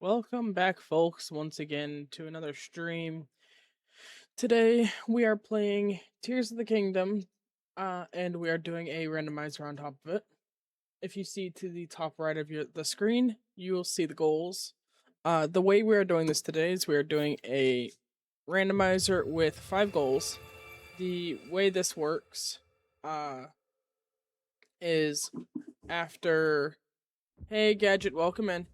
Welcome back, folks, once again to another stream. Today we are playing Tears of the Kingdom, and we are doing a randomizer on top of it. If you see to the top right of the screen, you will see the goals. The way we are doing this today is we are doing a randomizer with 5 goals. The way this works, is after. Hey, Gadget, welcome in.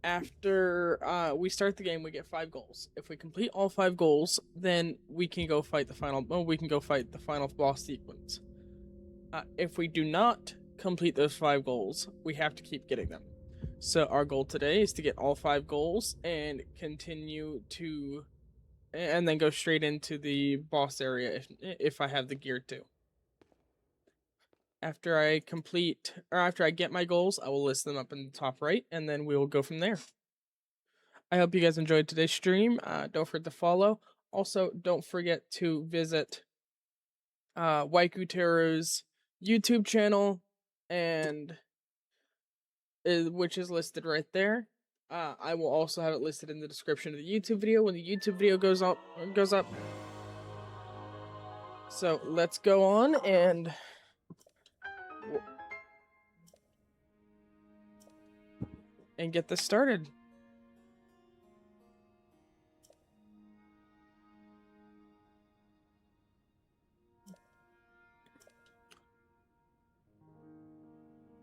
After we start the game, we get 5 goals. If we complete all 5 goals, then we can go fight the final. Well, we can go fight the final boss sequence. If we do not complete those 5 goals, we have to keep getting them. So our goal today is to get all 5 goals and continue to, and then go straight into the boss area if I have the gear to. After I complete, or after I get my goals, I will list them up in the top right, and then we will go from there. I hope you guys enjoyed today's stream. Don't forget to follow. Also, don't forget to visit Waiku Teru's YouTube channel, and which is listed right there. I will also have it listed in the description of the YouTube video when the YouTube video goes up. So let's go on and get this started.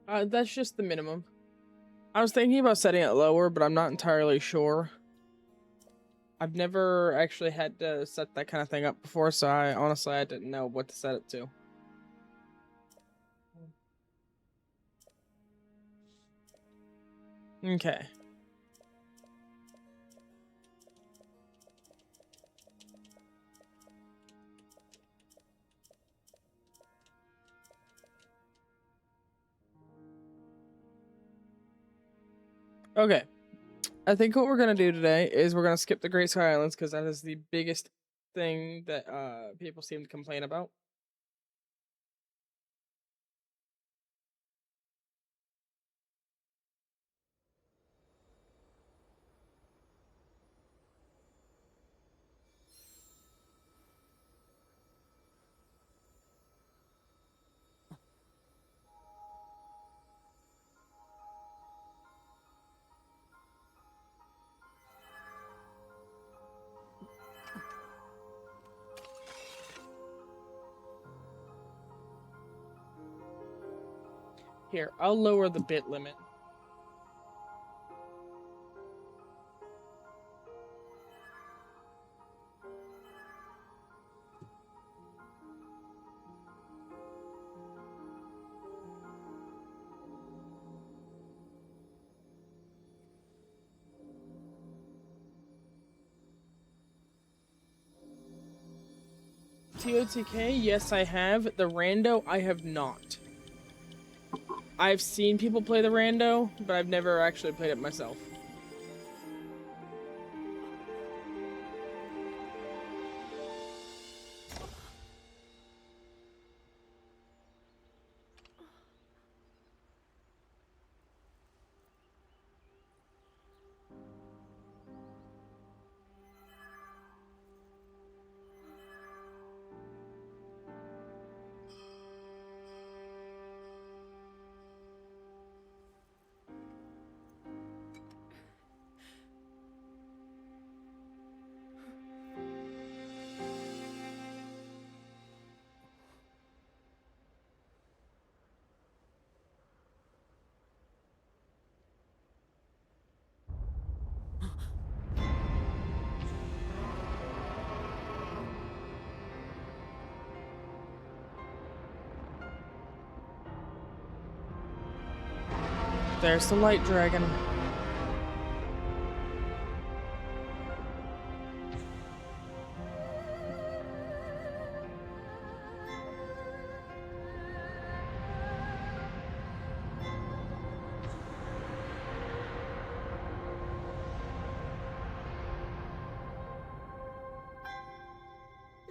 That's just the minimum. I was thinking about setting it lower, but I'm not entirely sure. I've never actually had to set that kind of thing up before, so I didn't know what to set it to. Okay. Okay. I think what we're gonna do today is we're gonna skip the Great Sky Islands because that is the biggest thing that people seem to complain about. Here, I'll lower the bit limit. TOTK, yes I have. The Rando, I have not. I've seen people play the Rando, but I've never actually played it myself. There's the light dragon.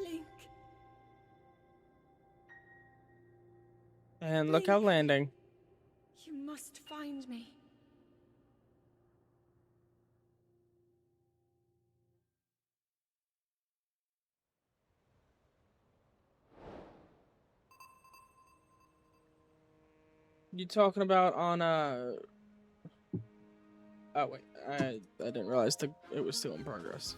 Link. And look out landing. You must find me. You talking about on Oh wait, I didn't realize it was still in progress.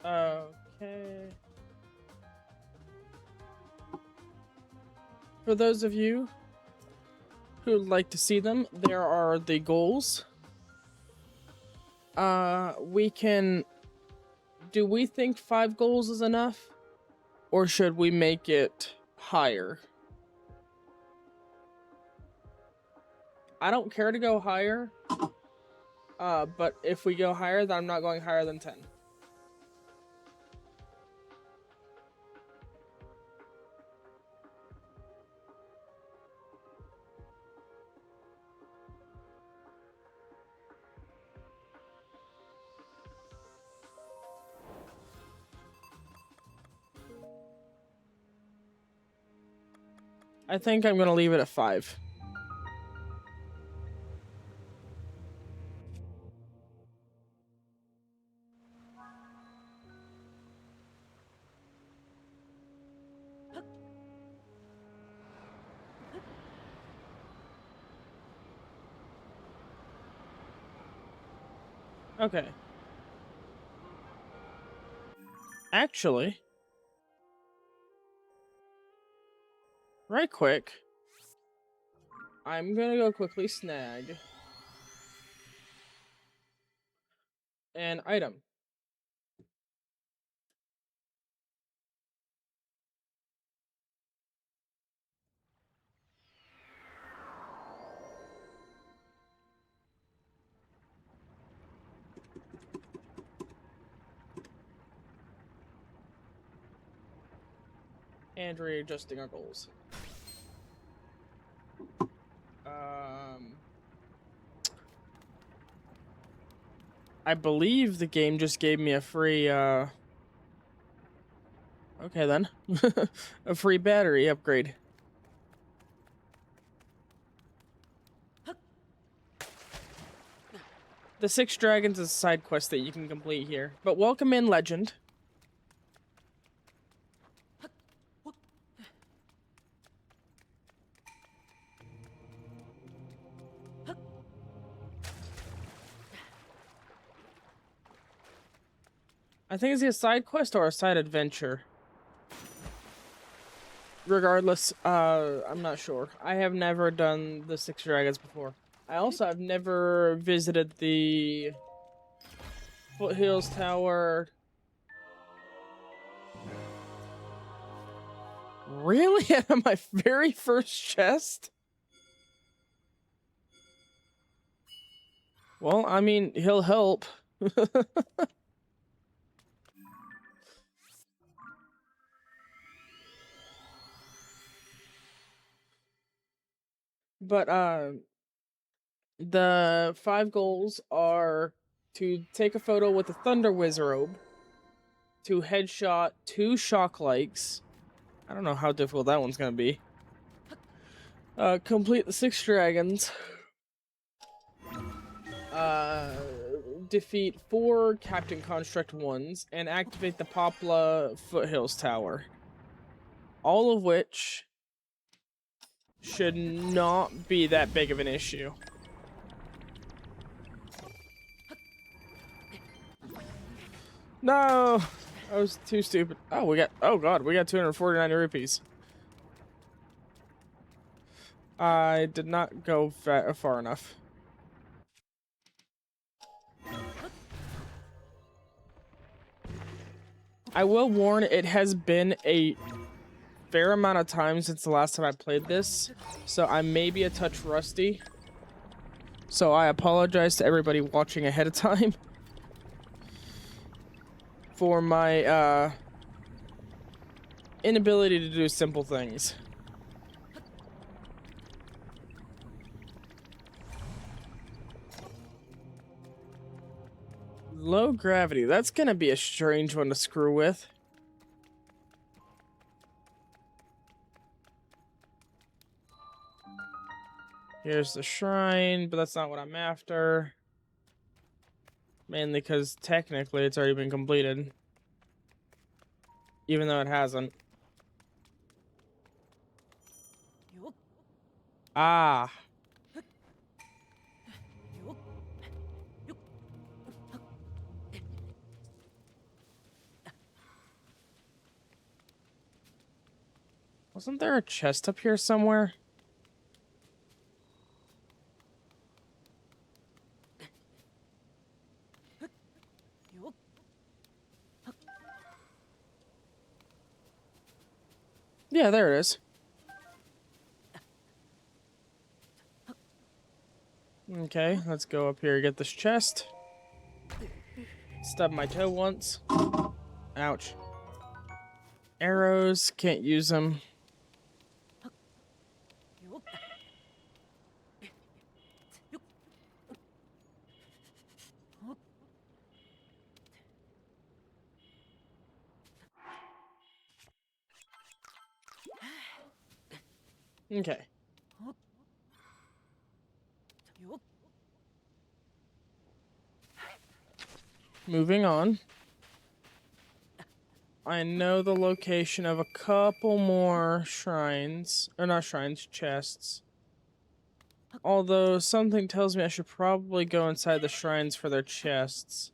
Okay. For those of you who would like to see them, there are the goals. We can... Do we think 5 goals is enough? Or should we make it higher? I don't care to go higher. But if we go higher, then I'm not going higher than 10. I think I'm gonna leave it at 5. Okay. Actually, right quick, I'm gonna go quickly snag an item. And readjusting our goals. I believe the game just gave me a free, okay then. A free battery upgrade. The 6 Dragons is a side quest that you can complete here. But welcome in, Legend. I think it's a side quest or a side adventure. regardless, I'm not sure. I have never done the Six Dragons before. I also have never visited the Foothills Tower. Really? At my very first chest? Well, I mean, he'll help. But, the 5 goals are to take a photo with the Thunder Wizrobe, to headshot 2 shock likes. I don't know how difficult that one's gonna be. Complete the 6 dragons. Defeat 4 Captain Construct 1s, and activate the Popla Foothills Tower. All of which should not be that big of an issue. No! I was too stupid. Oh, oh god, we got 249 rupees. I did not go far enough. I will warn, it has been a fair amount of time since the last time I played this, so I may be a touch rusty. So I apologize to everybody watching ahead of time for my inability to do simple things. Low gravity, that's gonna be a strange one to screw with. Here's the shrine, but that's not what I'm after. Mainly because technically it's already been completed. Even though it hasn't. Ah. Wasn't there a chest up here somewhere? Yeah, there it is. Okay, let's go up here and get this chest. Stub my toe once. Ouch. Arrows, can't use them. Okay. Moving on. I know the location of a couple more shrines. Or not shrines, chests. Although something tells me I should probably go inside the shrines for their chests.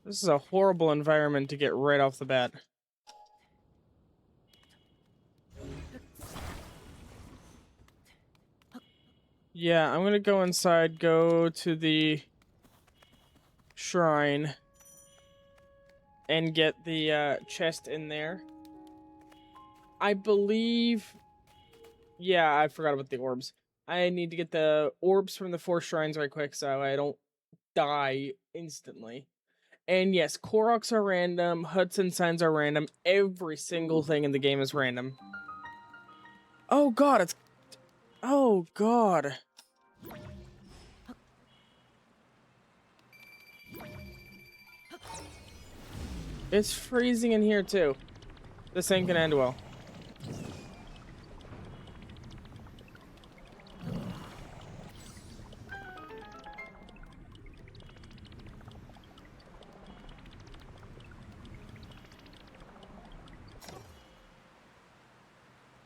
This is a horrible environment to get right off the bat. Yeah, I'm gonna go inside, go to the shrine, and get the chest in there. I believe... Yeah, I forgot about the orbs. I need to get the orbs from the 4 shrines right quick so I don't die instantly. And yes, Koroks are random, Hudson signs are random, every single thing in the game is random. Oh god, it's... Oh god. It's freezing in here too. This ain't gonna end well.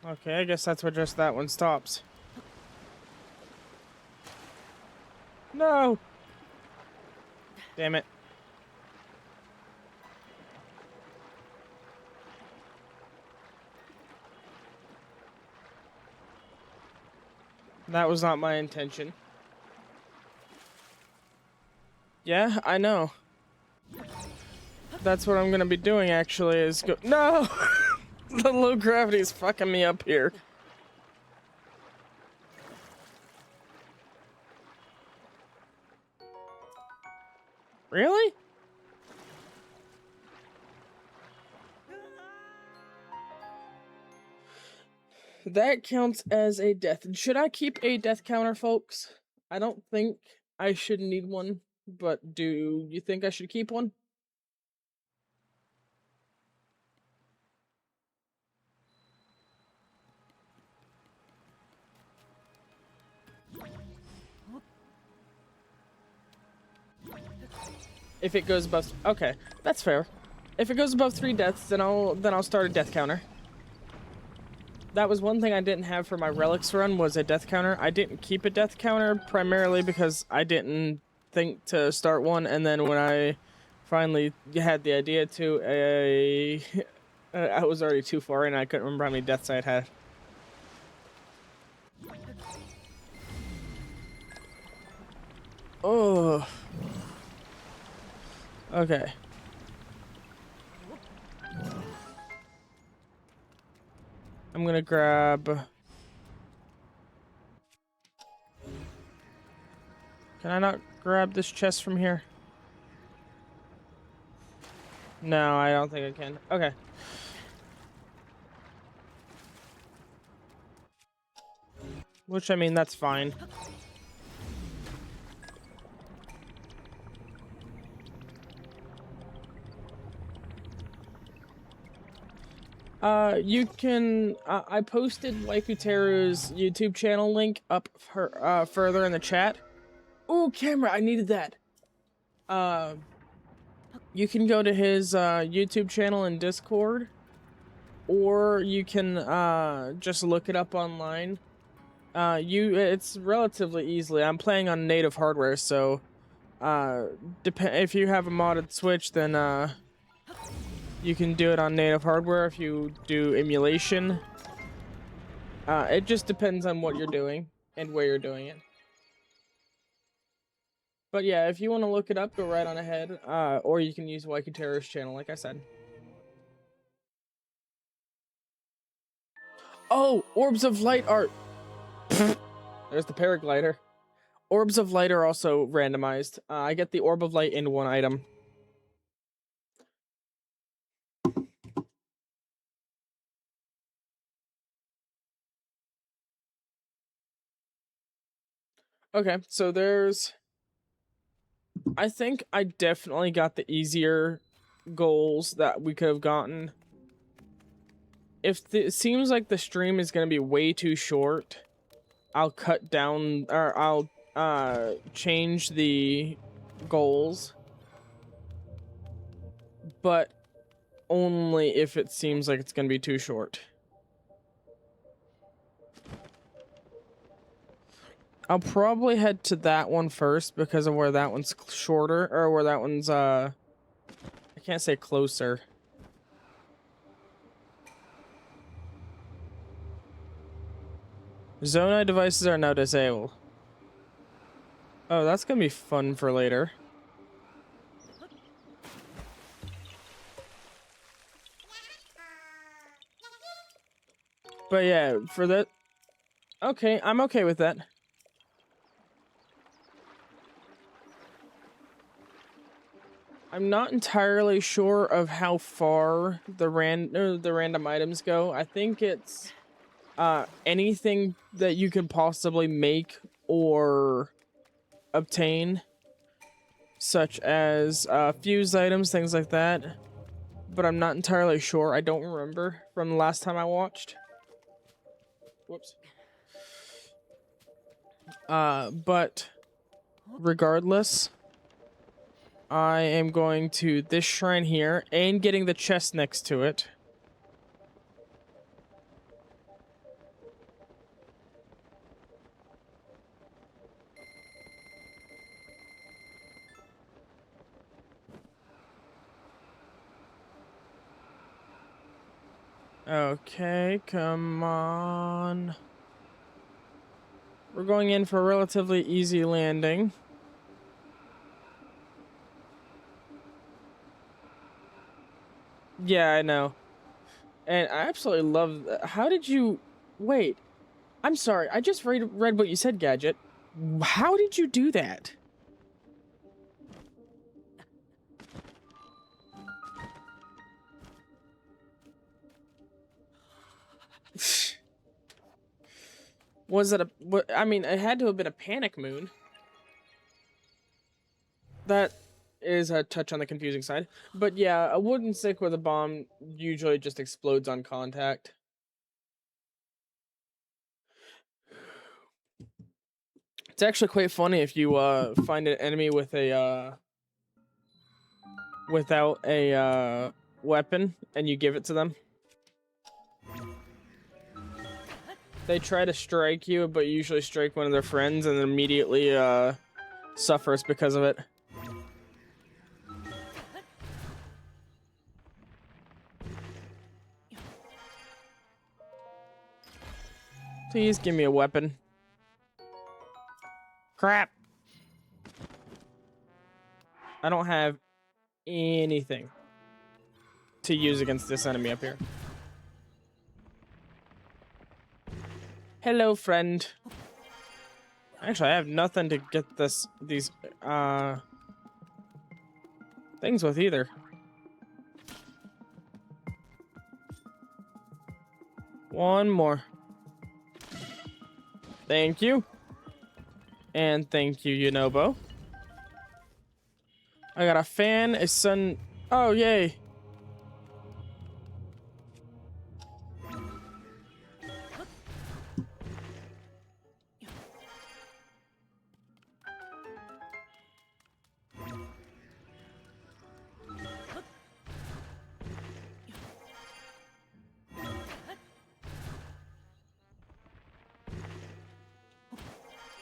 Okay, I guess that's where just that one stops. No! Damn it. That was not my intention. Yeah, I know. That's what I'm gonna be doing, actually, is go- No! The low gravity is fucking me up here. Really? That counts as a death. Should I keep a death counter, folks? I don't think I should need one, but do you think I should keep one? If it goes above, okay, that's fair. If it goes above 3 deaths, then I'll start a death counter. That was one thing I didn't have for my relics run, was a death counter. I didn't keep a death counter primarily because I didn't think to start one, and then when I finally had the idea to, I was already too far in. I couldn't remember how many deaths I had had. Oh. Okay. I'm gonna grab... Can I not grab this chest from here? No, I don't think I can. Okay. Which, I mean, that's fine. You can, I posted Waikuteru's YouTube channel link up further in the chat. Ooh, camera, I needed that. You can go to his, YouTube channel in Discord, or you can, just look it up online. It's relatively easily. I'm playing on native hardware, so, if you have a modded Switch, then, you can do it on native hardware. If you do emulation, it just depends on what you're doing and where you're doing it. But yeah, if you want to look it up, go right on ahead. Or you can use Waikuteru's channel, like I said. Oh, Orbs of Light are... There's the paraglider. Orbs of Light are also randomized. I get the Orb of Light in one item. Okay, so there's... I think I definitely got the easier goals that we could have gotten. If it seems like the stream is going to be way too short, I'll cut down, or I'll change the goals, but only if it seems like it's going to be too short. I'll probably head to that one first because of where that one's shorter, or where that one's, I can't say closer. Zonai devices are now disabled. Oh, that's gonna be fun for later. But yeah, for that... Okay, I'm okay with that. I'm not entirely sure of how far the random items go. I think it's anything that you can possibly make or obtain, such as fuse items, things like that. But I'm not entirely sure. I don't remember from the last time I watched. Whoops. But regardless, I am going to this shrine here and getting the chest next to it. Okay, come on. We're going in for a relatively easy landing. Yeah, I know. And I absolutely love that. How did you... Wait. I'm sorry. I just read what you said, Gadget. How did you do that? Was it a... I mean, it had to have been a panic moon. That is a touch on the confusing side. But yeah, a wooden stick with a bomb usually just explodes on contact. It's actually quite funny if you find an enemy with a without a weapon and you give it to them. They try to strike you, but you usually strike one of their friends and then immediately suffers because of it. Please give me a weapon. Crap. I don't have anything to use against this enemy up here. Hello, friend. Actually, I have nothing to get these things with either. One more. Thank you. And thank you, Yunobo. I got a fan, a sun. Oh, yay.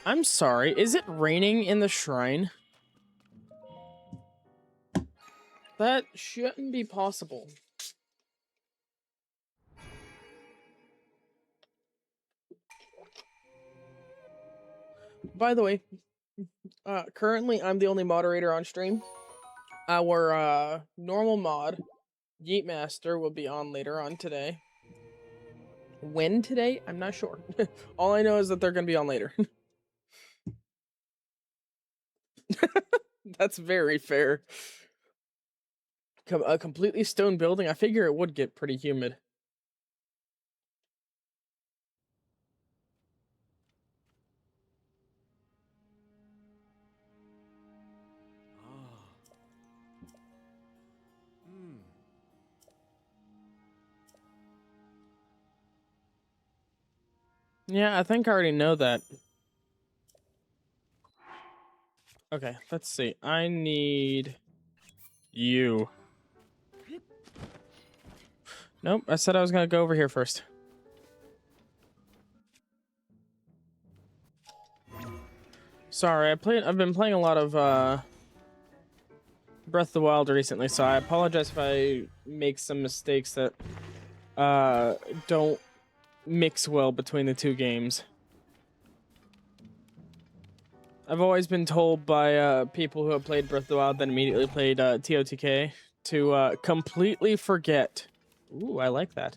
I'm sorry, is it raining in the shrine? That shouldn't be possible. By the way, currently I'm the only moderator on stream. Our normal mod, Yeet Master, will be on later on today. When today? I'm not sure. All I know is that they're going to be on later. That's very fair. A completely stone building, I figure it would get pretty humid. Yeah, I think I already know that. Okay, let's see. I need you. Nope, I said I was gonna go over here first. Sorry, I've been playing a lot of Breath of the Wild recently, so I apologize if I make some mistakes that don't mix well between the two games. I've always been told by people who have played Breath of the Wild, then immediately played TOTK, to completely forget. Ooh, I like that.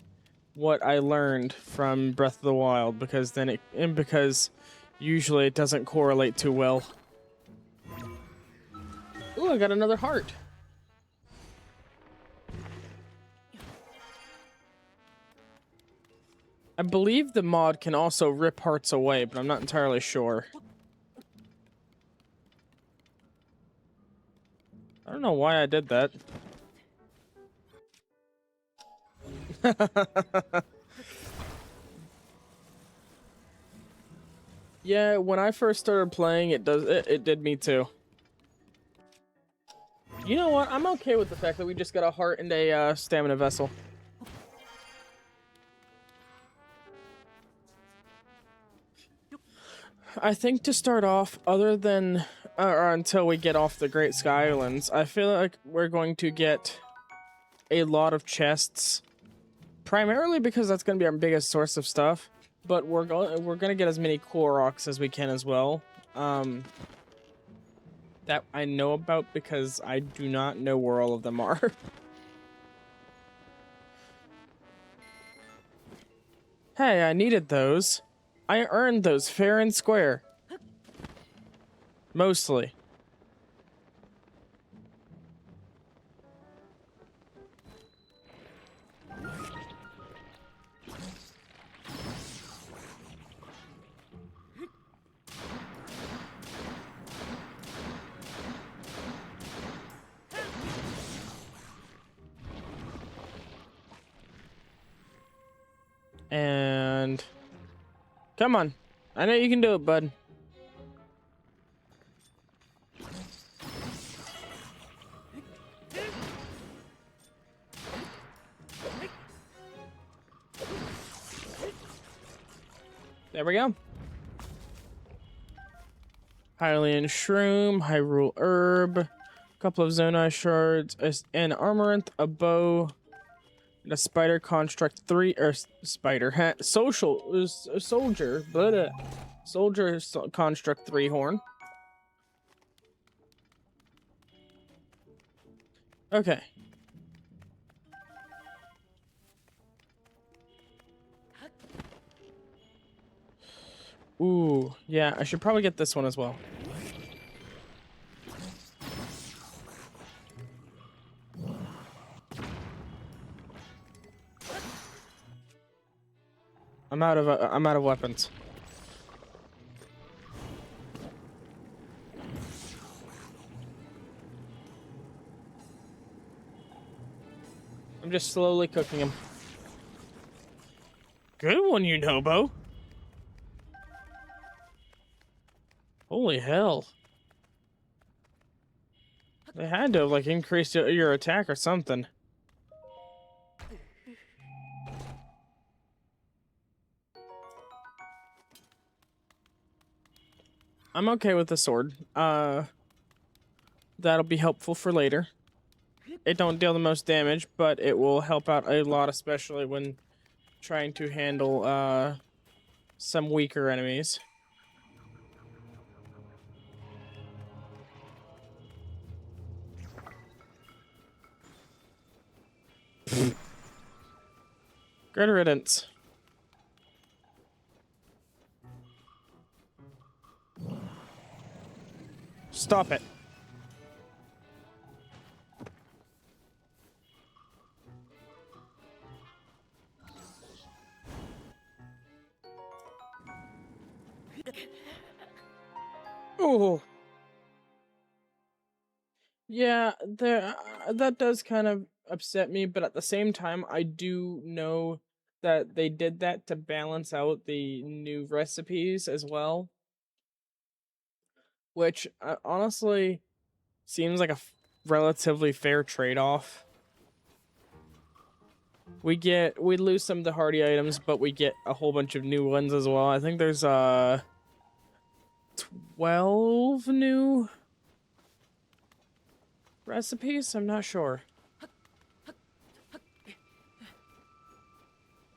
What I learned from Breath of the Wild, because because usually it doesn't correlate too well. Ooh, I got another heart. I believe the mod can also rip hearts away, but I'm not entirely sure. I don't know why I did that. Yeah, when I first started playing, it did me too. You know what? I'm okay with the fact that we just got a heart and a stamina vessel. I think to start off, other than or until we get off the Great Sky Islands, I feel like we're going to get a lot of chests, primarily because that's going to be our biggest source of stuff. but we're gonna get as many Koroks as we can as well. That I know about because I do not know where all of them are. Hey, I needed those. I earned those fair and square. Mostly. And come on. I know you can do it, bud. There we go. Hylian Shroom, Hyrule Herb, a couple of Zonai Shards, an Armoranth, a bow, and a Spider Construct 3, or Spider, Soldier, Soldier Construct 3 horn. Okay. Ooh, yeah, I should probably get this one as well. I'm out of weapons. I'm just slowly cooking him. Good one, you Nobo. Holy hell. They had to have, like, increased your attack or something. I'm okay with the sword. That'll be helpful for later. It don't deal the most damage, but it will help out a lot, especially when trying to handle, some weaker enemies. Good riddance. Stop it. Oh. Yeah, that does kind of upset me, but at the same time, I do know that they did that to balance out the new recipes as well, which honestly seems like a relatively fair trade-off. We lose some of the hardy items, but we get a whole bunch of new ones as well. I think there's 12 new recipes. I'm not sure.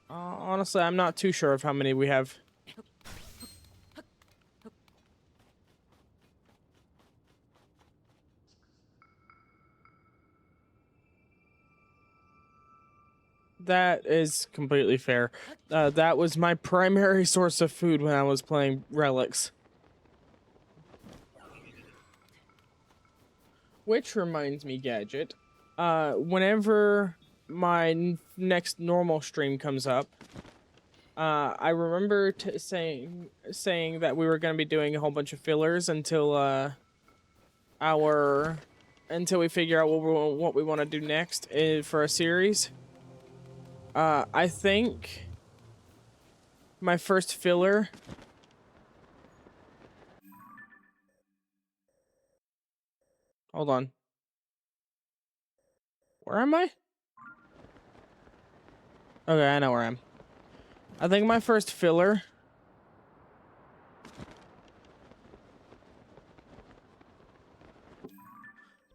Honestly, I'm not too sure of how many we have. That is completely fair. That was my primary source of food when I was playing Relics. Which reminds me, Gadget, whenever my next normal stream comes up, I remember saying that we were going to be doing a whole bunch of fillers until until we figure out what we want to do next for a series. I think my first filler. Hold on. Where am I? Okay, I know where I am. I think my first filler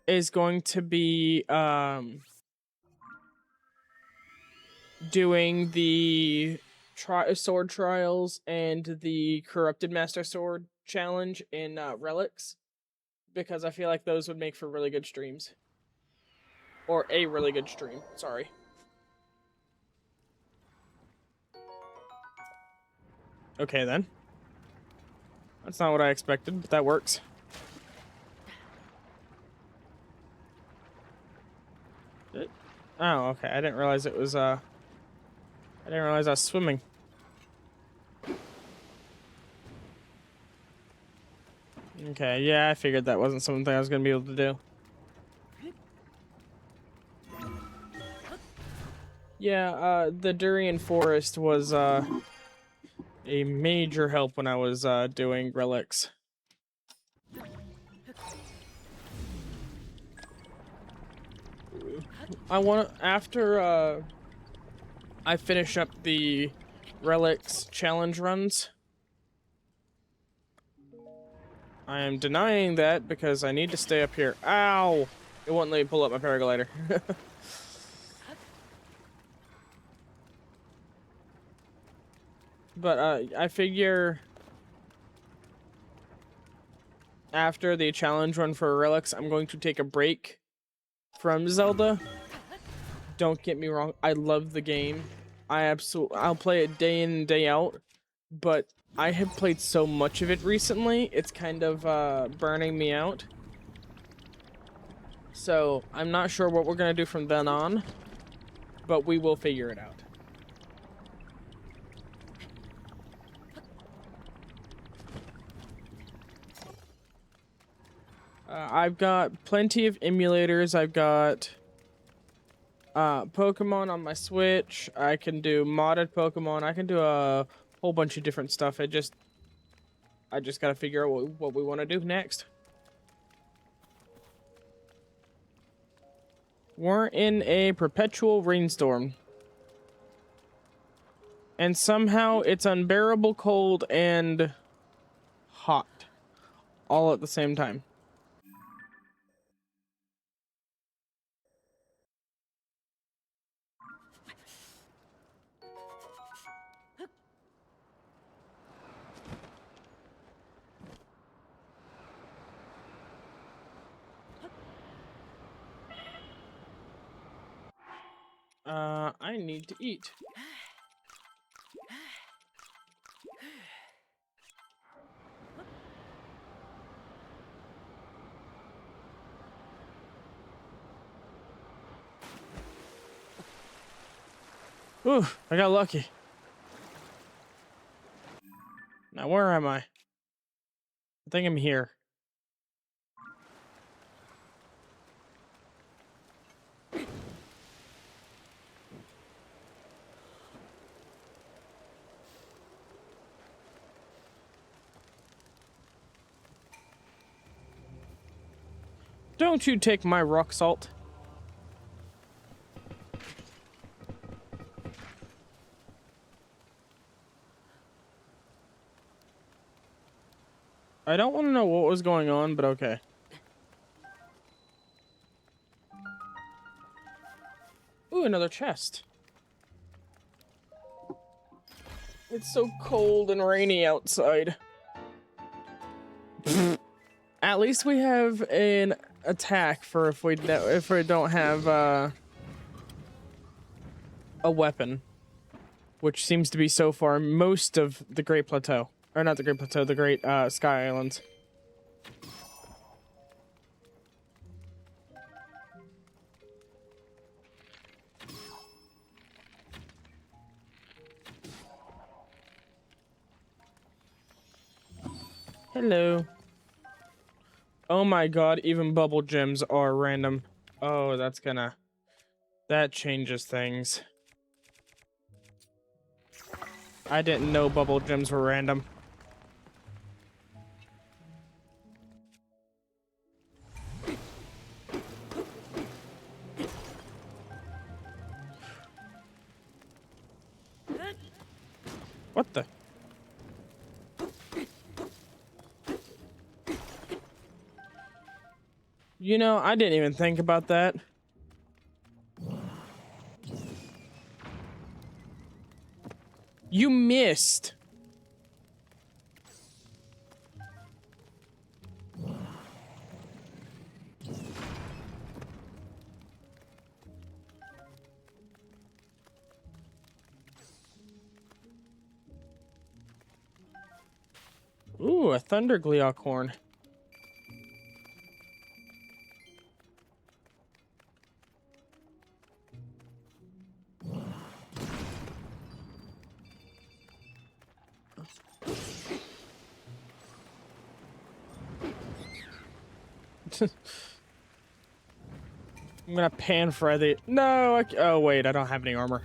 is going to be doing the sword trials and the corrupted master sword challenge in relics, because I feel like those would make for really good streams, or a really good stream. Sorry. Okay then. That's not what I expected, but that works. Oh, okay. I didn't realize it was I didn't realize I was swimming. Okay, yeah, I figured that wasn't something I was gonna be able to do. Yeah, the durian forest was a major help when I was doing relics. I want to, after I finish up the relics challenge runs. I am denying that because I need to stay up here. Ow! It won't let me pull up my paraglider. But I figure after the challenge run for relics, I'm going to take a break from Zelda. Don't get me wrong, I love the game. I'll play it day in and day out, but I have played so much of it recently, it's kind of burning me out. So I'm not sure what we're gonna do from then on, but we will figure it out. I've got plenty of emulators. I've got Pokemon on my Switch. I can do modded Pokemon. I can do a whole bunch of different stuff. I just gotta figure out what we want to do next. We're in a perpetual rainstorm. And somehow it's unbearable cold and hot all at the same time. I need to eat. Ooh, I got lucky. Now where am I? I think I'm here. Don't you take my rock salt. I don't want to know what was going on, but okay. Ooh, another chest. It's so cold and rainy outside. At least we have an attack for if we don't have a weapon, which seems to be so far most of the Great Plateau, or not the Great Plateau, the Great Sky Islands. Hello. Oh my god, even bubble gems are random. Oh, that changes things. I didn't know bubble gems were random. What the? You know, I didn't even think about that. You missed. Ooh, a thunder horn. I'm gonna pan fry the. No, oh wait, I don't have any armor.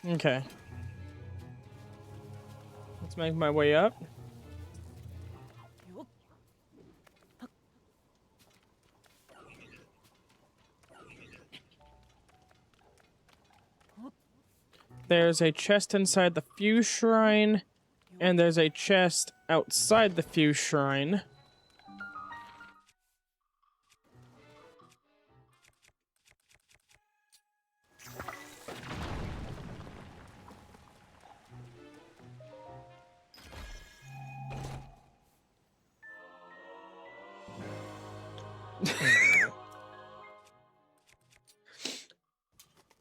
Okay. Let's make my way up. There's a chest inside the Fuse Shrine, and there's a chest outside the Fuse Shrine.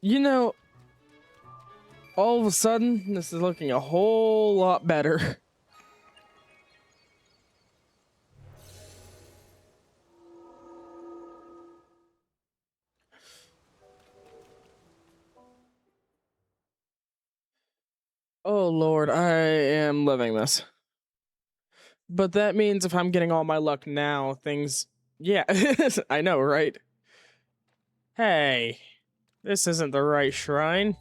You know, all of a sudden, this is looking a whole lot better. Oh lord, I am loving this. But that means if I'm getting all my luck now, things... Yeah, I know, right? Hey, this isn't the right shrine.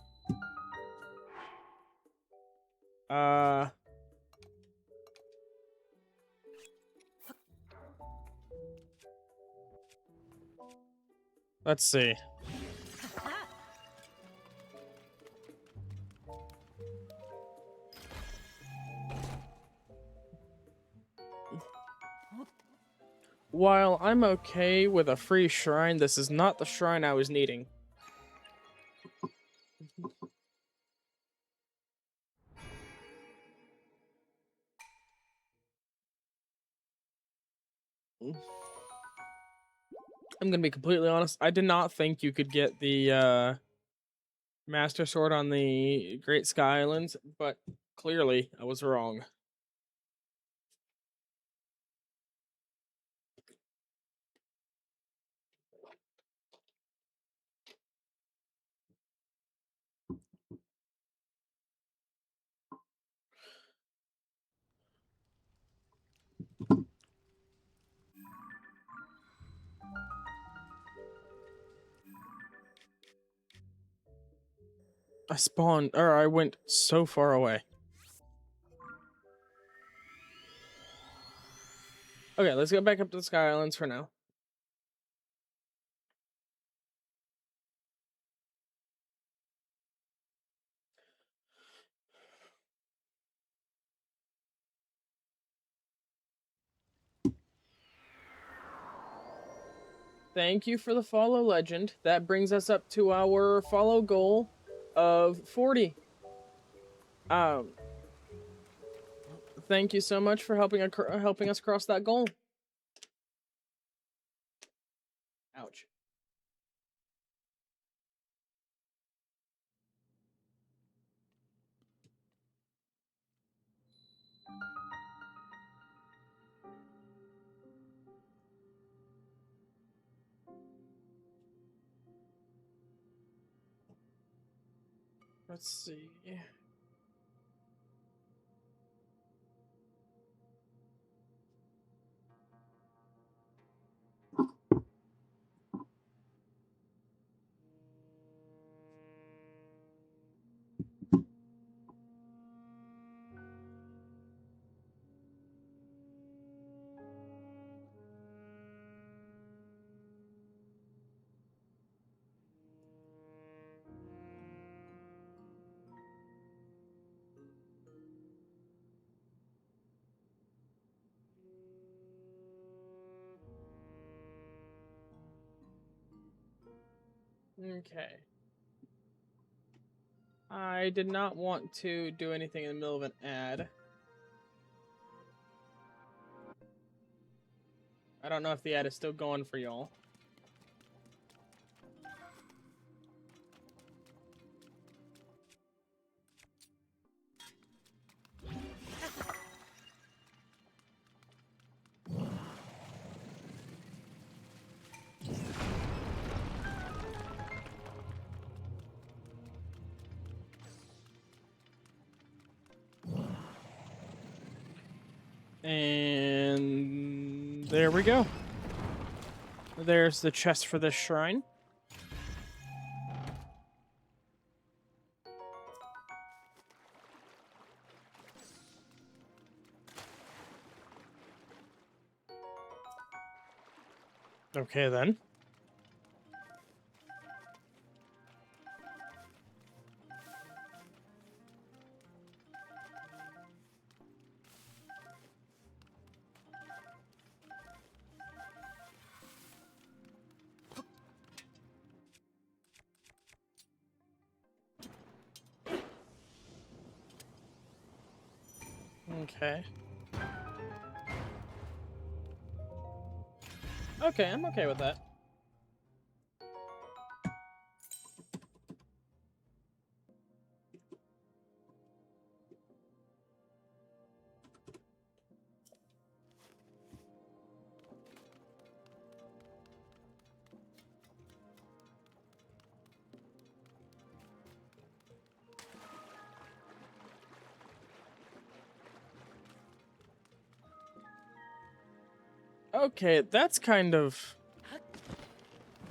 Let's see. While I'm okay with a free shrine, this is not the shrine I was needing. I'm gonna be completely honest, I did not think you could get the, Master Sword on the Great Sky Islands, but clearly I was wrong. I went so far away. Okay, let's go back up to the Sky Islands for now. Thank you for the follow, Legend. That brings us up to our follow goal of 40. Thank you so much for helping us cross that goal. Ouch. Let's see. Okay. I did not want to do anything in the middle of an ad. I don't know if the ad is still going for y'all. And there we go. There's the chest for this shrine. Okay, then. Okay. Okay, I'm okay with that. Okay, that's kind of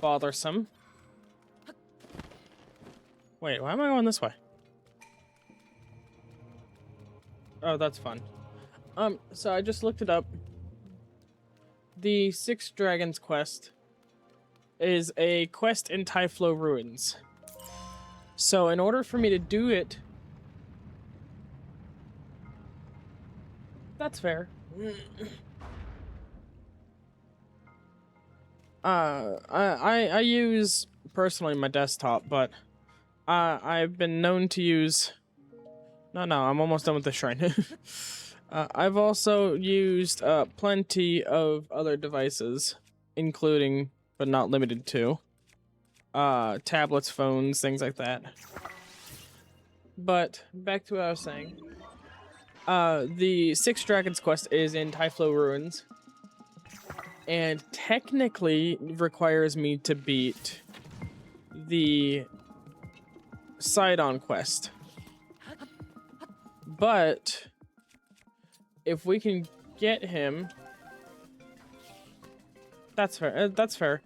bothersome. Wait, why am I going this way? Oh, that's fun. So I just looked it up. The Six Dragons quest is a quest in Typhlo Ruins. So in order for me to do it... That's fair. I use personally my desktop, but I've been known to use. No, I'm almost done with the shrine. I've also used plenty of other devices, including but not limited to tablets, phones, things like that. But back to what I was saying. The Six Dragons quest is in Typhlo Ruins, and technically requires me to beat the Sidon quest. But if we can get him, that's fair. That's fair.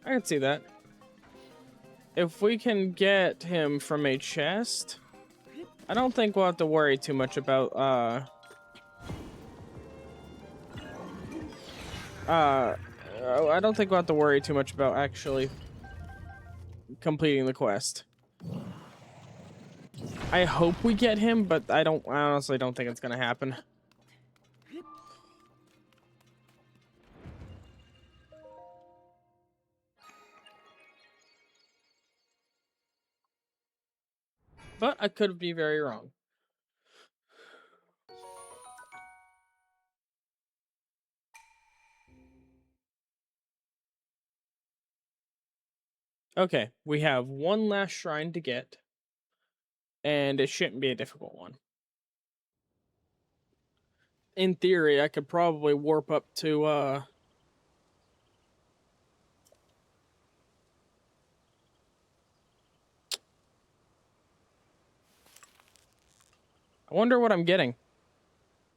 I can see that. If we can get him from a chest, I don't think we'll have to worry too much about I don't think we'll have to worry too much about actually completing the quest. I hope we get him, but I honestly don't think it's gonna happen. But I could be very wrong. Okay, we have one last shrine to get, and it shouldn't be a difficult one. In theory, I could probably warp up to, I wonder what I'm getting.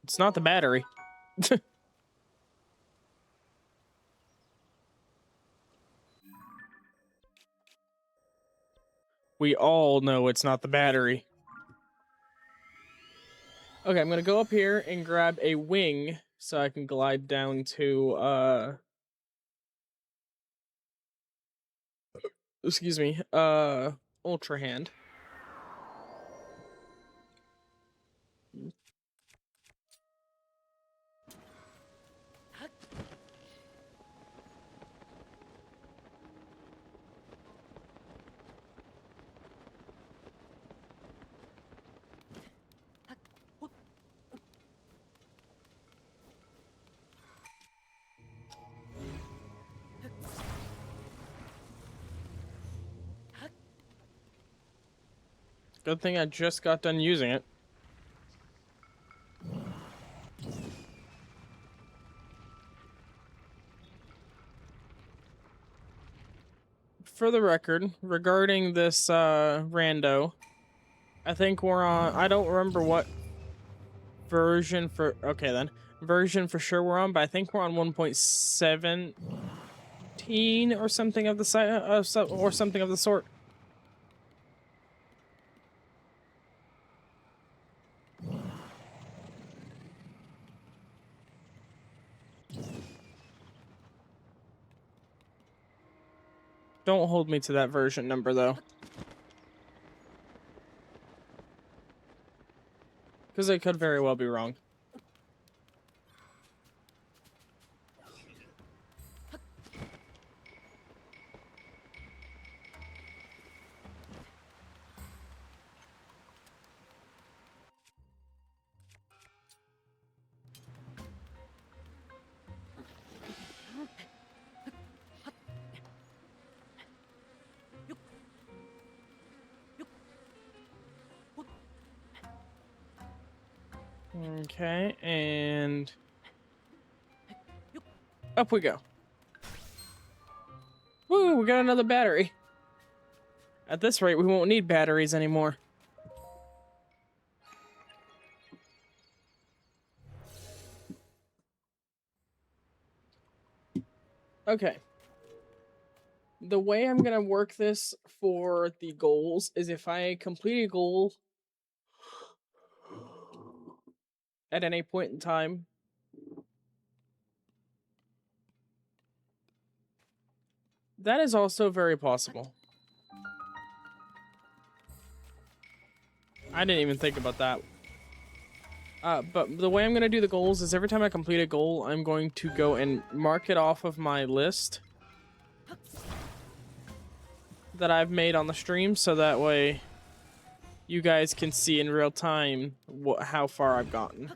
It's not the battery. We all know it's not the battery. Okay, I'm gonna go up here and grab a wing so I can glide down to, excuse me, Ultra Hand. Good thing I just got done using it. For the record, regarding this rando, I think we're on, I don't remember what version for, okay then, version for sure we're on, but I think we're on 1.17 or something of the or something of the sort. Don't hold me to that version number though, because I could very well be wrong. Okay, and up we go. Woo, we got another battery. At this rate, we won't need batteries anymore. Okay. The way I'm gonna work this for the goals is if I complete a goal at any point in time, that is also very possible. I didn't even think about that. But the way I'm going to do the goals is every time I complete a goal, I'm going to go and mark it off of my list that I've made on the stream, so that way you guys can see in real time how far I've gotten.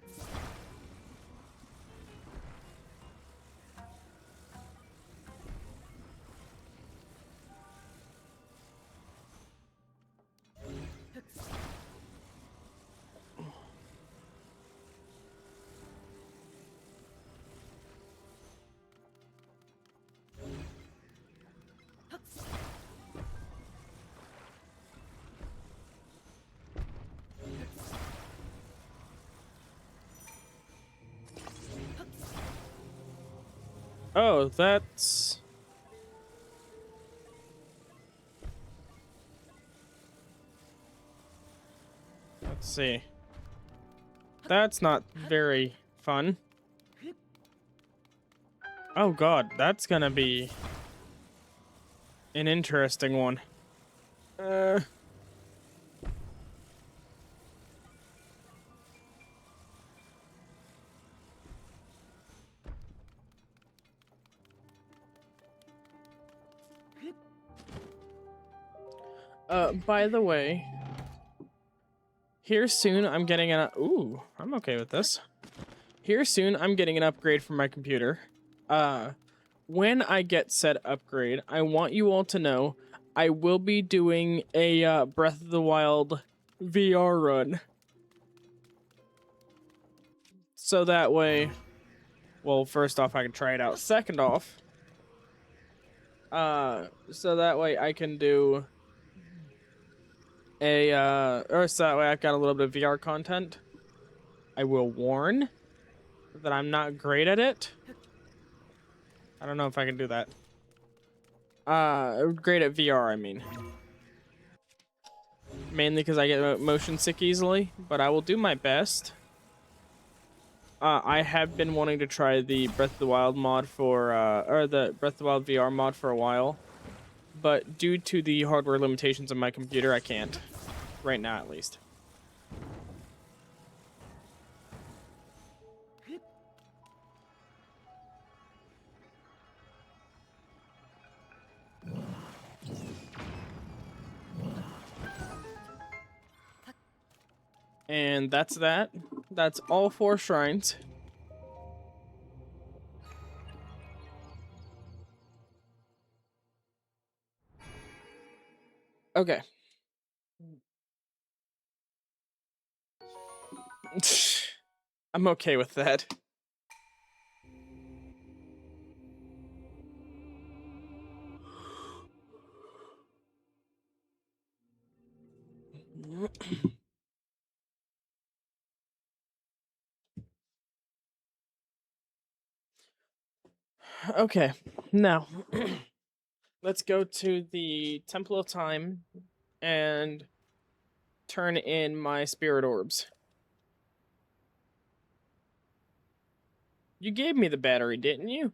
Oh, that's... Let's see. That's not very fun. Oh god, that's gonna be an interesting one. By the way, here soon I'm getting an... Ooh, I'm okay with this. Here soon I'm getting an upgrade for my computer. When I get said upgrade, I want you all to know I will be doing a Breath of the Wild VR run. So that way, well, first off, I can try it out. Second off, so that way I can do or so that way I've got a little bit of VR content. I will warn that I'm not great at it. I don't know if I can do that. Great at VR, I mean. Mainly because I get motion sick easily, but I will do my best. I have been wanting to try the Breath of the Wild mod for, or the Breath of the Wild VR mod for a while, but due to the hardware limitations of my computer, I can't. Right now, at least. And that's that. That's all 4 shrines. Okay. I'm okay with that. Okay, now let's go to the Temple of Time and turn in my spirit orbs. You gave me the battery, didn't you?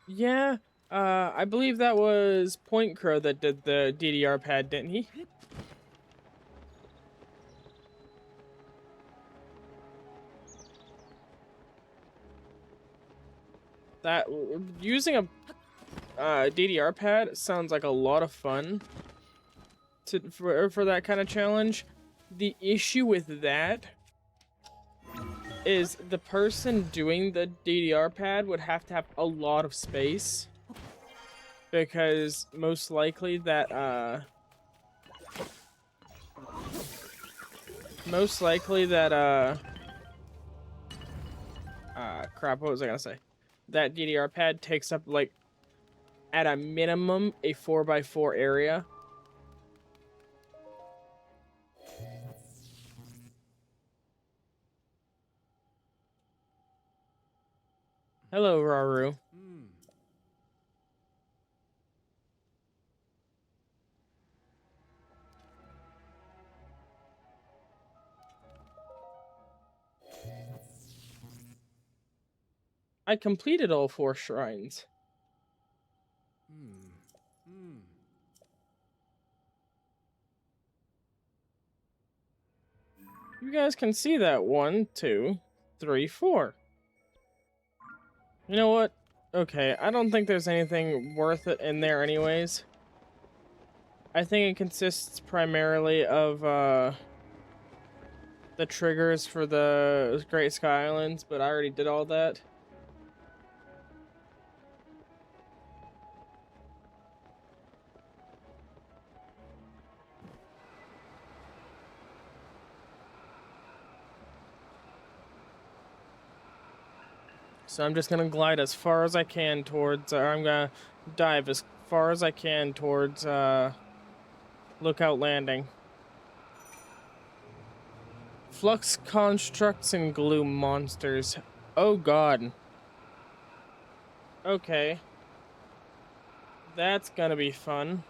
Yeah, I believe that was Point Crow that did the DDR pad, didn't he? That using a DDR pad sounds like a lot of fun for that kind of challenge. The issue with that is the person doing the DDR pad would have to have a lot of space, because most likely that crap, what was I gonna say? That DDR pad takes up, like, at a minimum, a 4x4 area. Hello, Raru. I completed all 4 shrines. You guys can see that. 1, 2, 3, 4. You know what? Okay, I don't think there's anything worth it in there anyways. I think it consists primarily of the triggers for the Great Sky Islands, but I already did all that. So I'm just gonna glide as far as I can towards, or I'm gonna dive as far as I can towards Lookout Landing. Flux constructs and glue monsters. Oh god. Okay. That's gonna be fun.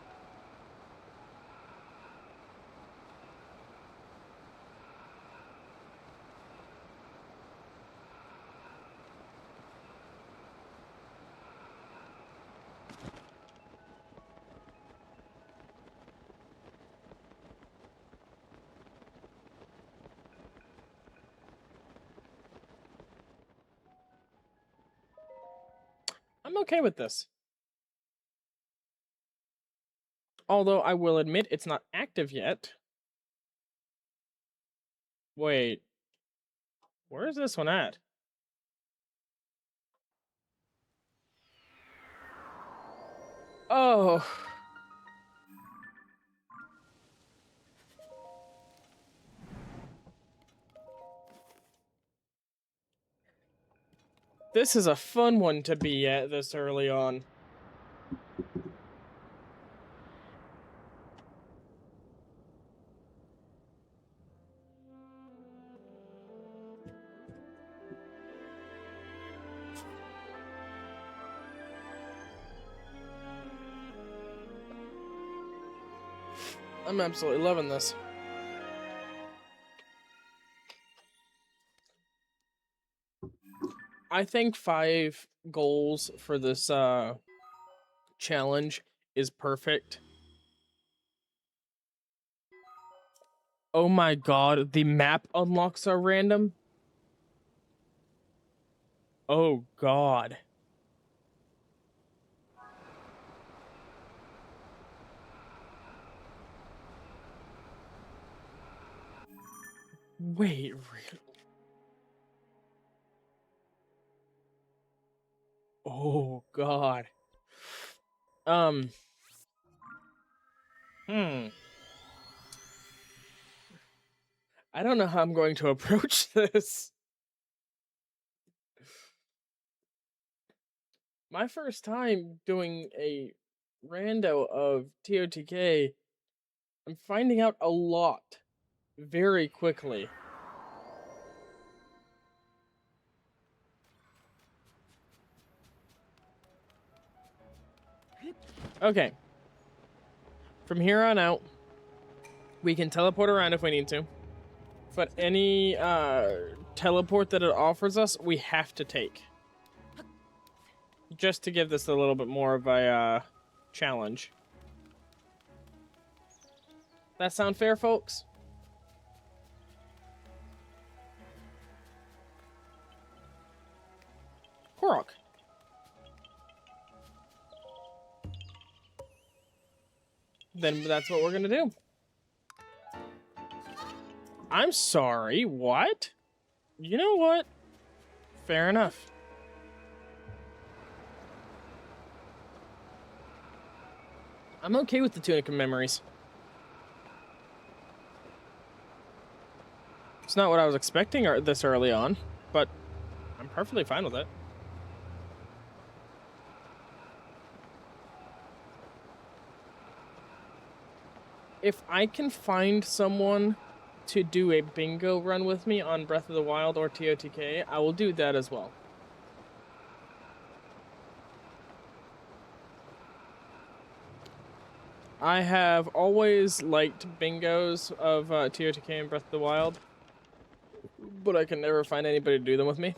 I'm okay with this. Although I will admit it's not active yet. Wait. Where is this one at? Oh. This is a fun one to be at this early on. I'm absolutely loving this. I think 5 goals for this challenge is perfect. Oh my god, the map unlocks are random? Oh god. Wait, really? Oh god. I don't know how I'm going to approach this. My first time doing a rando of TOTK, I'm finding out a lot very quickly. Okay. From here on out, we can teleport around if we need to. But any teleport that it offers us, we have to take. Just to give this a little bit more of a challenge. That sound fair, folks? Korok. Then that's what we're gonna do. I'm sorry, what? You know what? Fair enough. I'm okay with the Tunica memories. It's not what I was expecting this early on, but I'm perfectly fine with it. If I can find someone to do a bingo run with me on Breath of the Wild or TOTK, I will do that as well. I have always liked bingos of TOTK and Breath of the Wild, but I can never find anybody to do them with me.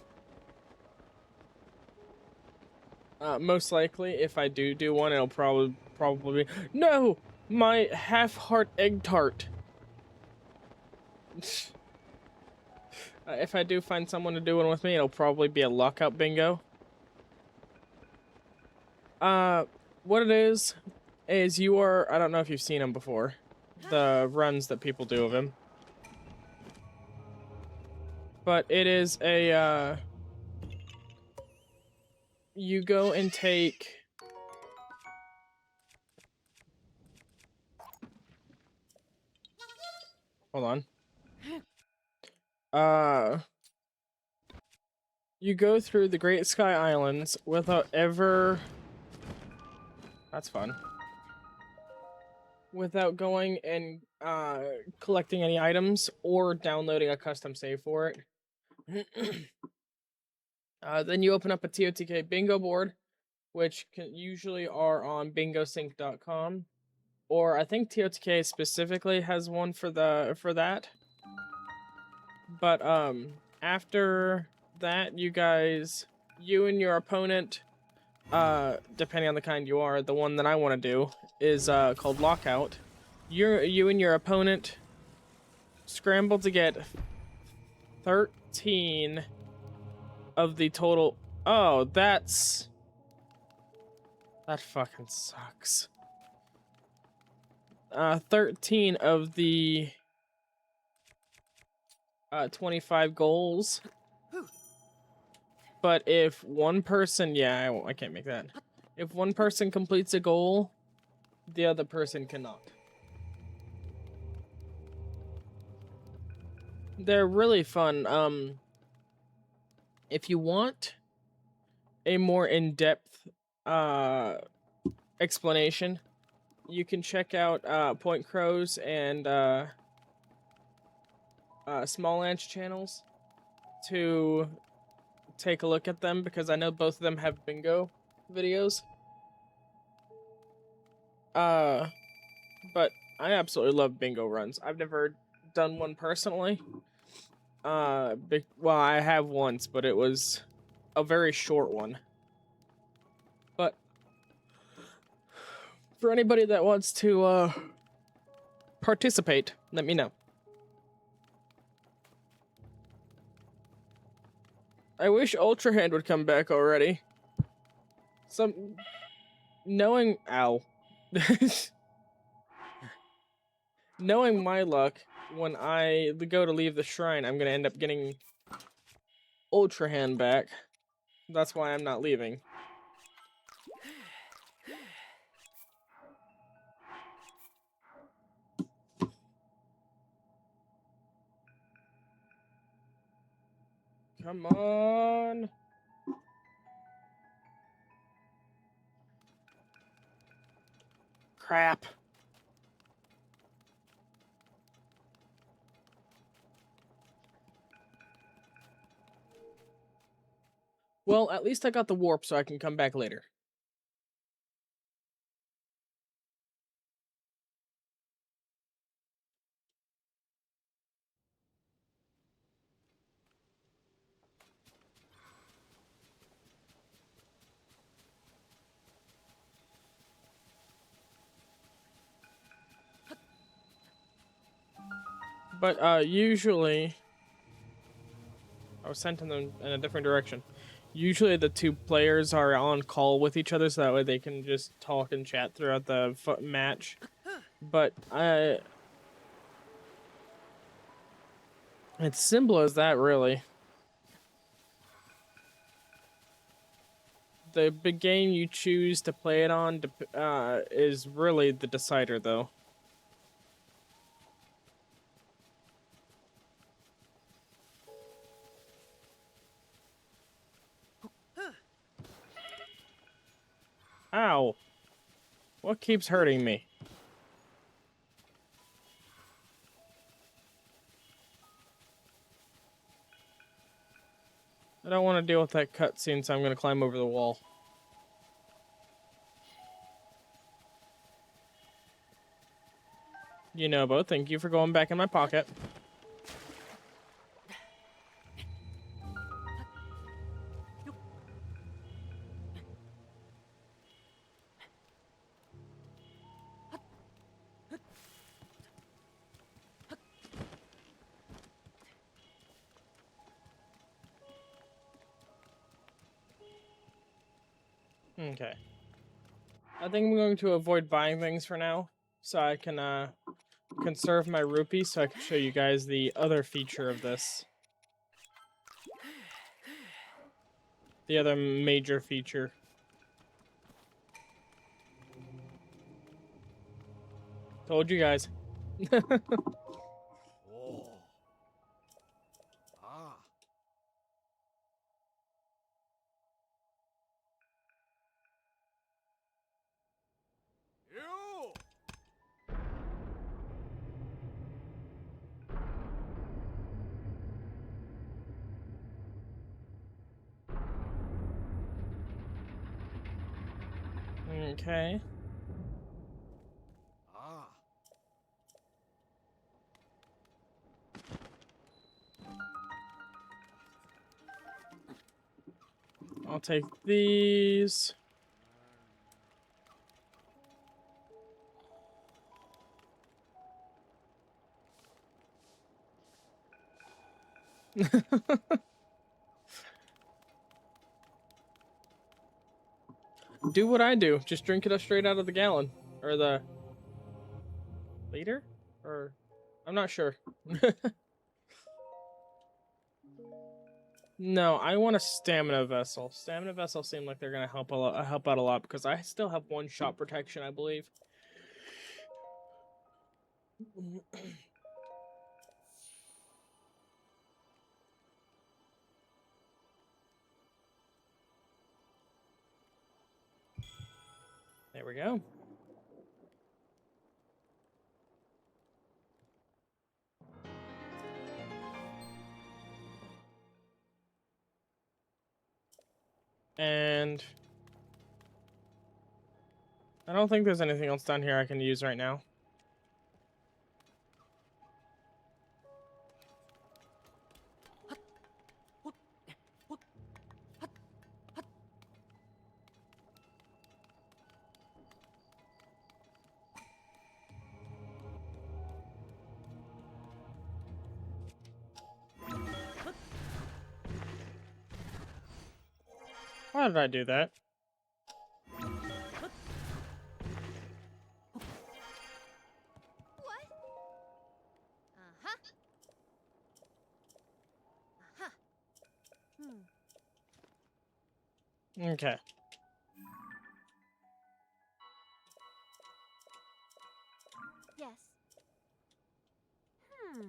Most likely, if I do one, it'll probably be... No! My half-heart egg tart! If I do find someone to do one with me, it'll probably be a lockout bingo. What it is you are... I don't know if you've seen him before. The runs that people do of him. But it is a, you go and take... Hold on. You go through the Great Sky Islands without ever... That's fun. Without going and collecting any items or downloading a custom save for it. Then you open up a TOTK bingo board, which usually are on bingosync.com, or I think TOTK specifically has one for that. But after that, you and your opponent, depending on the kind you are, the one that I want to do is called Lockout. You and your opponent scramble to get 13 of the total. Oh, that fucking sucks. 13 of the 25 goals. But if one person, I can't make that. If one person completes a goal, the other person cannot. They're really fun. If you want a more in-depth explanation, you can check out Point Crow's and Small Anch channels to take a look at them, because I know both of them have bingo videos. But I absolutely love bingo runs. I've never done one personally. Well, I have once, but it was a very short one. But for anybody that wants to participate, let me know. I wish Ultra Hand would come back already. Knowing knowing my luck, when I go to leave the shrine, I'm gonna end up getting Ultra Hand back. That's why I'm not leaving. Come on. Crap. Well, at least I got the warp so I can come back later. But usually I was sent in a different direction. Usually the two players are on call with each other so that way they can just talk and chat throughout the match. But it's simple as that, really. The big game you choose to play it on is really the decider, though. Ow! What keeps hurting me? I don't want to deal with that cutscene, so I'm going to climb over the wall. You know, Bo, thank you for going back in my pocket. Okay. I think I'm going to avoid buying things for now, so I can conserve my rupees so I can show you guys the other feature of this. The other major feature. Told you guys. Oh. Ah. You. Okay. Ah. I'll take these. Do what I do. Just drink it straight out of the gallon. Or the liter? Or I'm not sure. No, I want a stamina vessel. Stamina vessel seem like they're gonna help out a lot because I still have one shot protection, I believe. There we go. And I don't think there's anything else down here I can use right now. Why did I do that? What? Uh-huh. Uh-huh. Okay. Yes. Hmm.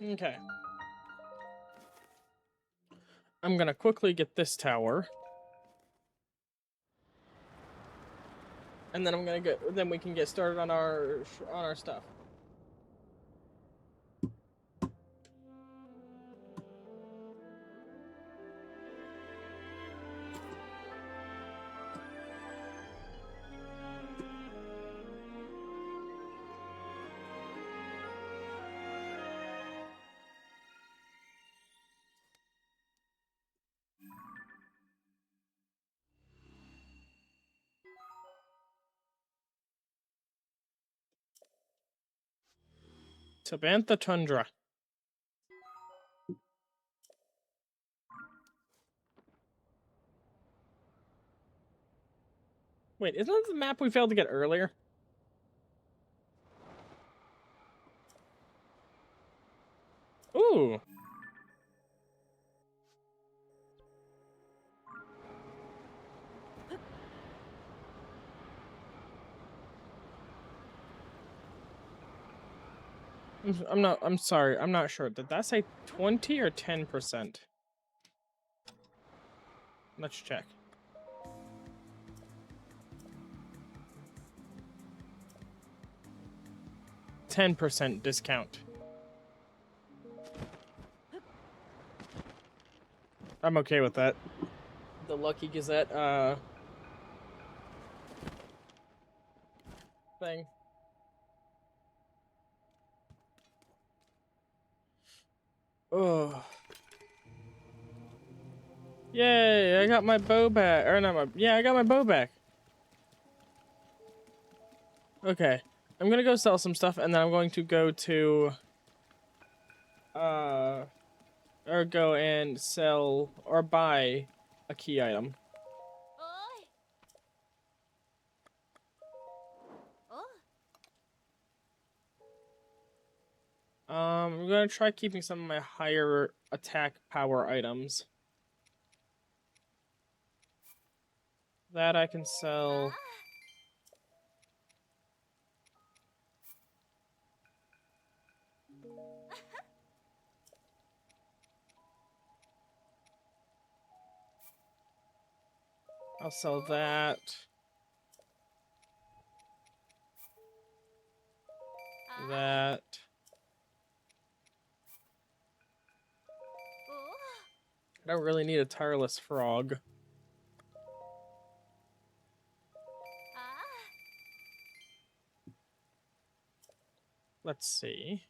Okay. I'm gonna quickly get this tower. And then I'm gonna get. Then we can get started on our stuff. Tabantha Tundra. Wait, isn't that the map we failed to get earlier? Ooh. I'm sorry. I'm not sure. Did that say 20 or 10%? Let's check. 10% discount. I'm okay with that. The Lucky Gazette, thing. Oh. Yay, I got my bow back. Or not my, yeah, I got my bow back. Okay. I'm gonna go sell some stuff, and then I'm going to go to, or go and sell, or buy a key item. Oi. Oh. I'm gonna try keeping some of my higher attack power items. That I can sell. I'll sell that. That. I don't really need a tireless frog. Let's see.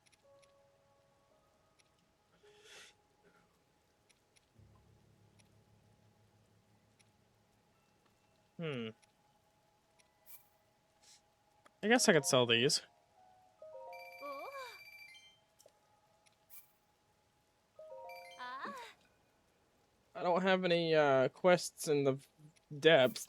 I guess I could sell these. I don't have any quests in the depths.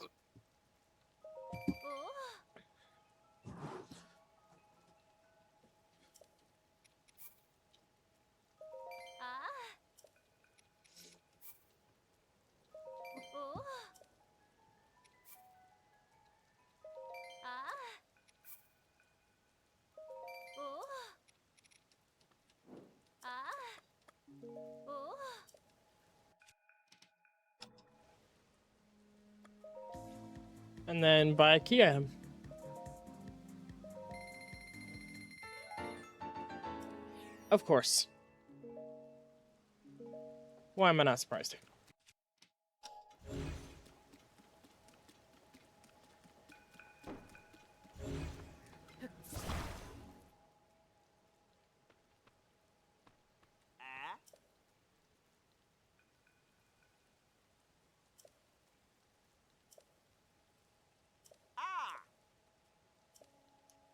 And then buy a key item. Of course. Why am I not surprised?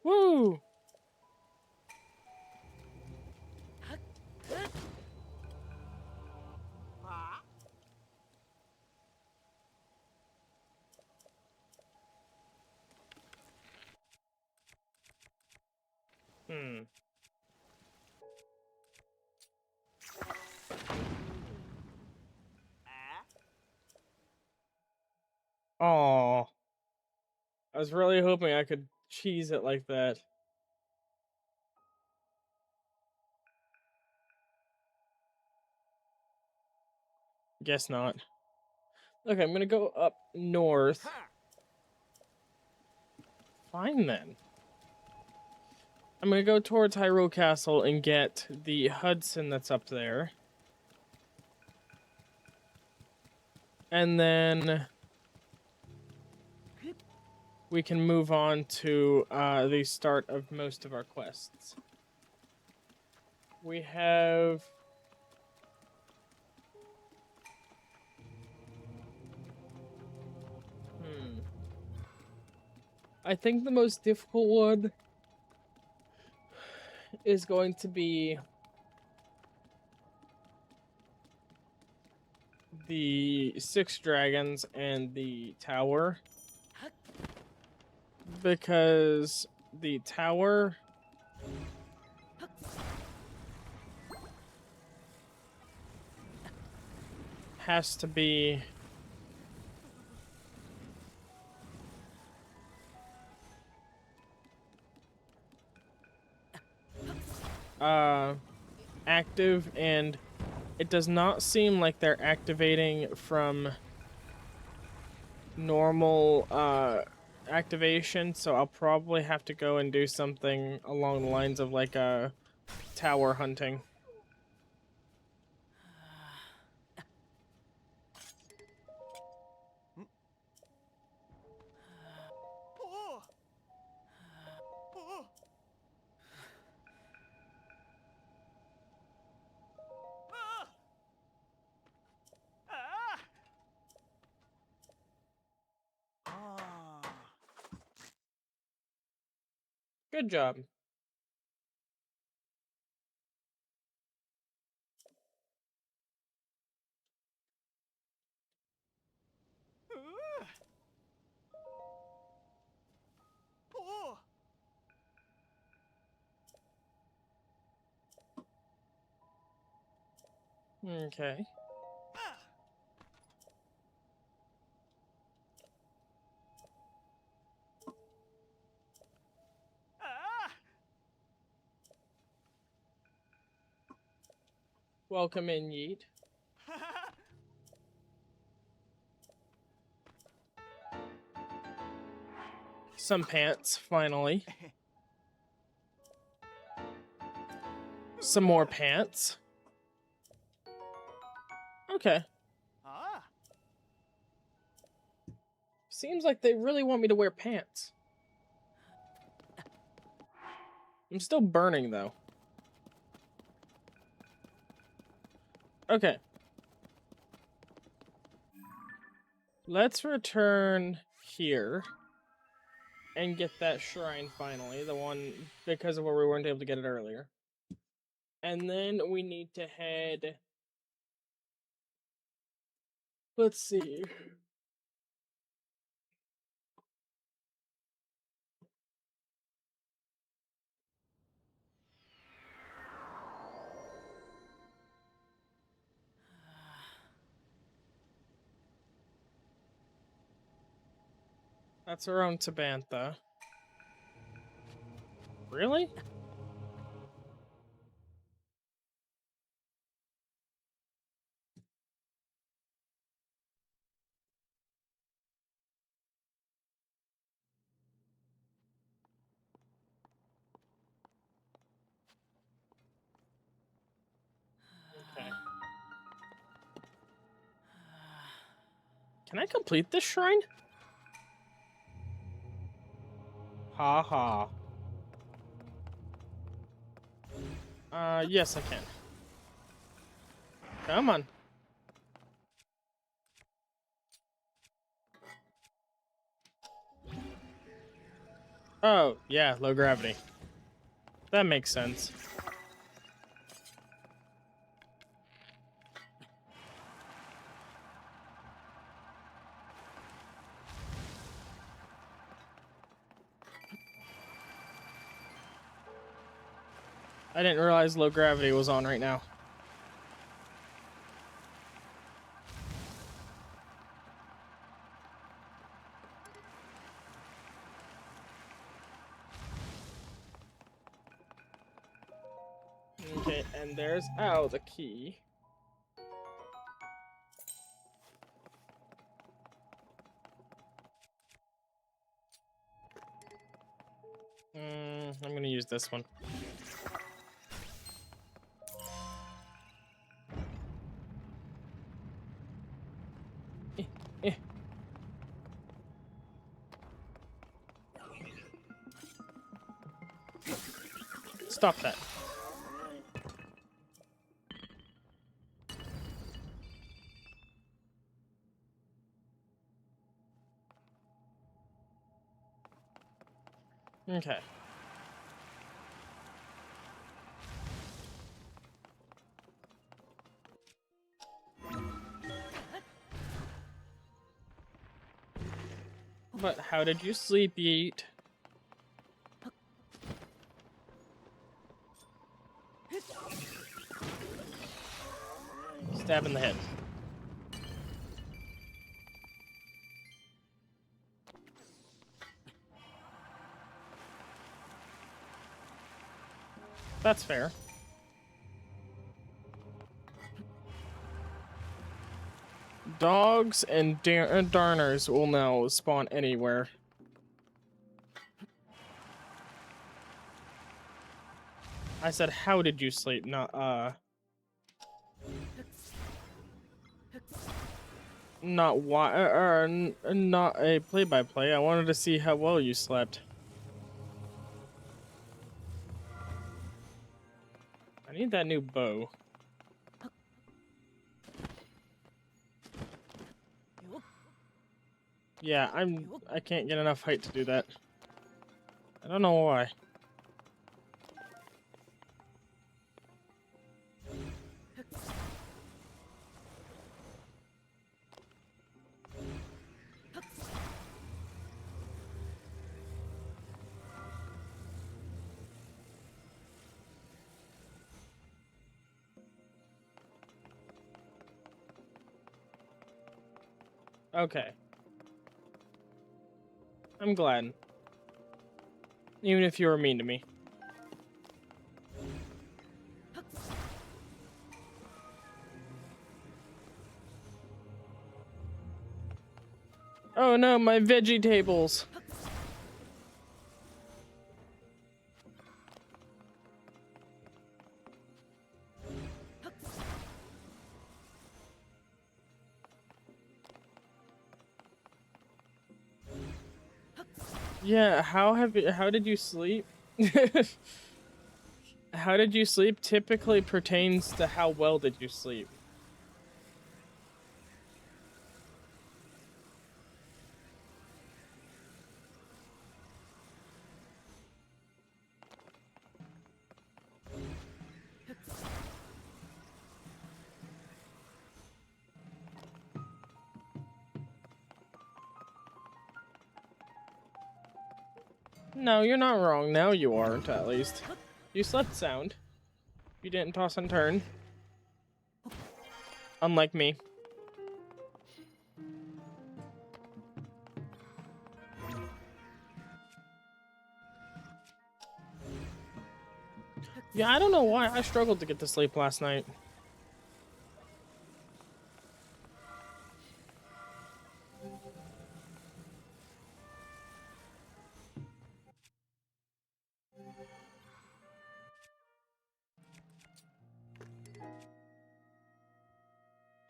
Woo! Oh, I was really hoping I could cheese it like that. Guess not. Okay, I'm gonna go up north. Fine then. I'm gonna go towards Hyrule Castle and get the Hudson that's up there. And then we can move on to the start of most of our quests. We have... I think the most difficult one is going to be the 6 dragons and the tower. Because the tower has to be active, and it does not seem like they're activating from normal activation, so I'll probably have to go and do something along the lines of like a tower hunting. Good job. Okay. Welcome in, Yeet. Some pants, finally. Some more pants. Okay. Seems like they really want me to wear pants. I'm still burning, though. Okay. Let's return here and get that shrine finally, the one because of where we weren't able to get it earlier. And then we need to head... Let's see. That's our own Tabantha. Really? Okay. Can I complete this shrine? Ha ha. Yes I can. Come on. Oh, yeah, low gravity. That makes sense. I didn't realize low gravity was on right now. Okay, and there's... Oh, the key. I'm gonna use this one. Eh. Stop that. Okay. But how did you sleep, Yeet? Stab in the head. That's fair. Dogs and darners will now spawn anywhere. I said, how did you sleep? Not, not why, not a play-by-play. I wanted to see how well you slept. I need that new bow. Yeah, I can't get enough height to do that. I don't know why. Okay. I'm glad. Even if you were mean to me. Oh no, my veggie tables. Yeah, how did you sleep? How did you sleep typically pertains to how well did you sleep. No, you're not wrong. Now you aren't, at least. You slept sound. You didn't toss and turn. Unlike me. Yeah, I don't know why I struggled to get to sleep last night.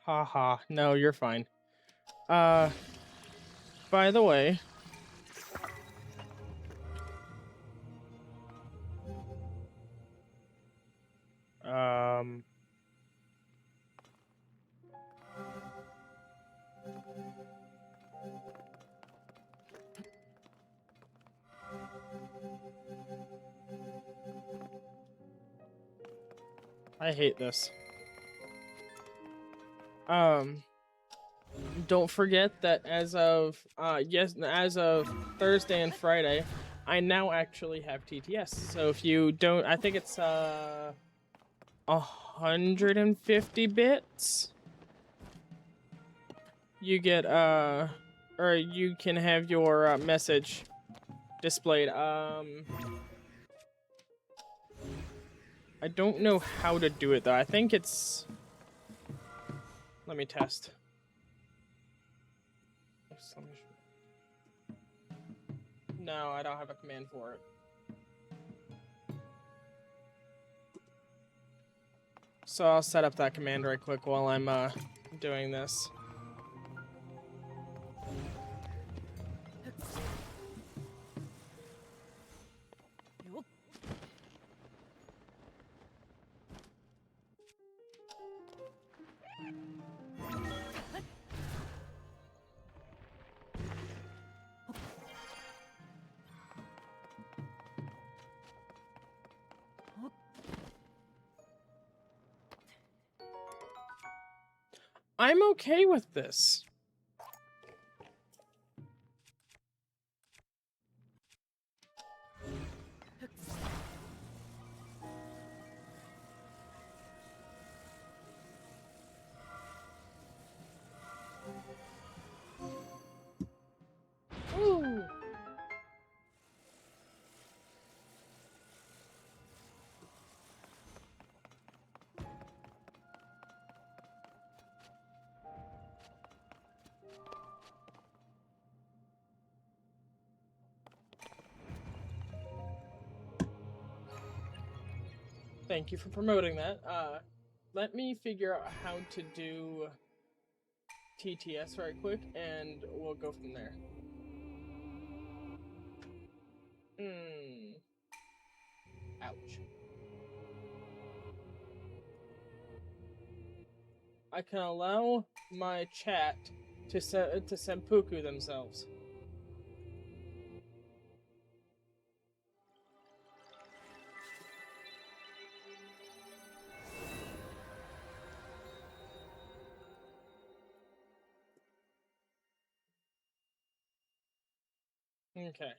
Haha. No, you're fine. By the way, um, I hate this. Don't forget that as of Thursday and Friday, I now actually have TTS. So if you don't, I think it's 150 bits. You get or you can have your message displayed. I don't know how to do it though. I think it's. Let me test. No, I don't have a command for it. So I'll set up that command right quick while I'm doing this. I'm okay with this. Ooh. Thank you for promoting that. Let me figure out how to do TTS right quick, and we'll go from there. Ouch. I can allow my chat to seppuku themselves. Okay.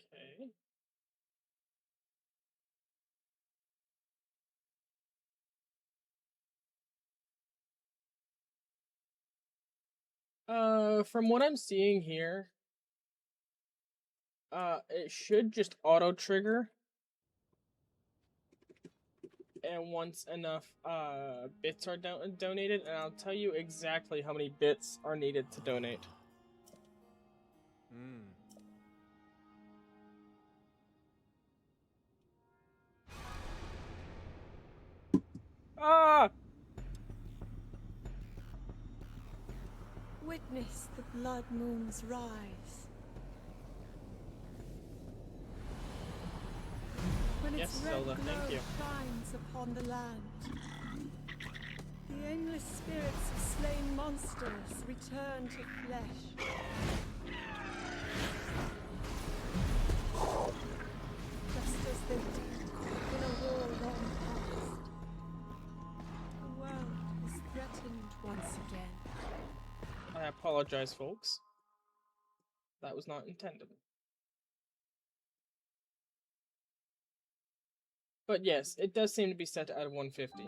Okay. From what I'm seeing here, it should just auto trigger, and once enough bits are donated, and I'll tell you exactly how many bits are needed to donate. Ah! Witness the blood moon's rise. When Yes, its red Zelda, glow thank you. shines upon the land, the endless spirits of slain monsters return to flesh. Just as they did in a war long past. The world is threatened once again. I apologize, folks. That was not intended. But yes, it does seem to be set at 150.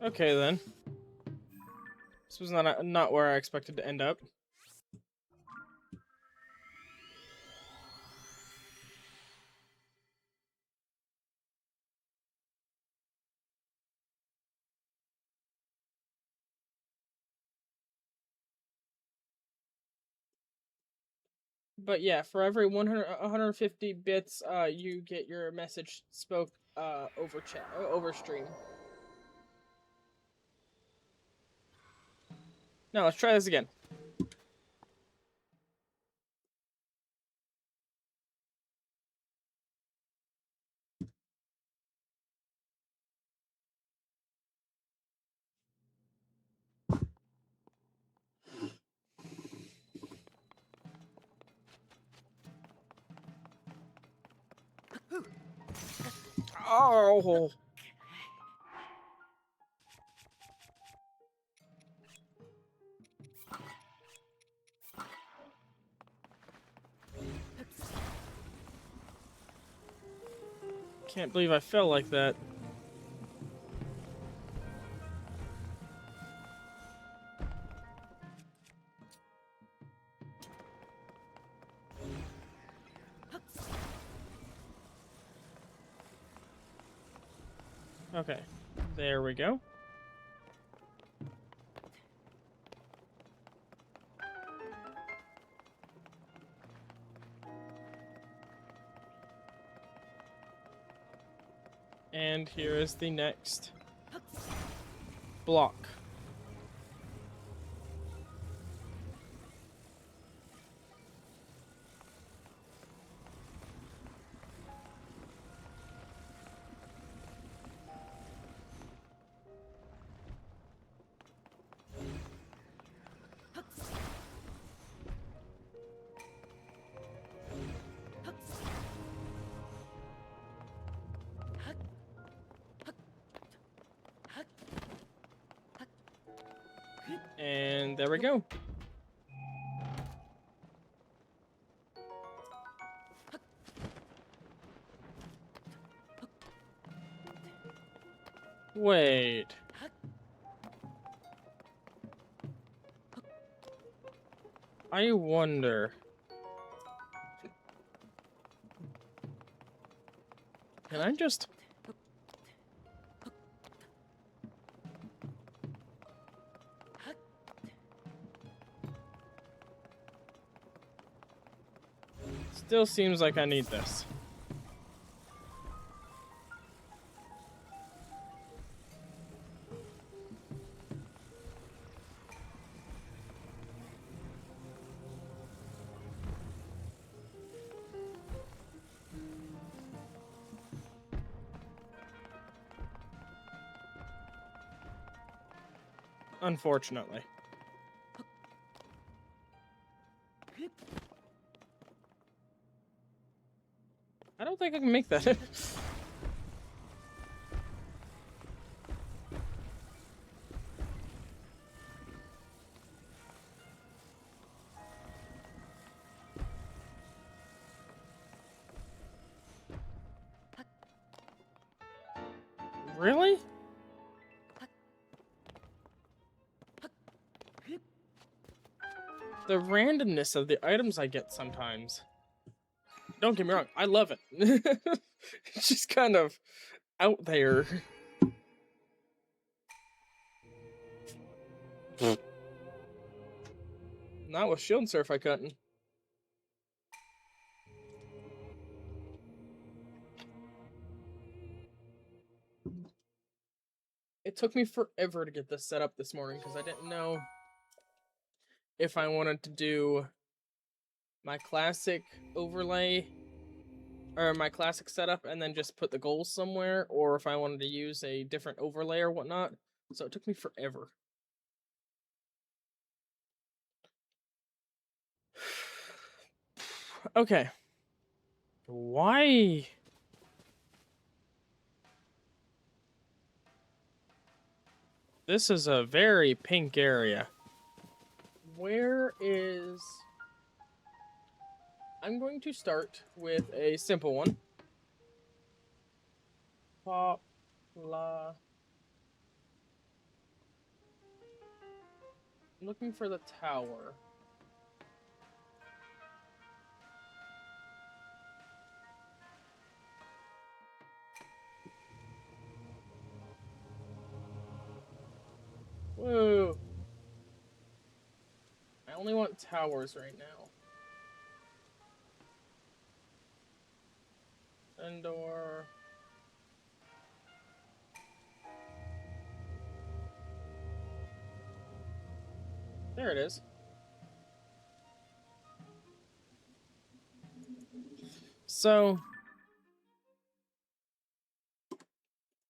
Okay then. This was not where I expected to end up. But yeah, for every 150 bits, you get your message spoke over chat, over stream. Now let's try this again. Oh. Can't believe I fell like that. Okay, there we go. And here is the next block. And there we go. Wait. I wonder. Can I just... Still seems like I need this. Unfortunately. I don't think I can make that. Really? The randomness of the items I get sometimes. Don't get me wrong, I love it. It's just kind of out there. Not with shield surf I couldn't. It took me forever to get this set up this morning because I didn't know if I wanted to do my classic overlay or my classic setup and then just put the goals somewhere, or if I wanted to use a different overlay or whatnot. So it took me forever. Okay. Why? This is a very pink area. Where is... I'm going to start with a simple one. Pop, la. I'm looking for the tower. Whoa. I only want towers right now. Endor. There it is. So,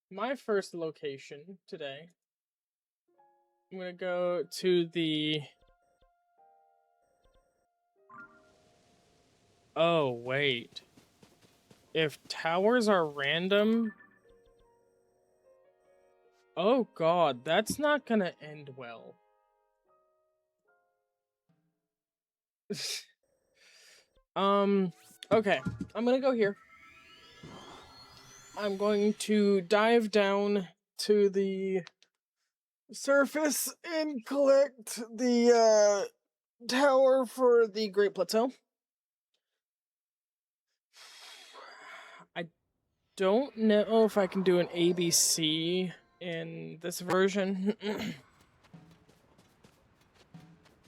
my first location today, I'm gonna go to the... Oh, wait. If towers are random... Oh god, that's not gonna end well. Okay, I'm gonna go here. I'm going to dive down to the surface and collect the tower for the Great Plateau. I don't know if I can do an ABC in this version.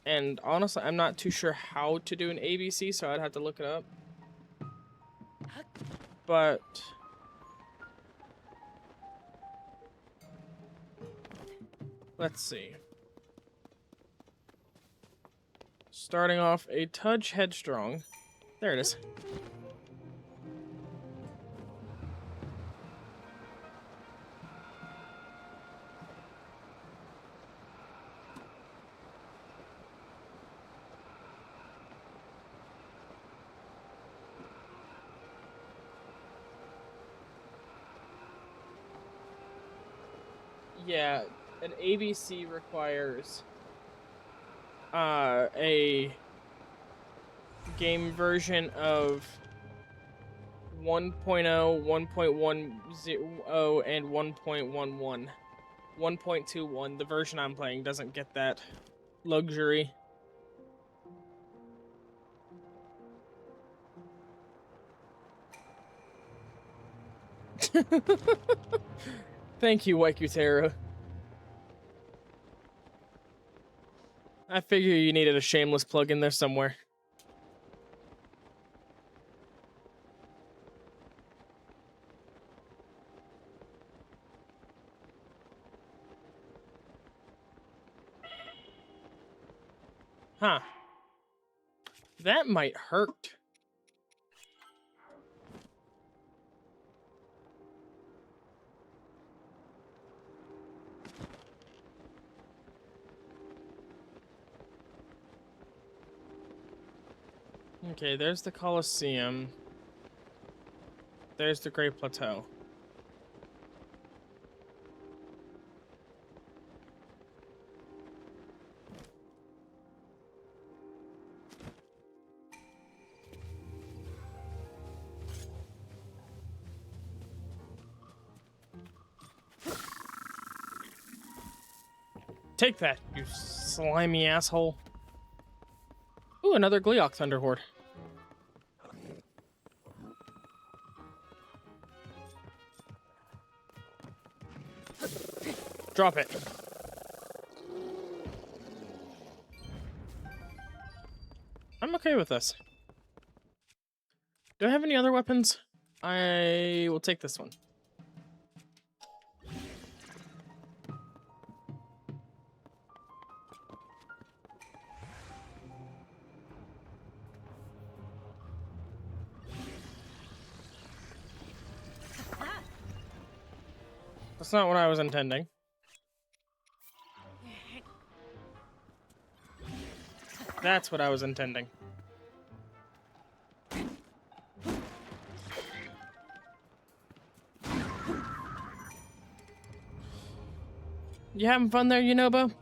And honestly, I'm not too sure how to do an ABC, so I'd have to look it up. But let's see. Starting off a touch headstrong. There it is. Yeah, an ABC requires a game version of 1.0, 1.10, and 1.11. 1.21, the version I'm playing doesn't get that luxury. Thank you, Waikutera. I figure you needed a shameless plug in there somewhere. Huh. That might hurt. Okay, there's the Colosseum. There's the Great Plateau. Take that, you slimy asshole. Ooh, another Gleeok Thunder Horde. Drop it. I'm okay with this. Do I have any other weapons? I will take this one. That's not what I was intending. That's what I was intending. You having fun there, Yunobo?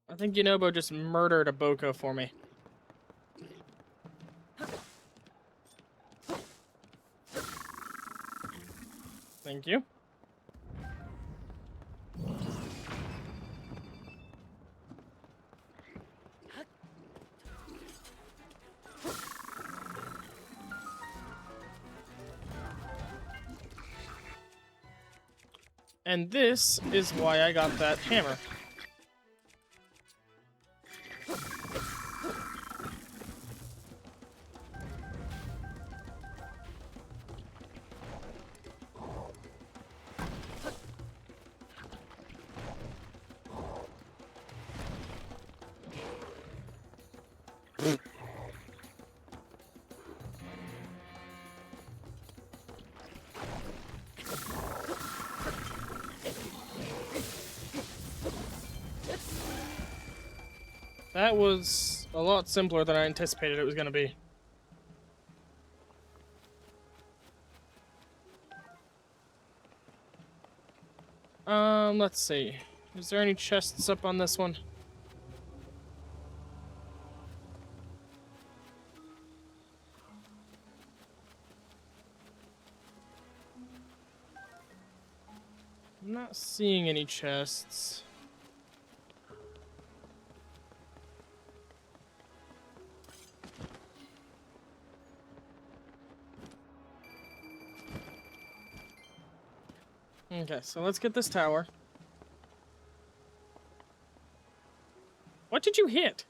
I think Yunobo just murdered a Boko for me. Thank you. And this is why I got that hammer. That was a lot simpler than I anticipated it was going to be. Let's see. Is there any chests up on this one? I'm not seeing any chests. Okay, so let's get this tower. What did you hit?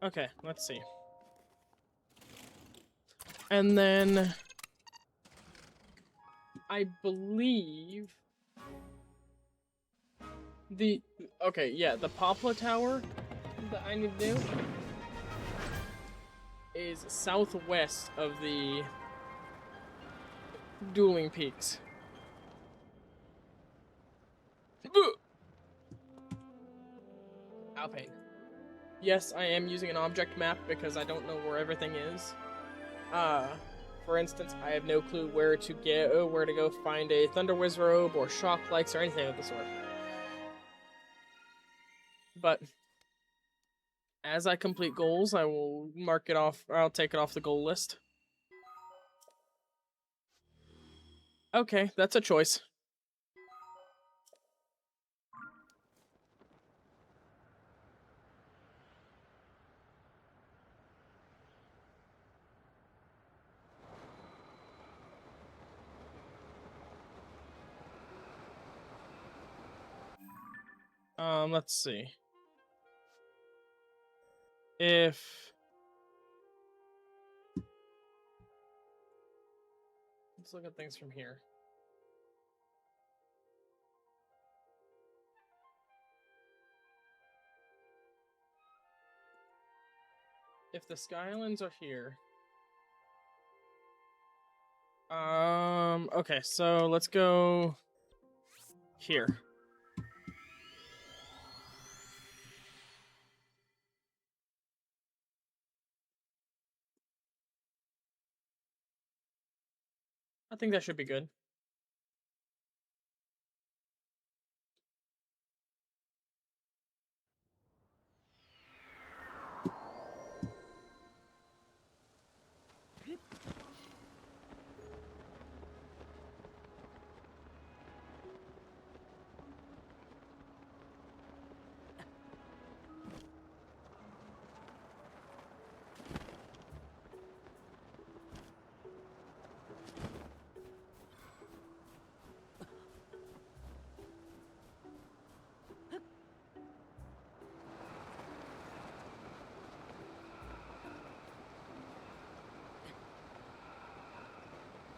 Okay, let's see. And then I believe the the Poplar Tower that I need to do is southwest of the Dueling Peaks. Alpine. Yes, I am using an object map because I don't know where everything is. For instance, I have no clue where to go find a Thunder Whiz robe or shock lights or anything of the sort. But as I complete goals, I will mark it off, or I'll take it off the goal list. Okay, that's a choice. Let's see. Let's look at things from here. If the Sky Islands are here... okay, so let's go here. I think that should be good.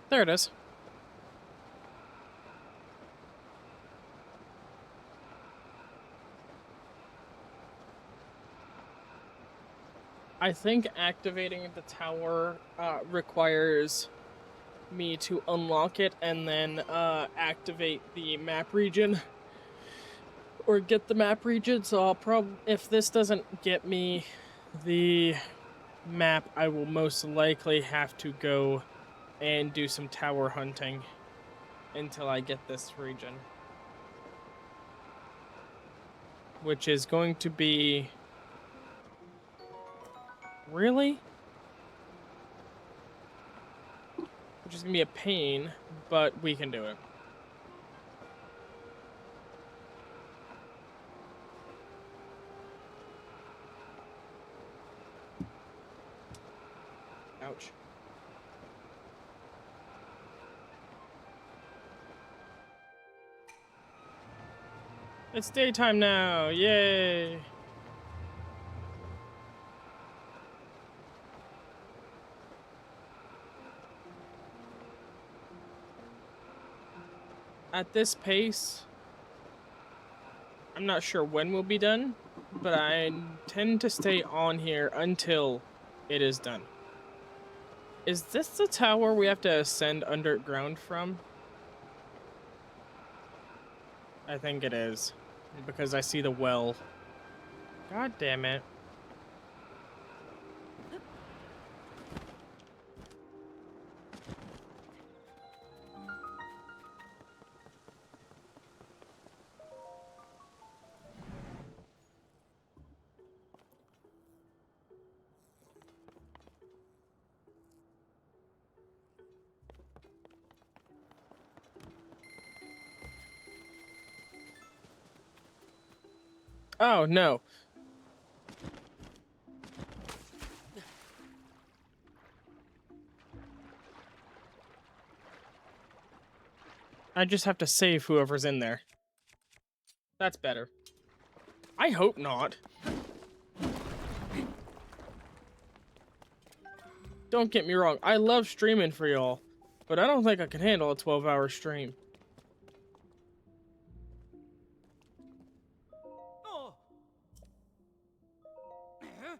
There it is. I think activating the tower requires me to unlock it and then activate the map region or get the map region. So I'll probably, if this doesn't get me the map, I will most likely have to go and do some tower hunting until I get this region, which is going to be really, which is gonna be a pain, but we can do it. Ouch. It's daytime now, yay! At this pace, I'm not sure when we'll be done, but I tend to stay on here until it is done. Is this the tower we have to ascend underground from? I think it is, because I see the well God damn it. Oh, no. I just have to save whoever's in there. That's better. I hope not. Don't get me wrong, I love streaming for y'all, but I don't think I can handle a 12-hour stream. Oh. Huh?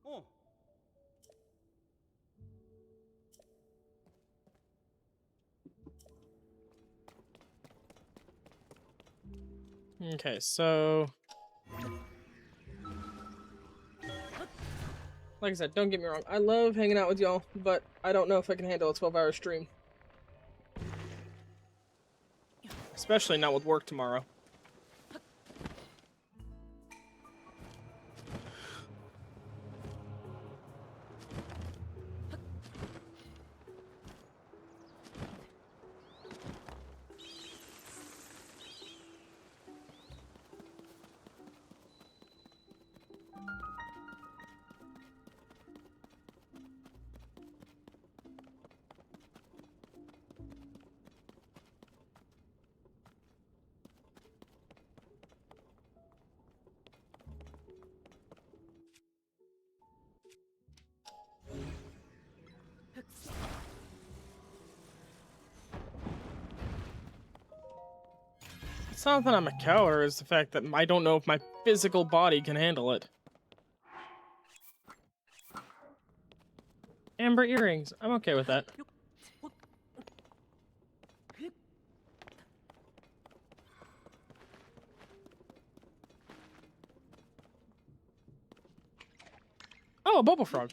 Oh. Okay, so... Like I said, don't get me wrong, I love hanging out with y'all, but I don't know if I can handle a 12-hour stream. Especially not with work tomorrow. It's not that I'm a coward, it's the fact that I don't know if my physical body can handle it. Amber earrings, I'm okay with that. Oh, a bubble frog.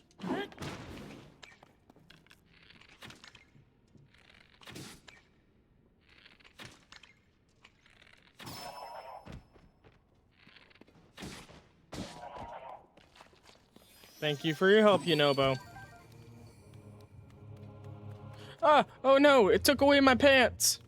Thank you for your help, Yunobo. Ah! Oh no! It took away my pants!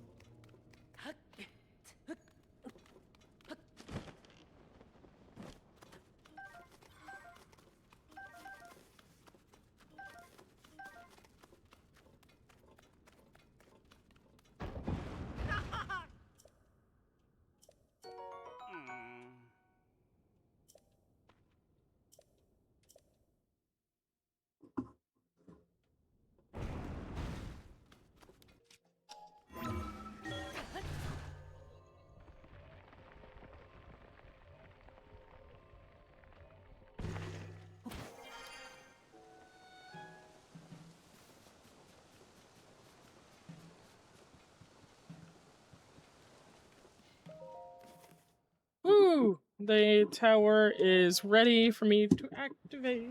Woo! The tower is ready for me to activate.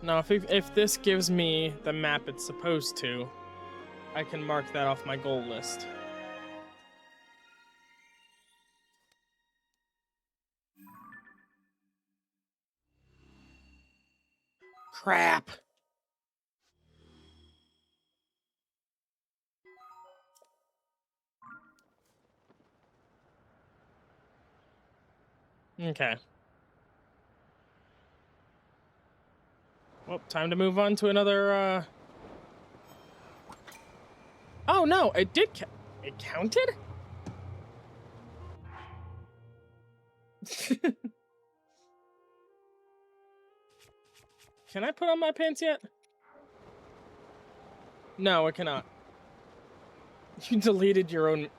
Now, if this gives me the map it's supposed to, I can mark that off my goal list. Crap! Okay. Well, time to move on to another, Oh, no! It did it counted? Can I put on my pants yet? No, I cannot. You deleted your own...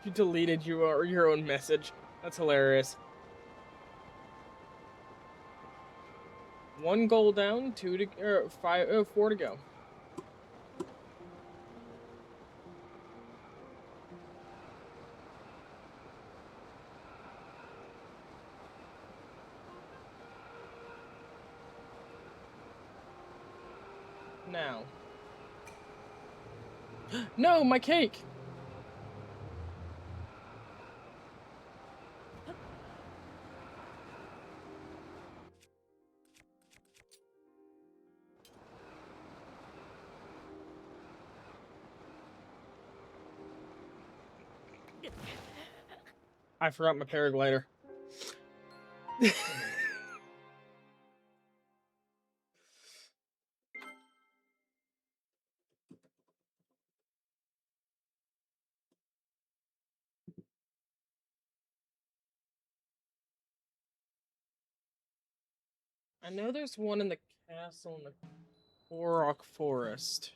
You deleted your own message. That's hilarious. 1 goal down, 4 to go. Now. No, my cake! I forgot my paraglider. I know there's one in the castle in the Korok Forest.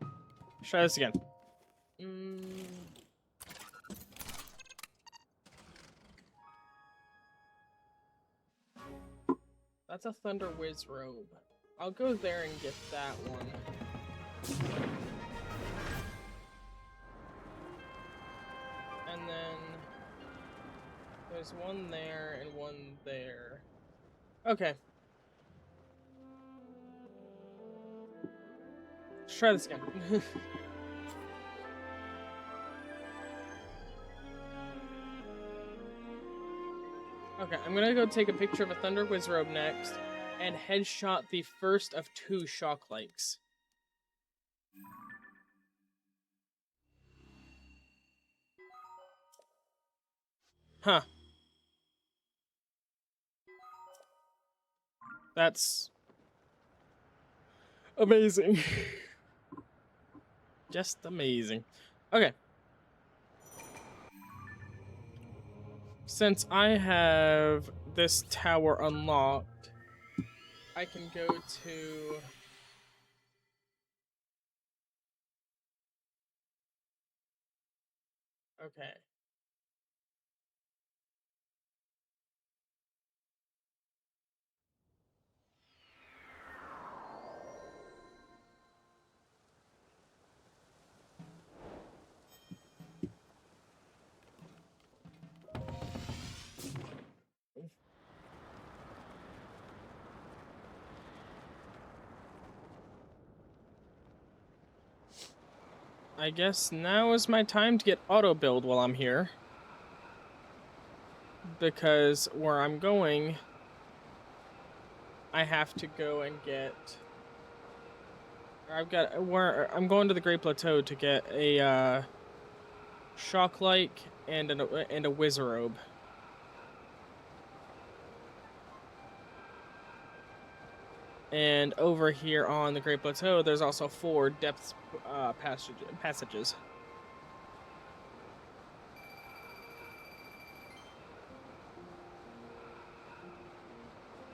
Let's try this again. That's a Thunder Whiz robe. I'll go there and get that one. And then there's one there and one there. Okay. Let's try this again. Okay, I'm gonna go take a picture of a Thunder Whiz robe next and headshot the first of 2 shock likes. Huh. That's amazing. Just amazing. Okay. Since I have this tower unlocked, I can go to... Okay. I guess now is my time to get auto build while I'm here. Because where I'm going, I have to go and get... I'm going to the Great Plateau to get a shock like and a wizard robe. And over here on the Great Plateau, there's also 4 depth passages.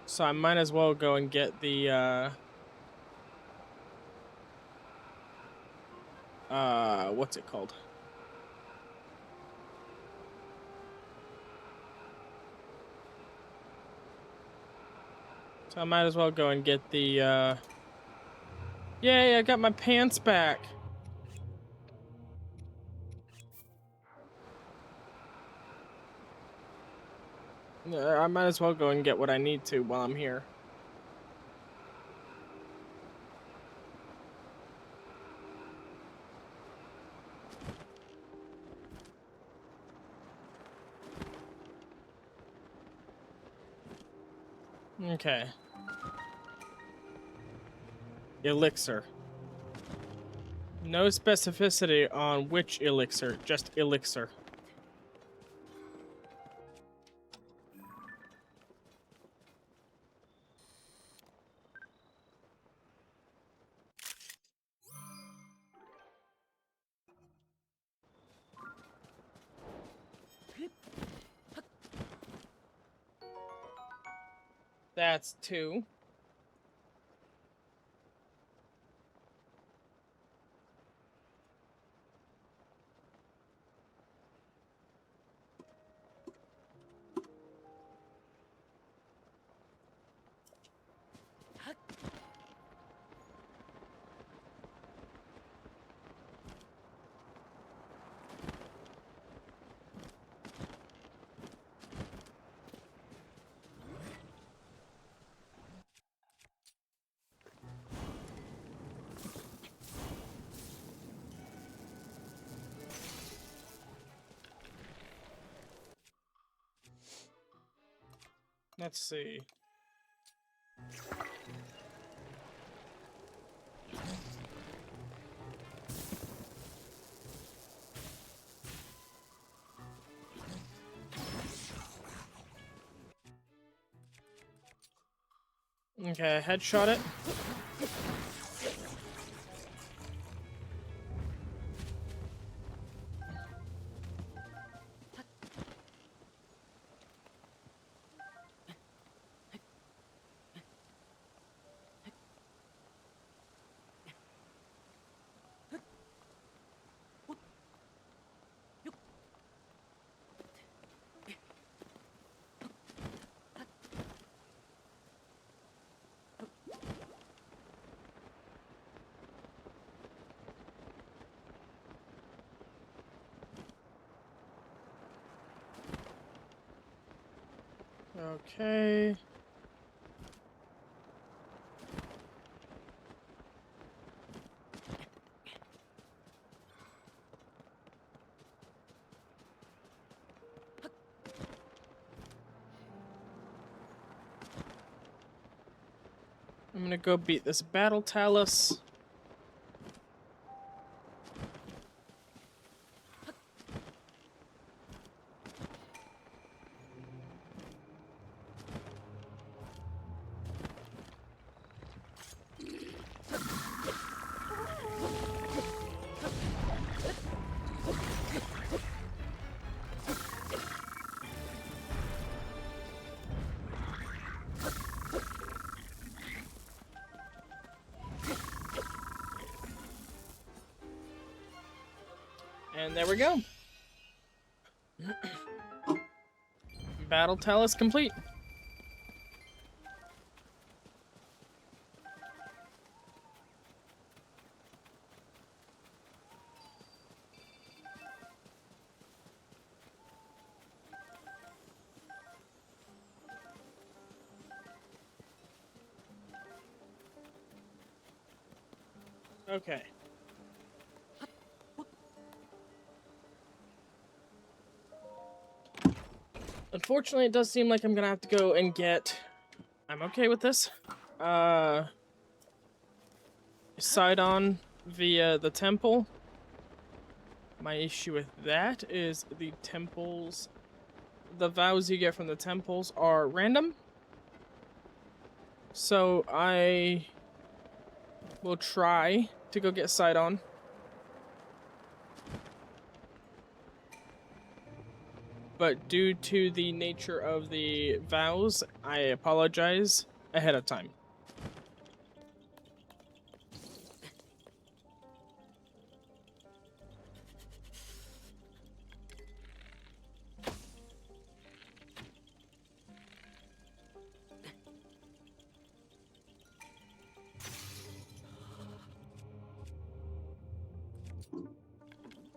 So I might as well go and get the what's it called? So I might as well go and get the yay, I got my pants back. I might as well go and get what I need to while I'm here. Okay. Elixir. No specificity on which elixir, just elixir. That's 2. Let's see. Okay, headshot it. Okay. I'm gonna go beat this battle talus. And there we go. Battle talus complete. Okay. Unfortunately, it does seem like I'm gonna have to go and get... I'm okay with this. Sidon via the temple. My issue with that is the temples... The vows you get from the temples are random. So I will try to go get Sidon. But due to the nature of the vows, I apologize ahead of time.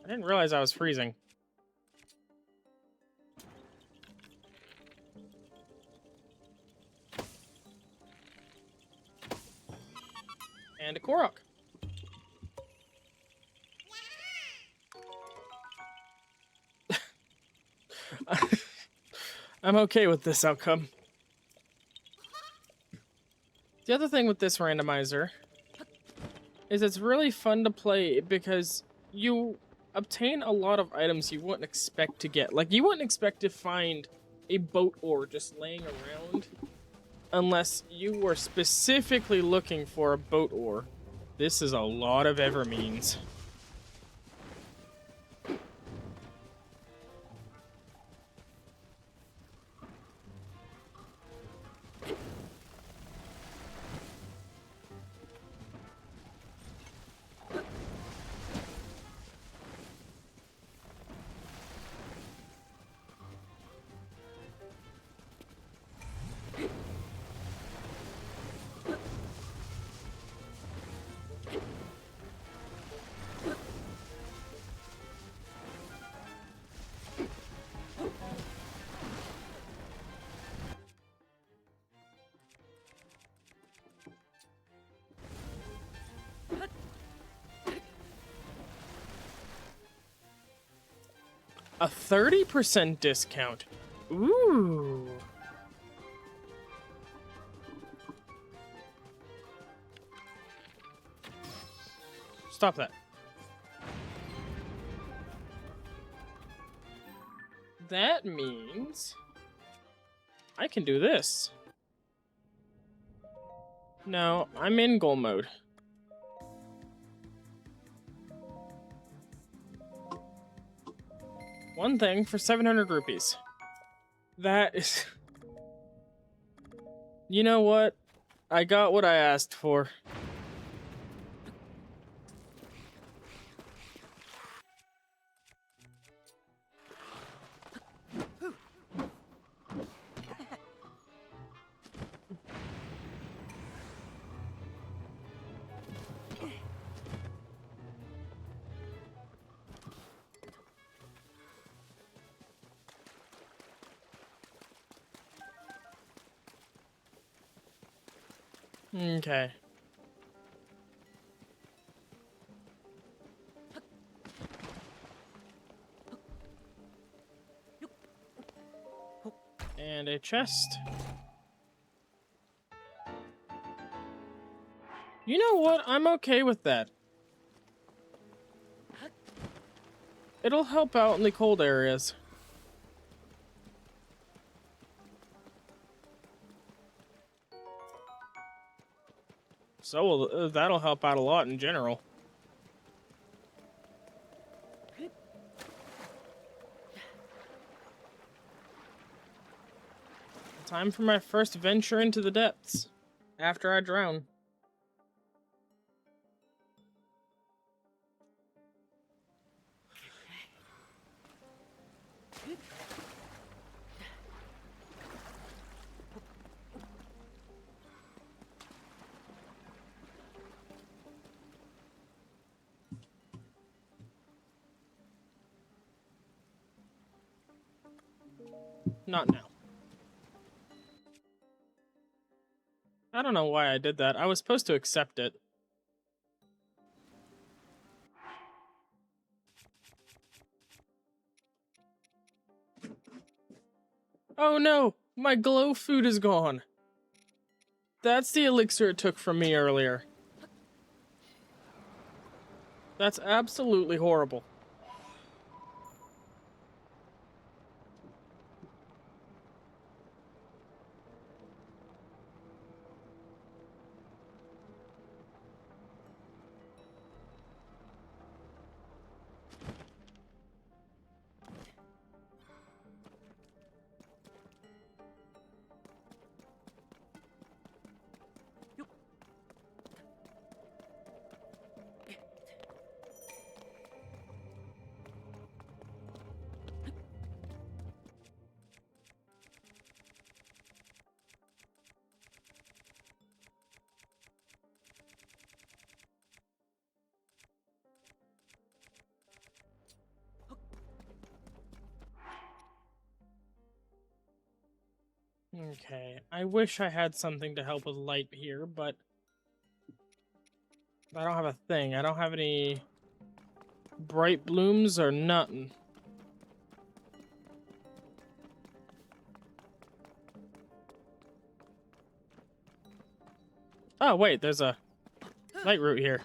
I didn't realize I was freezing. And a Korok. I'm okay with this outcome. The other thing with this randomizer is it's really fun to play because you obtain a lot of items you wouldn't expect to get. Like, you wouldn't expect to find a boat ore just laying around unless you were specifically looking for a boat ore. This is a lot of Evermeans. A 30% discount. Ooh. Stop that. That means I can do this. No, I'm in goal mode. One thing for 700 rupees. That is... You know what? I got what I asked for. Okay. And a chest. You know what? I'm okay with that. It'll help out in the cold areas. So that'll help out a lot in general. Time for my first venture into the depths. After I drown. Not now. I don't know why I did that. I was supposed to accept it. Oh no! My glow food is gone. That's the elixir it took from me earlier. That's absolutely horrible. Okay, I wish I had something to help with light here, but I don't have a thing. I don't have any bright blooms or nothing. Oh, wait, there's a light route here.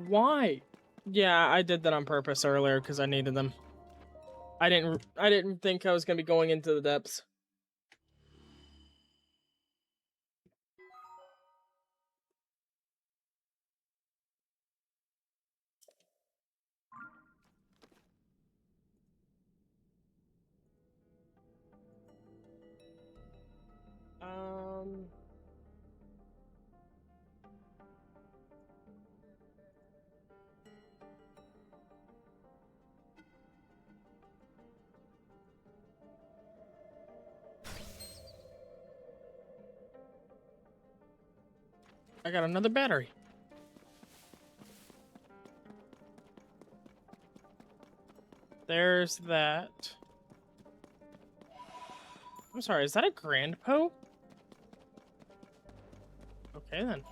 Why? Yeah, I did that on purpose earlier because I needed them. I didn't think I was gonna be going into the depths. Um I got another battery. There's that. I'm sorry, is that a Grand Po? Okay then.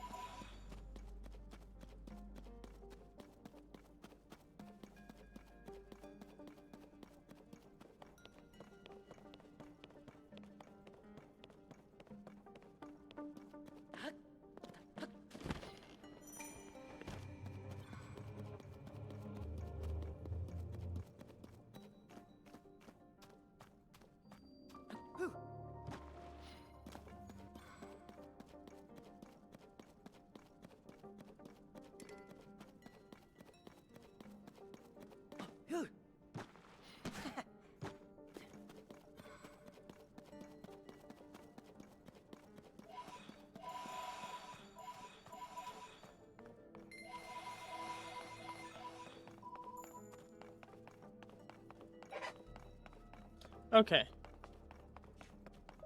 Okay.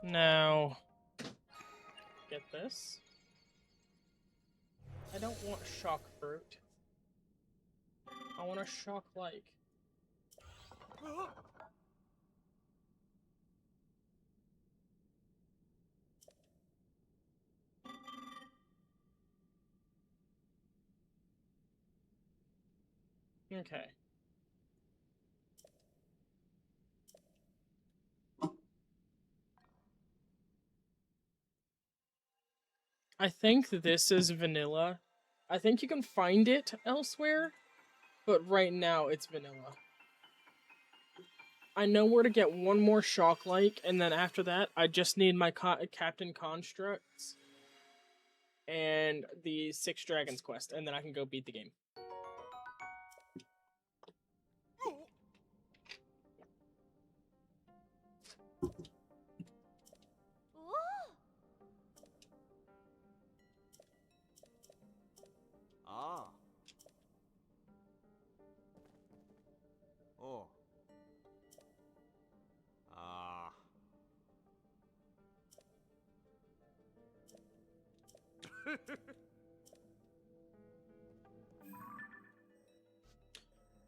Now, get this. I don't want shock fruit. I want a shock like. Okay. I think this is vanilla. I think you can find it elsewhere, but right now it's vanilla. I know where to get one more shock like, and then after that, I just need my Captain Constructs and the 6 Dragons quest, and then I can go beat the game. Whoa! Ah. Oh. Ah.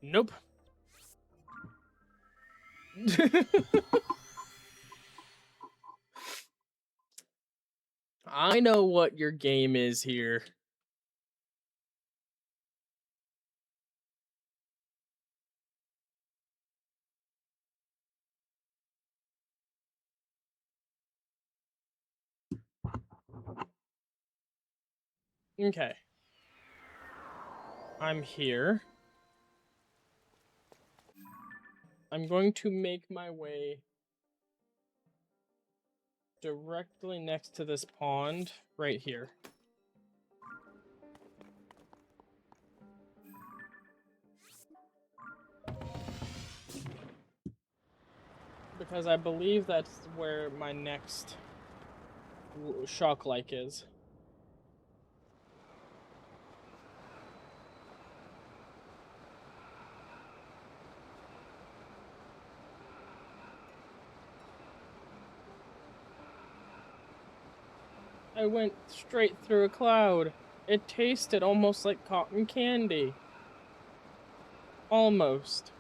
Nope. I know what your game is here. Okay. I'm here. I'm going to make my way directly next to this pond right here. Because I believe that's where my next shock like is. I went straight through a cloud. It tasted almost like cotton candy. Almost.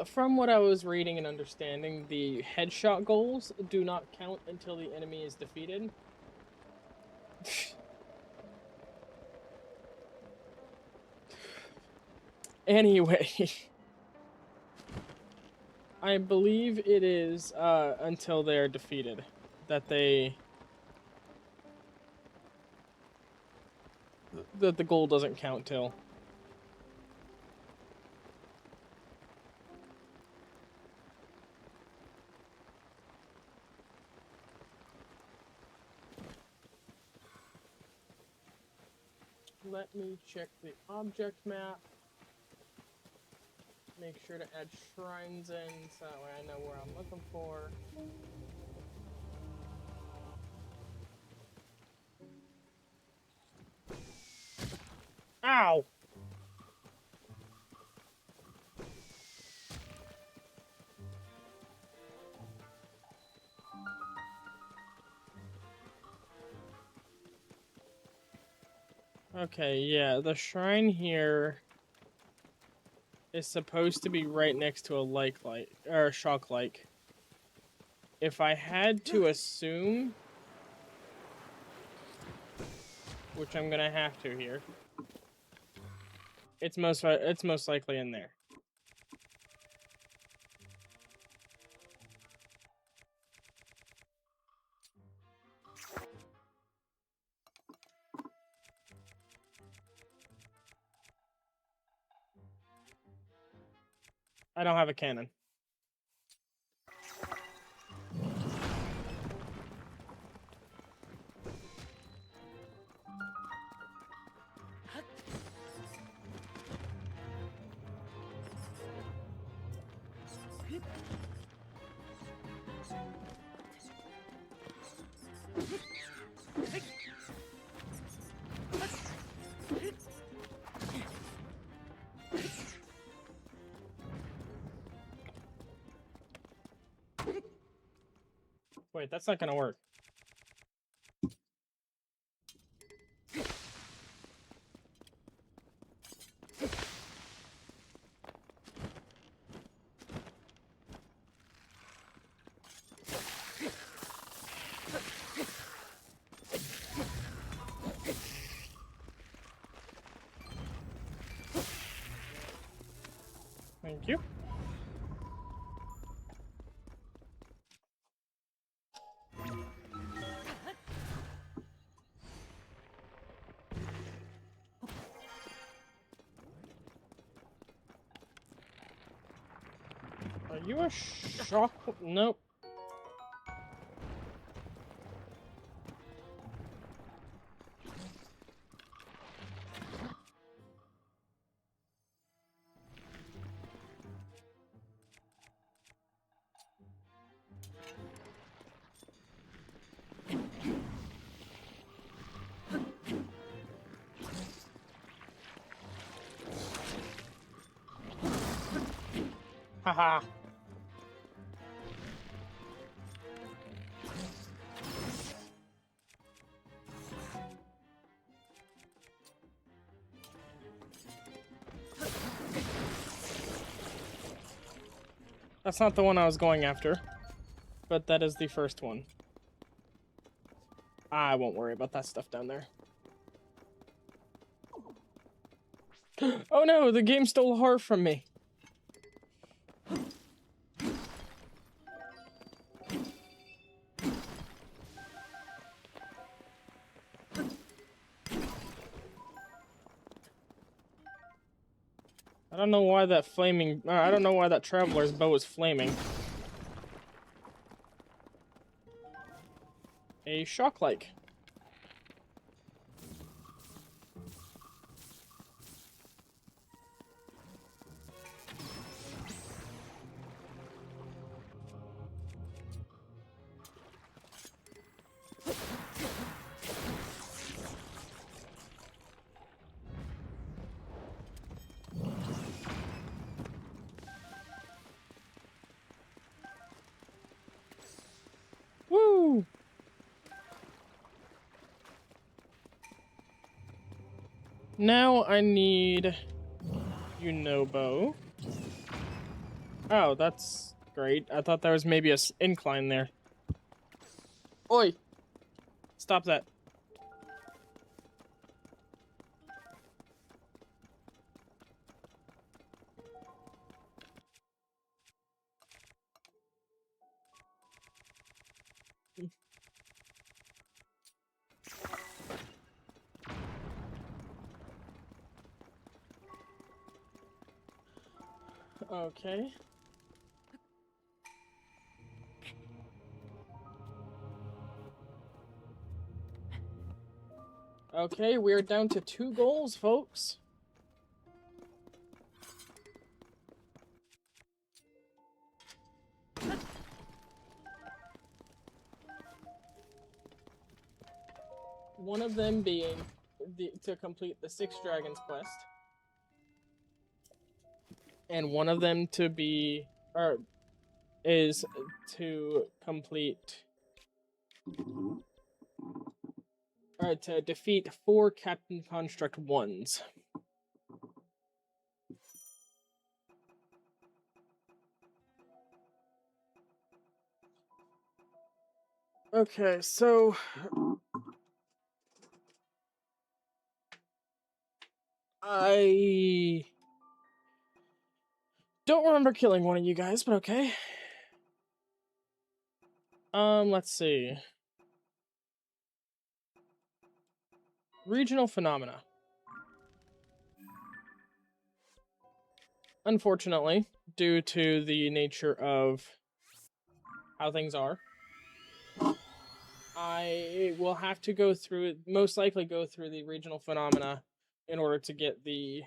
From what I was reading and understanding, the headshot goals do not count until the enemy is defeated. Anyway, I believe it is until they are defeated that the goal doesn't count till. Let me check the object map. Make sure to add shrines in so that way I know where I'm looking for. Ow! Okay, yeah, the shrine here is supposed to be right next to a light or a shock like. If I had to assume, which I'm gonna have to here, it's most likely in there. I don't have a cannon. Wait, that's not gonna work. Thank you. Are you a shock? Nope. Haha. That's not the one I was going after, but that is the first one. I won't worry about that stuff down there. Oh no, the game stole heart from me. I don't know why that flaming... I don't know why that traveler's bow is flaming. A shock-like. Woo! Now I need... bow. Oh, that's great. I thought there was maybe a incline there. Oi! Stop that. Okay. Okay, we're down to 2 goals, folks. One of them being to complete the 6 Dragons quest. And one of them to be... is to complete... to defeat 4 Captain Construct 1s. Okay, so... I... don't remember killing one of you guys, but okay. Let's see. Regional phenomena. Unfortunately, due to the nature of how things are, I will have to go through, most likely go through the regional phenomena in order to get the,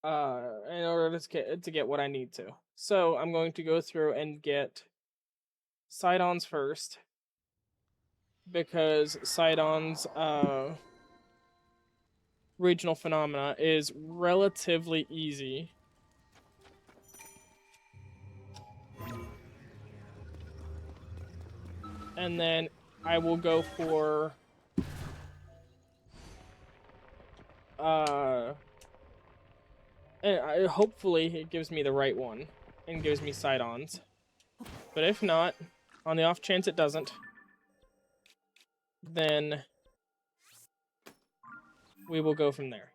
in order to get what I need to. So I'm going to go through and get Sidons first. because Sidon's regional phenomena is relatively easy. And then I will go for and hopefully it gives me the right one and gives me Sidons. But if not, on the off chance it doesn't, then we will go from there.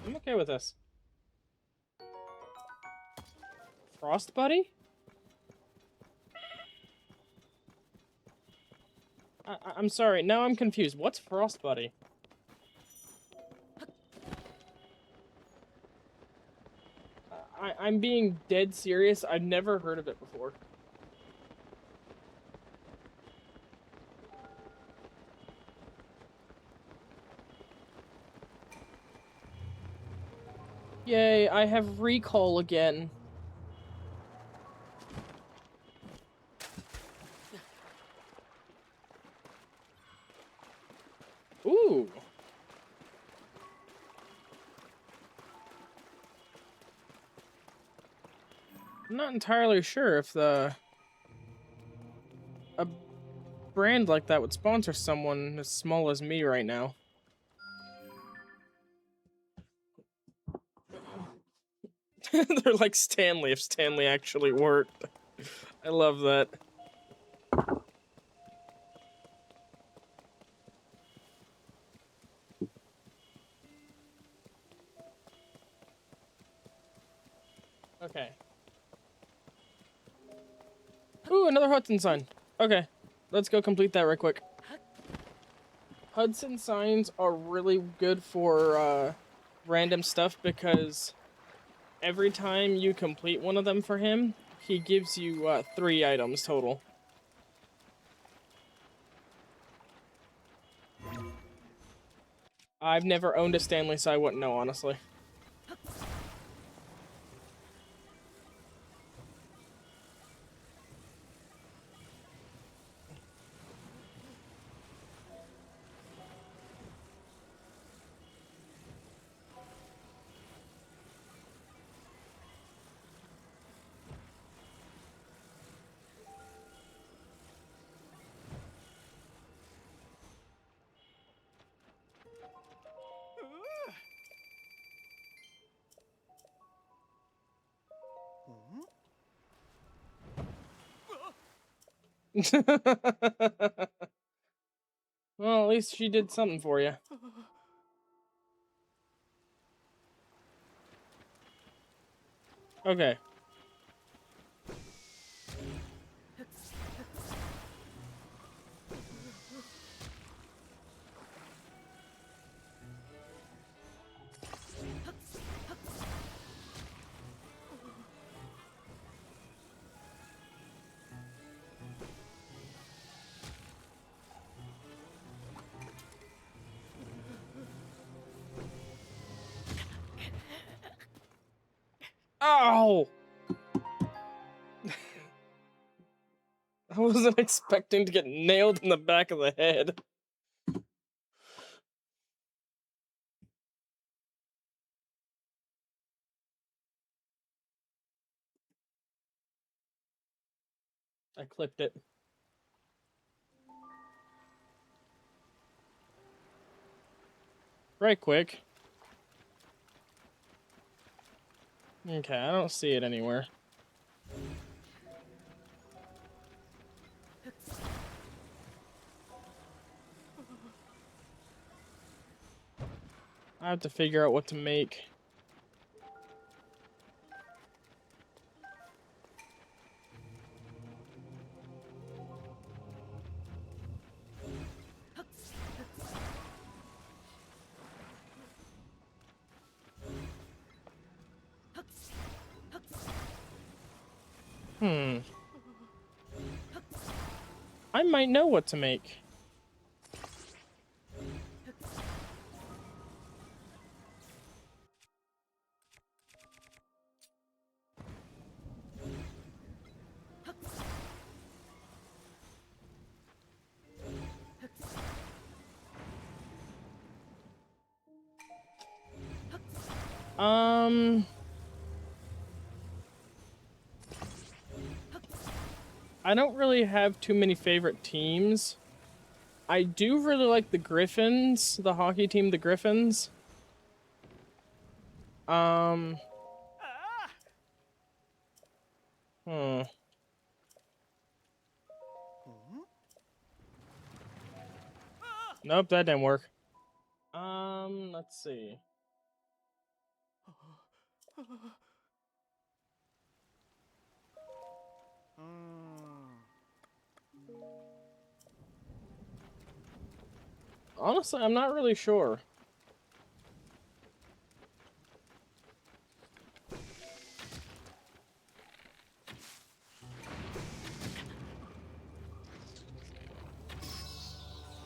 I'm okay with this. Frost Buddy? I'm sorry, now I'm confused. What's Frost Buddy? I'm being dead serious. I've never heard of it before. Yay, I have recall again. Ooh. I'm not entirely sure if a brand like that would sponsor someone as small as me right now. They're like Stanley if Stanley actually worked. I love that. Okay. Ooh, another Hudson sign. Okay, let's go complete that real quick. Hudson signs are really good for random stuff because every time you complete one of them for him, he gives you 3 items total. I've never owned a Stanley, so I wouldn't know, honestly. Well, at least she did something for you. Okay. Ow! I wasn't expecting to get nailed in the back of the head. I clipped it. Right quick. Okay, I don't see it anywhere. I have to figure out what to make. I might know what to make. I don't really have too many favorite teams. I do really like the Griffins, the hockey team, the Griffins. Hmm. Nope, that didn't work. Let's see. Honestly, I'm not really sure.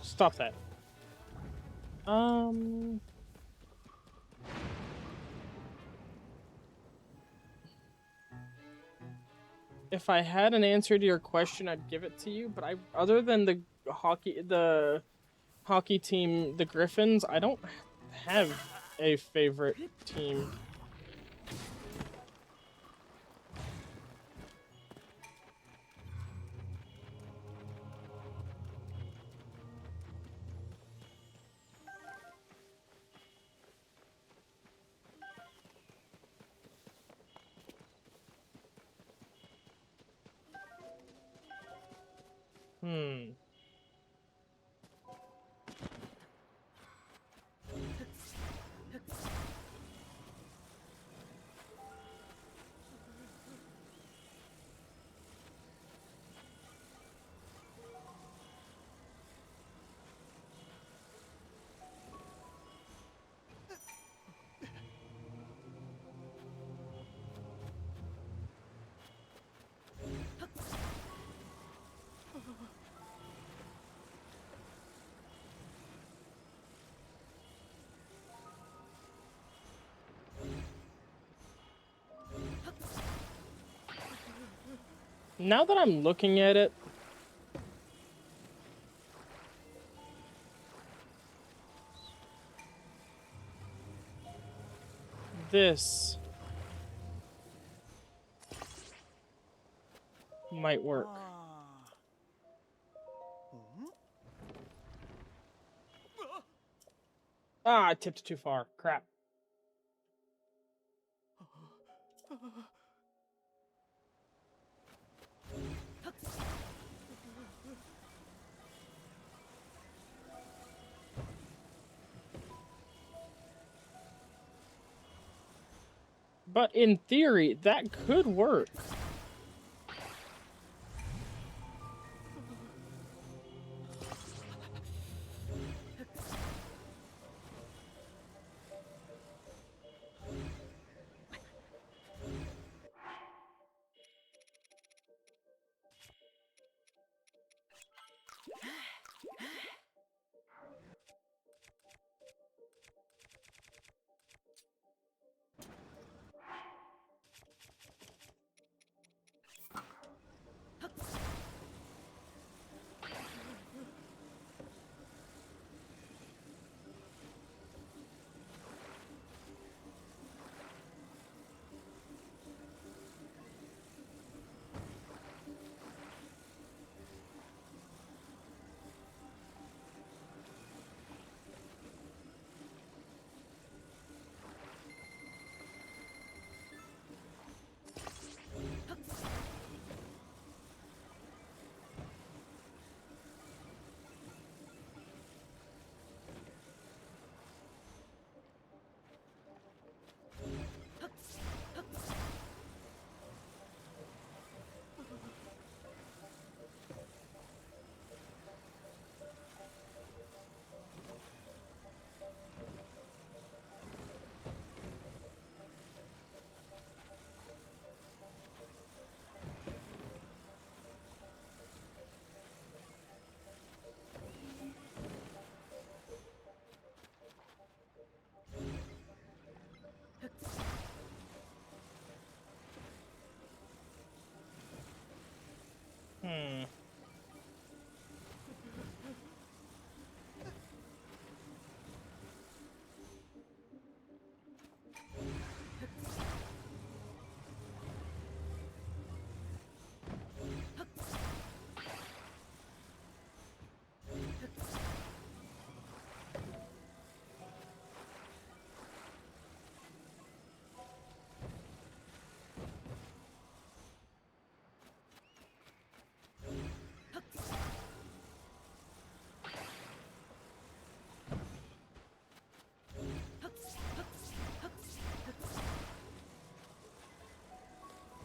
Stop that. If I had an answer to your question, I'd give it to you, but other than the hockey team, the Griffins, I don't have a favorite team. Now that I'm looking at it, this might work. Ah, I tipped it too far. Crap. But in theory, that could work.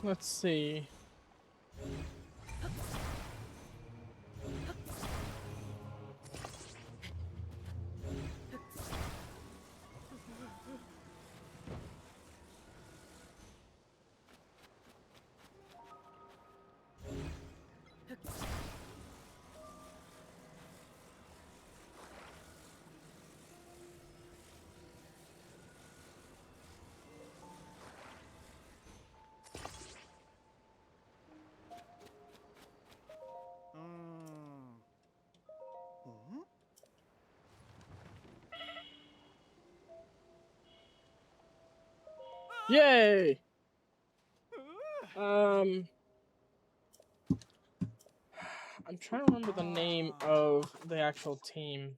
Let's see. Mm. Hmm? Yay! I'm trying to remember the name of the actual team.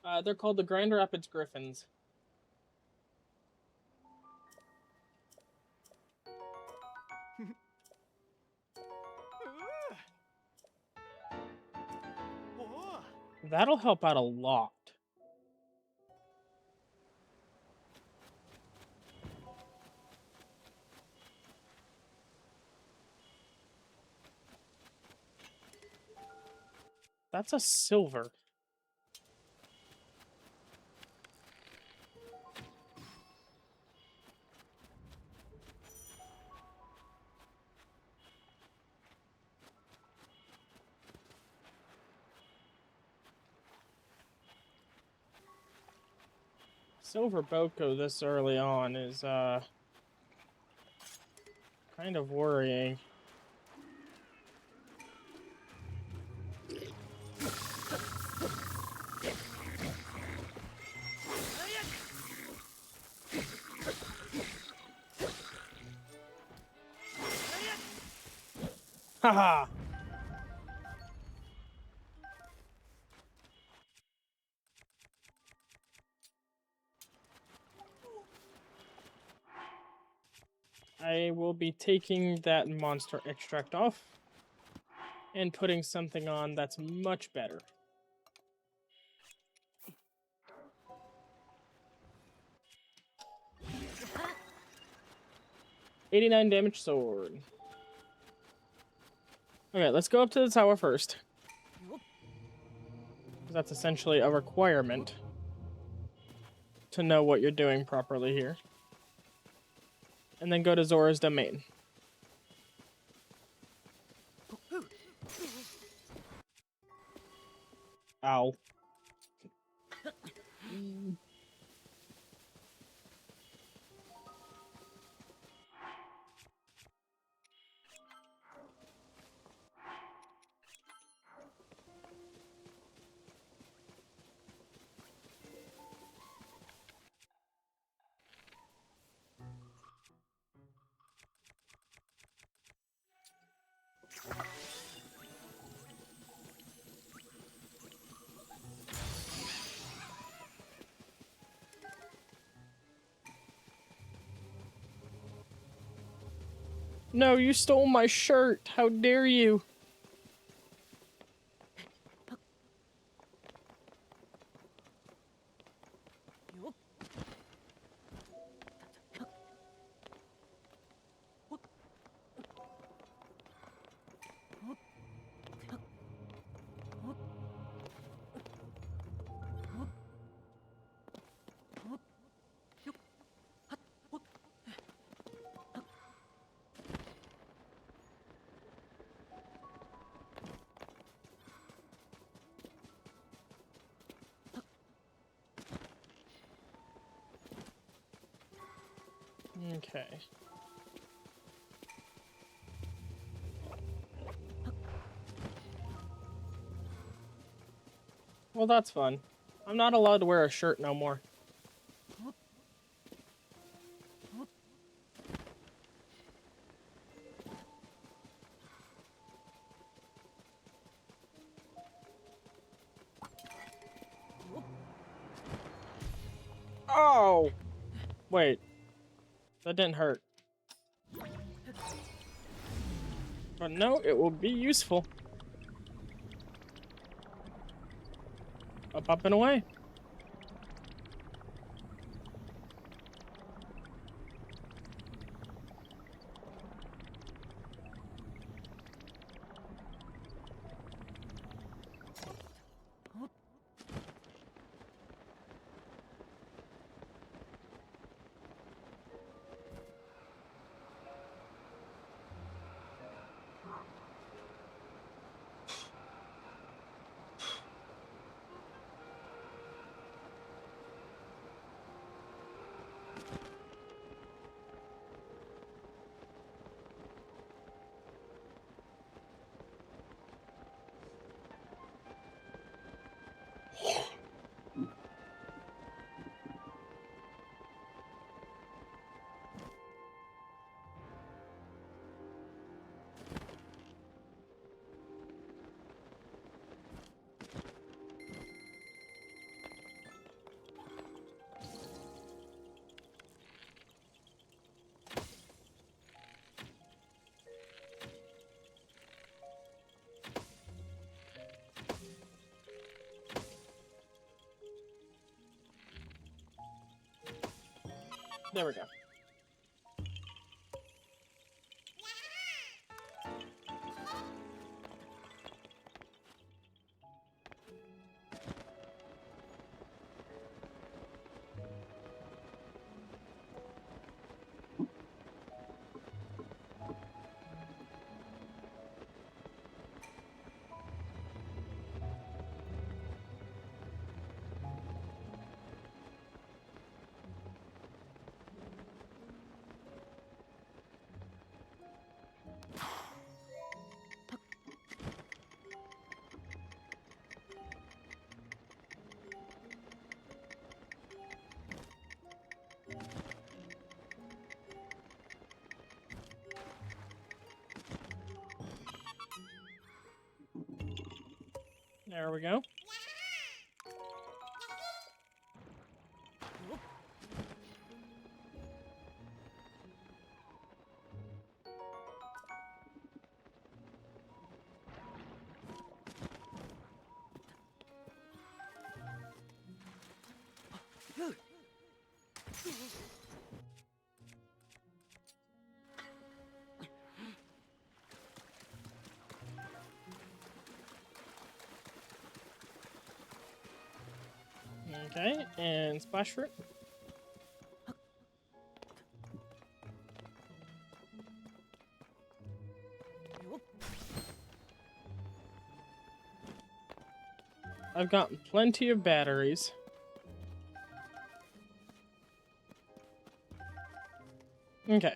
Ah! They're called the Grand Rapids Griffins. Oh. That'll help out a lot. That's a silver. Silver Boko this early on is kind of worrying. Haha! I will be taking that monster extract off and putting something on that's much better. $89 damage sword. Okay, let's go up to the tower first. Because that's essentially a requirement to know what you're doing properly here. And then go to Zora's Domain. Ow. No, you stole my shirt. How dare you? Okay. Well, that's fun. I'm not allowed to wear a shirt no more. Oh! Wait. That didn't hurt. But no, it will be useful. Up and away. There we go. There we go. Okay, and splash fruit. I've gotten plenty of batteries. Okay.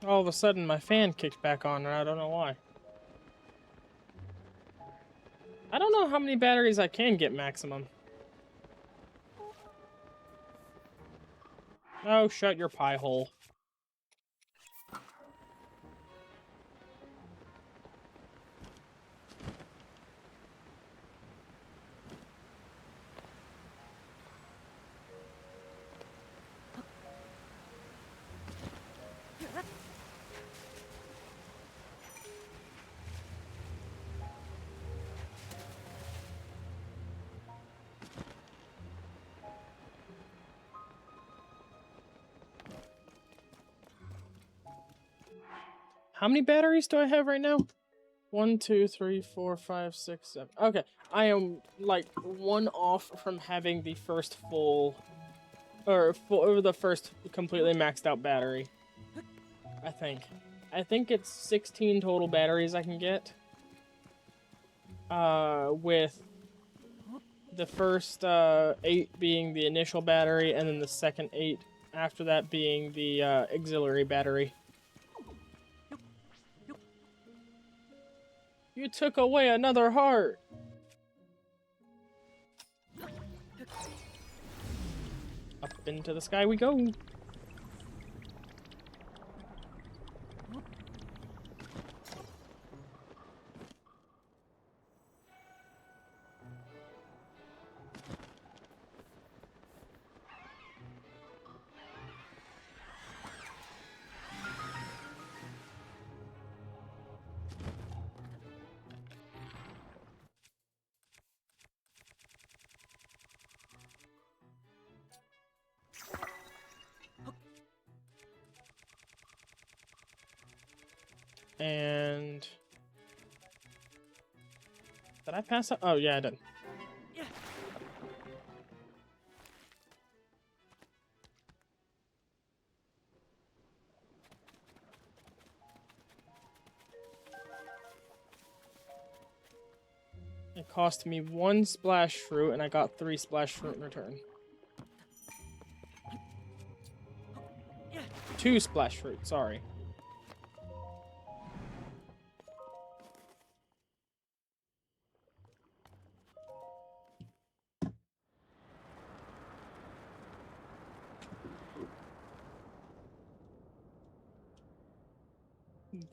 All of a sudden, my fan kicked back on, and I don't know why. I don't know how many batteries I can get maximum. Oh, shut your pie hole. How many batteries do I have right now? 1, 2, 3, 4, 5, 6, 7. Okay, I am like one off from having the first or the first completely maxed out battery. I think. I think it's 16 total batteries I can get. With the first 8 being the initial battery, and then the second 8 after that being the auxiliary battery. You took away another heart! Up into the sky we go. And did I pass up? Oh yeah, I did. It cost me 1 splash fruit, and I got 3 splash fruit in return. 2 splash fruit, sorry.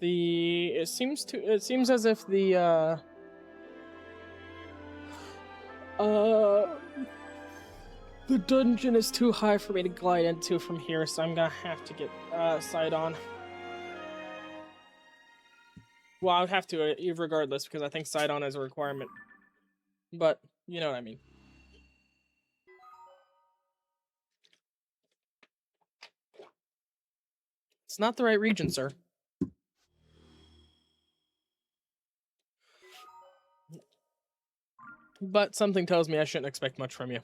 It seems as if the dungeon is too high for me to glide into from here, so I'm gonna have to get Sidon. Well, I would have to regardless, because I think Sidon is a requirement. But you know what I mean. It's not the right region, sir. But something tells me I shouldn't expect much from you.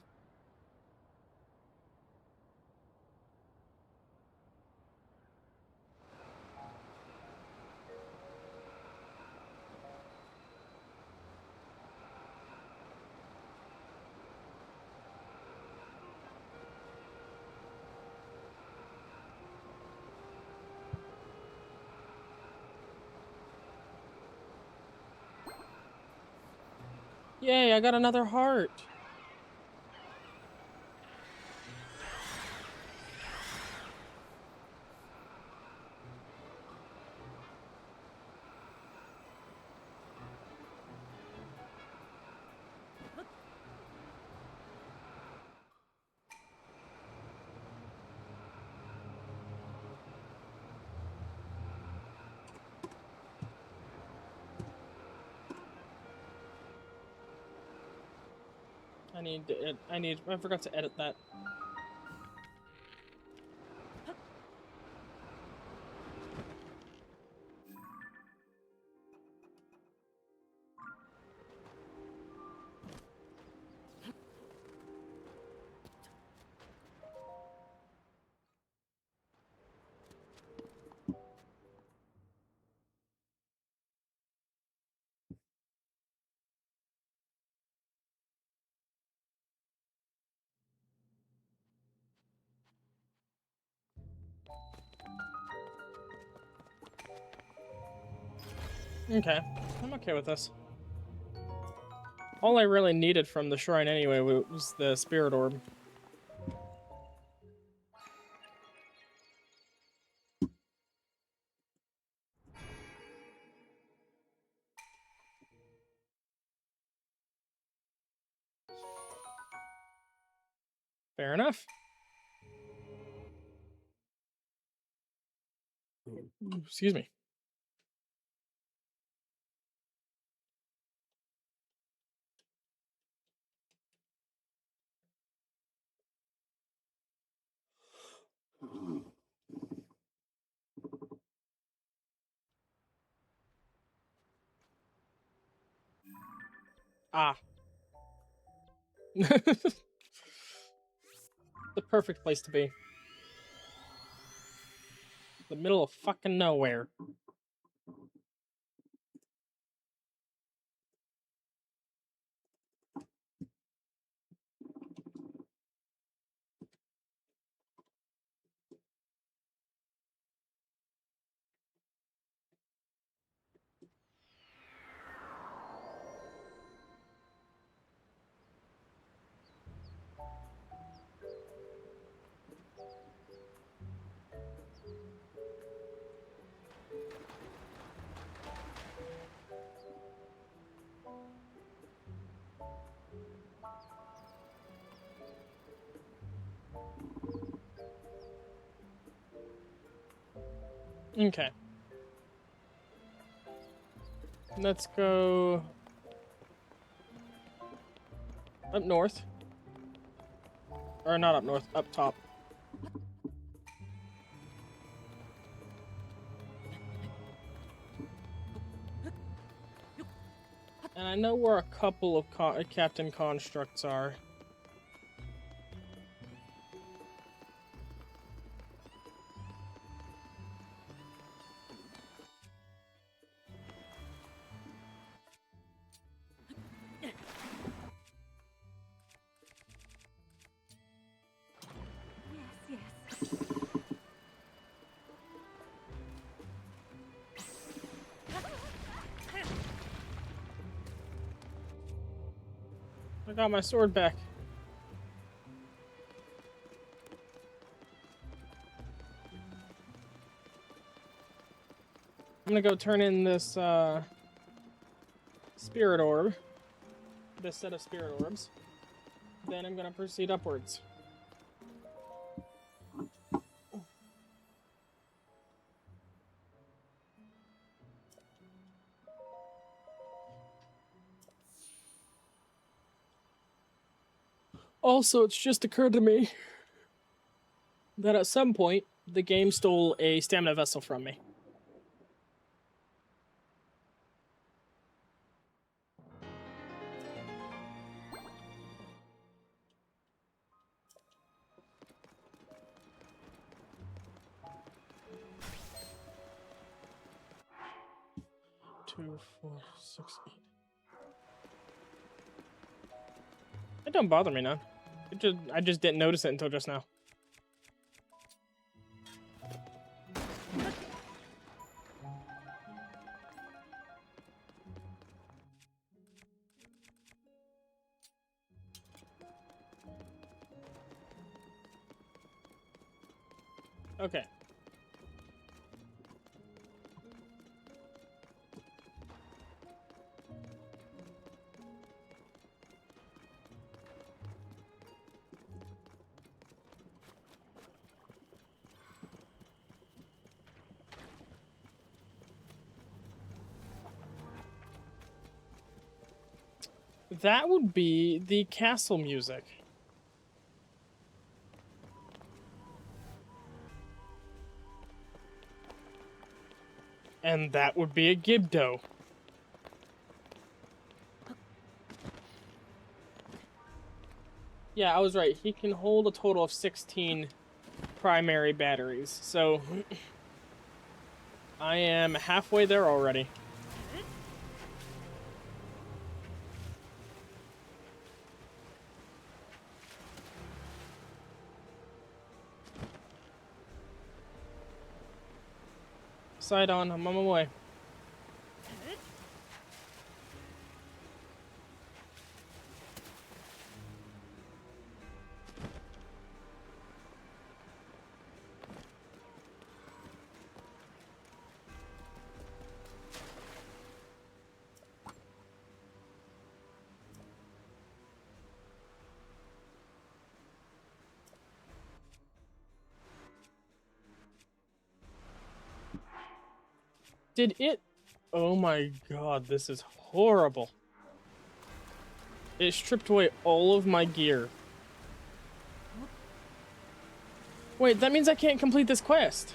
Yay, I got another heart. I forgot to edit that. Okay, I'm okay with this. All I really needed from the shrine anyway was the spirit orb. Fair enough. Excuse me. Ah. The perfect place to be. The middle of fucking nowhere. Okay. Let's go up north. Or not up north, up top. And I know where a couple of Captain Constructs are. Yes, yes. I got my sword back. I'm gonna go turn in this spirit orb. This set of spirit orbs. Then I'm gonna proceed upwards. Also, it's just occurred to me that at some point, the game stole a stamina vessel from me. Two, 4, 6, 8. It don't bother me now. I just didn't notice it until just now. Okay. That would be the castle music. And that would be a Gibdo. Yeah, I was right. He can hold a total of 16 primary batteries. So I am halfway there already. Side on, I'm on my way. Did it? Oh my god, this is horrible. It stripped away all of my gear. Wait, that means I can't complete this quest.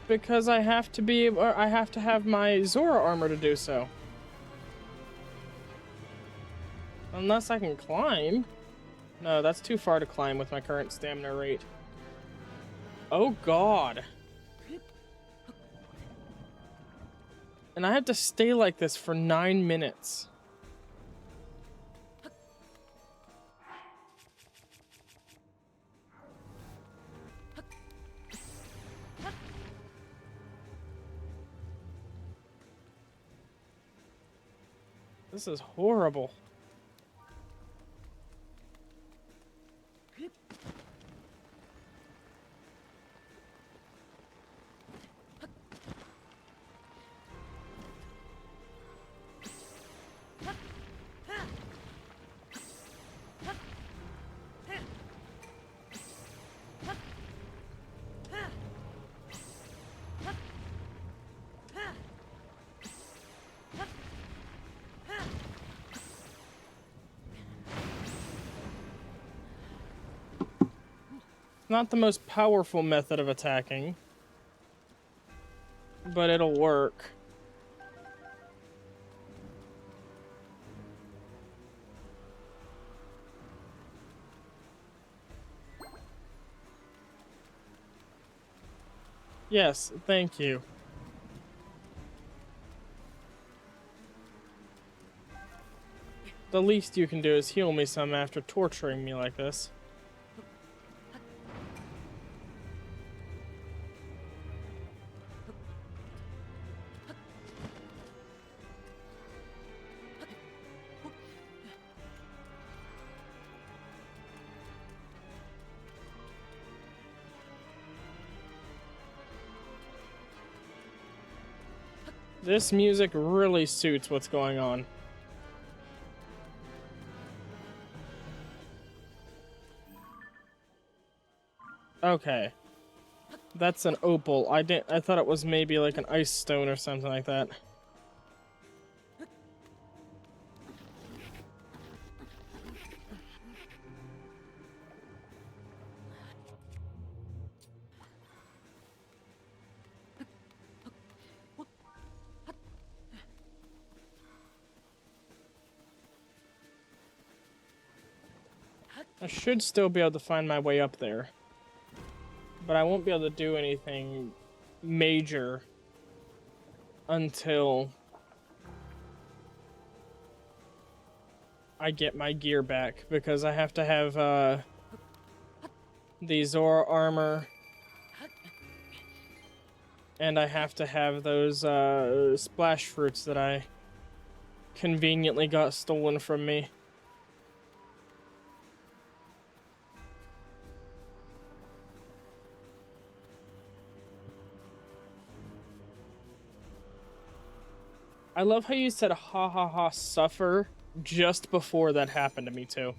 Because I have to be, or I have to have my Zora armor to do so. Unless I can climb. No, that's too far to climb with my current stamina rate. Oh god. And I have to stay like this for 9 minutes. This is horrible. not the most powerful method of attacking, but it'll work. Yes, thank you. The least you can do is heal me some after torturing me like this. This music really suits what's going on. Okay. That's an opal. I thought it was maybe like an ice stone or something like that. I should still be able to find my way up there. But I won't be able to do anything major until I get my gear back, because I have to have the Zora armor, and I have to have those splash fruits that I conveniently got stolen from me. I love how you said ha ha ha suffer just before that happened to me too.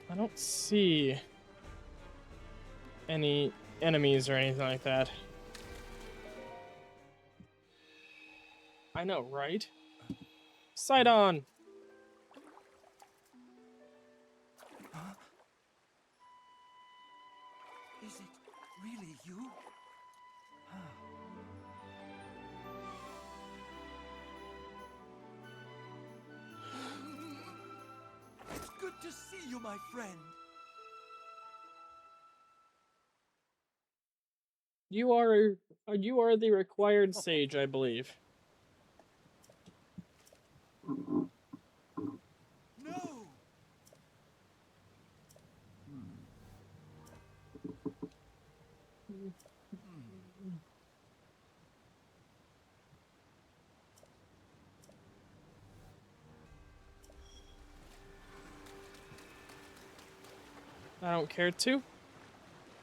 I don't see any enemies or anything like that. I know, right? Sight on! Is it really you? It's good to see you, my friend. You are the required sage, I believe. No! I don't care to.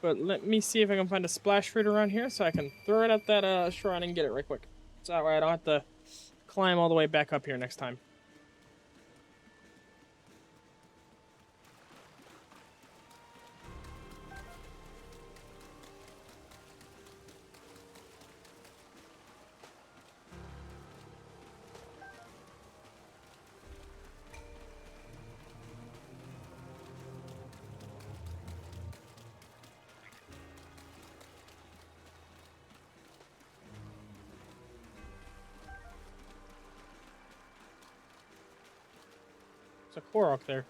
But let me see if I can find a splash fruit around here so I can throw it at that shrine and get it right quick. So that way I don't have to climb all the way back up here next time. There's a Korok there.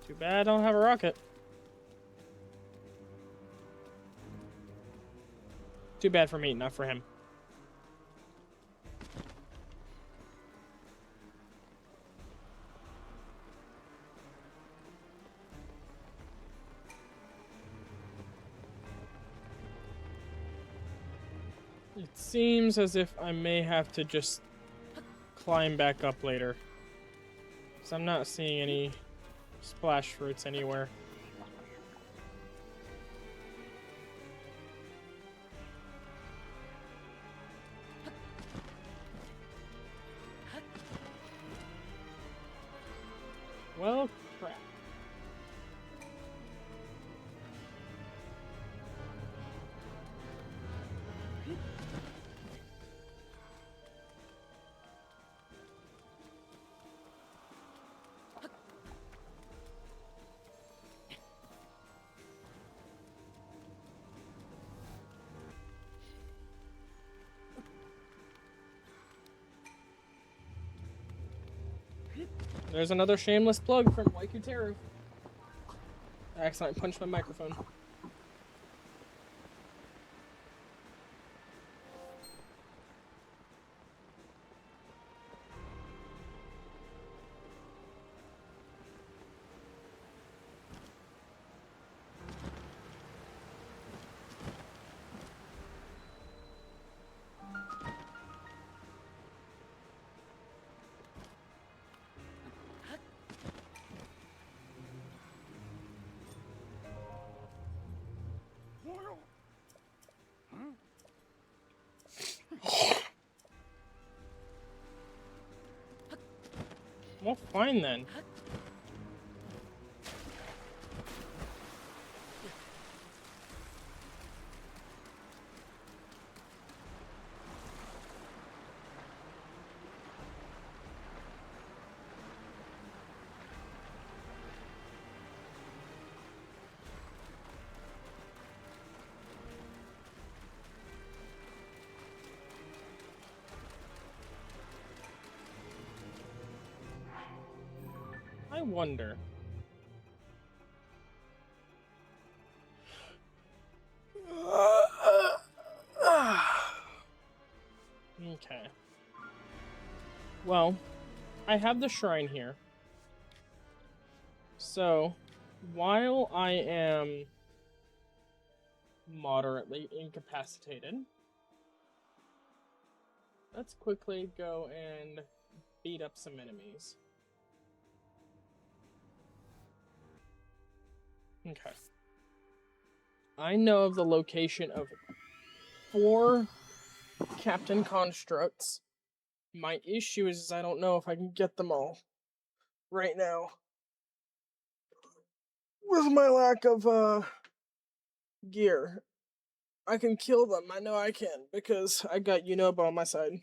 Too bad I don't have a rocket. Too bad for me, not for him. It seems as if I may have to just climb back up later. Because I'm not seeing any splash fruits anywhere. Well, crap. There's another shameless plug from Waikuteru. I accidentally punched my microphone. Well, fine then. I wonder. Okay. Well, I have the shrine here. So, while I am moderately incapacitated, let's quickly go and beat up some enemies. Okay. I know of the location of 4 Captain Constructs. My issue is I don't know if I can get them all right now. With my lack of gear. I can kill them. I know I can because I got Unoba on my side.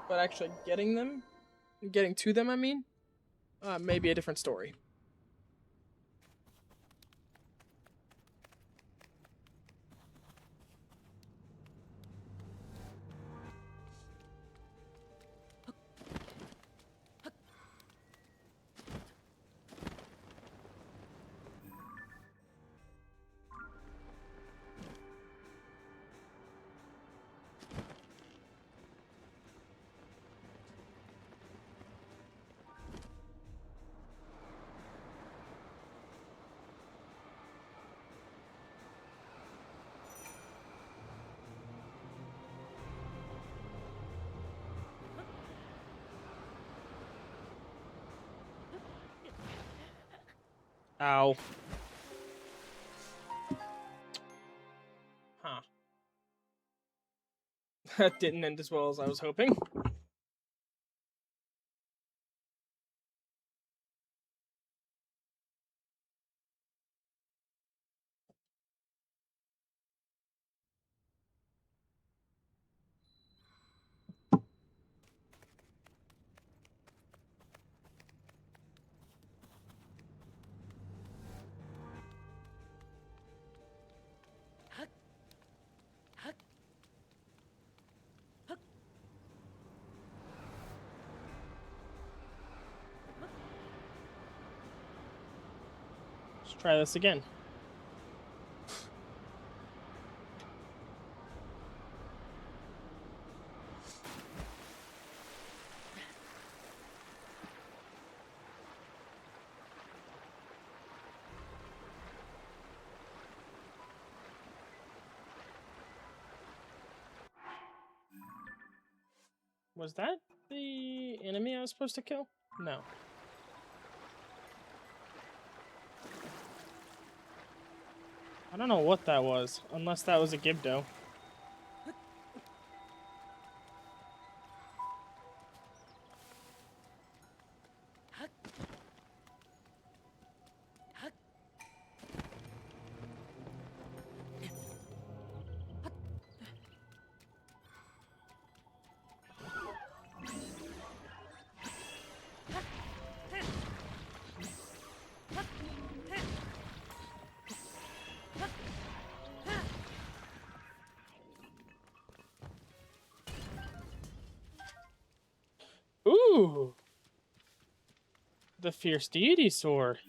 But actually getting to them, I mean, may be a different story. Ow. Huh. That didn't end as well as I was hoping. Let's try this again. Was that the enemy I was supposed to kill? No. I don't know what that was, unless that was a Gibdo. Ooh. The Fierce Deity Sword.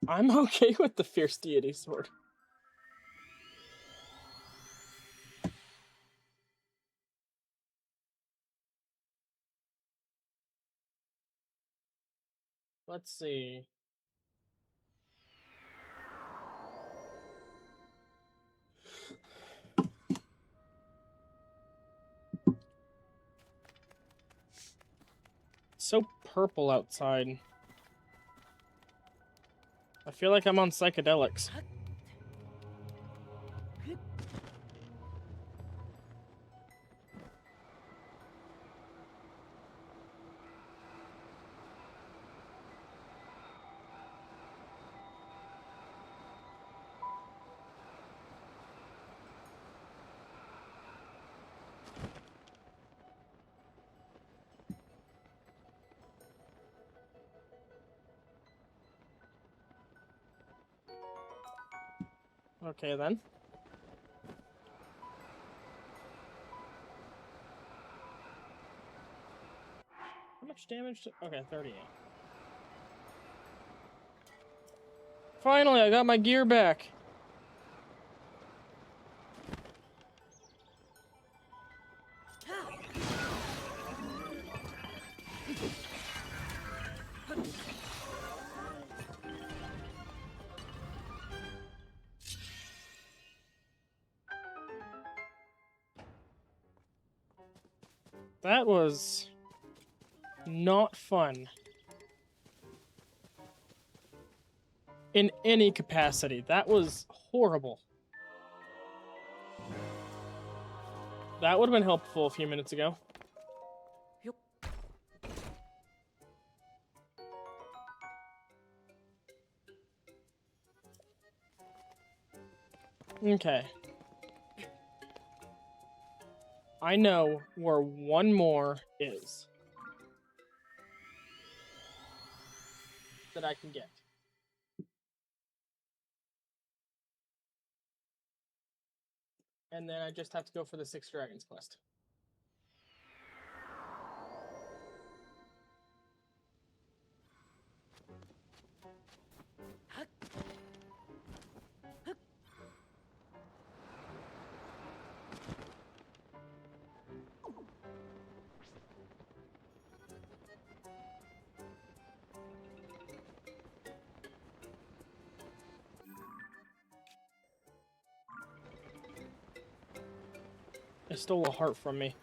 I'm okay with the Fierce Deity Sword. Let's see. It's so purple outside. I feel like I'm on psychedelics. Okay, then. How much damage? Okay, 38. Finally, I got my gear back. That was not fun. In any capacity. That was horrible. That would have been helpful a few minutes ago. Yup. Okay. I know where one more is. That I can get. And then I just have to go for the 6 Dragons quest. It stole a heart from me.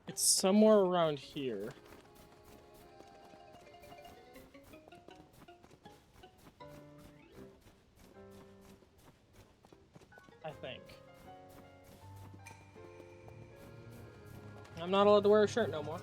It's somewhere around here. I think. I'm not allowed to wear a shirt no more.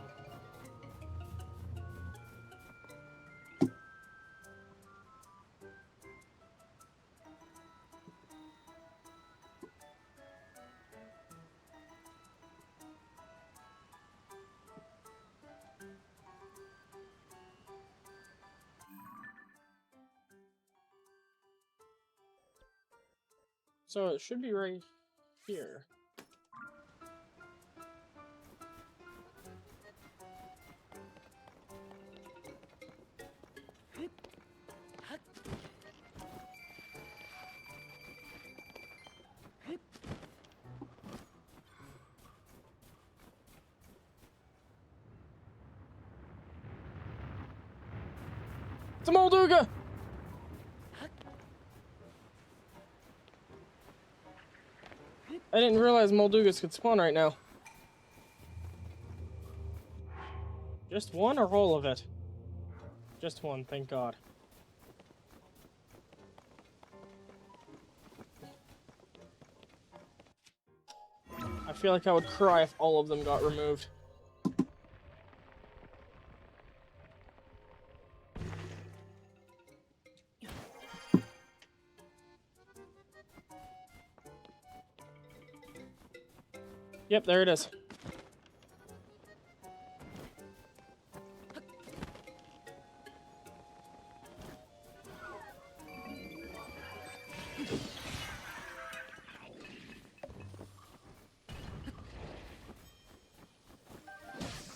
So it should be right here. It's a Molduga! I didn't realize Moldugas could spawn right now. Just one or all of it? Just one, thank God. I feel like I would cry if all of them got removed. Yep, there it is.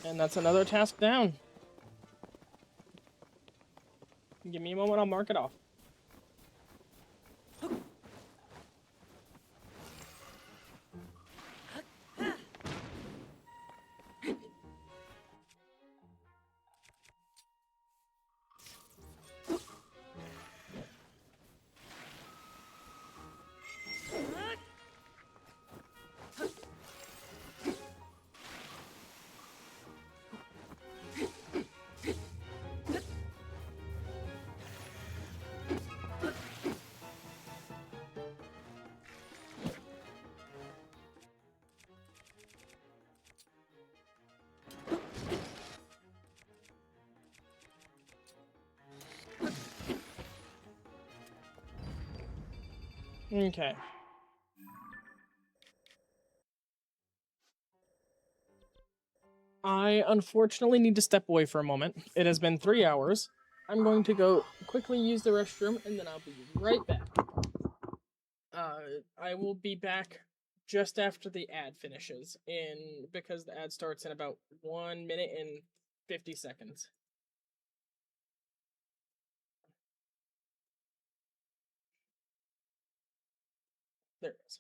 And that's another task down. Give me a moment, I'll mark it off. Okay. I unfortunately need to step away for a moment. It has been 3 hours. I'm going to go quickly use the restroom and then I'll be right back. I will be back just after the ad finishes because the ad starts in about 1 minute and 50 seconds. There it is.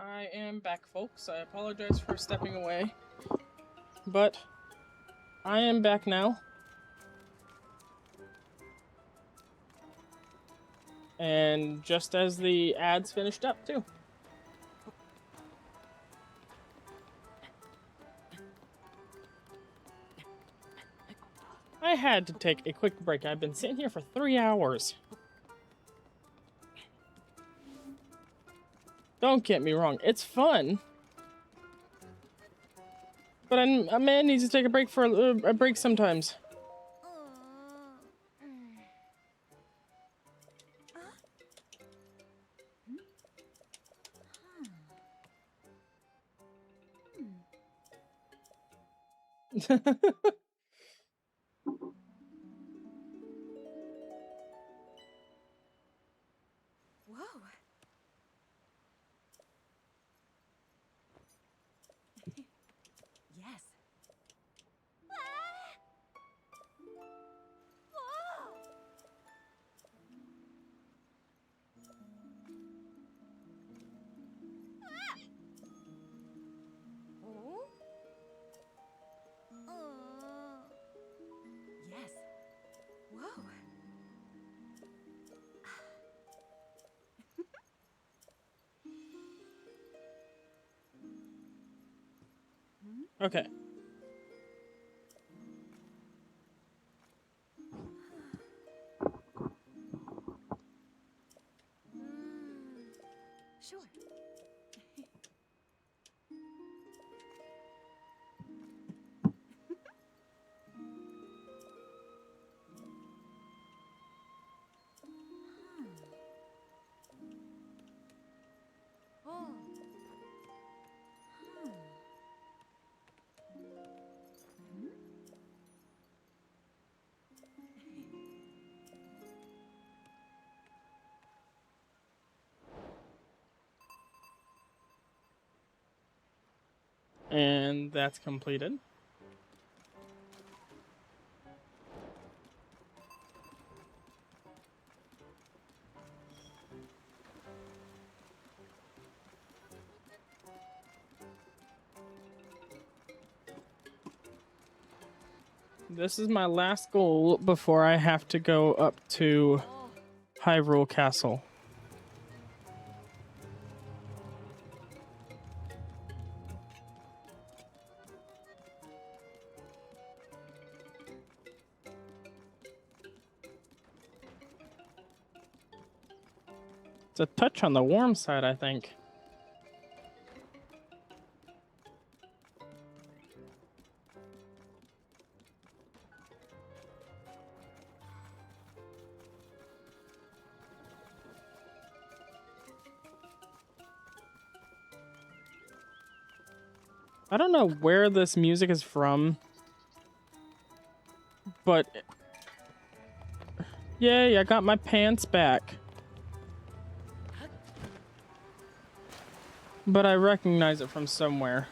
I am back, folks. I apologize for stepping away, but I am back now. And just as the ads finished up, too. I had to take a quick break. I've been sitting here for 3 hours. Don't get me wrong, it's fun. But a man needs to take a break for a break sometimes. Whoa. Yes. Yes. Whoa. Okay. Sure. Oh. And that's completed. This is my last goal before I have to go up to Hyrule Castle. It's a touch on the warm side, I think. I don't know where this music is from, but yay, I got my pants back. But I recognize it from somewhere.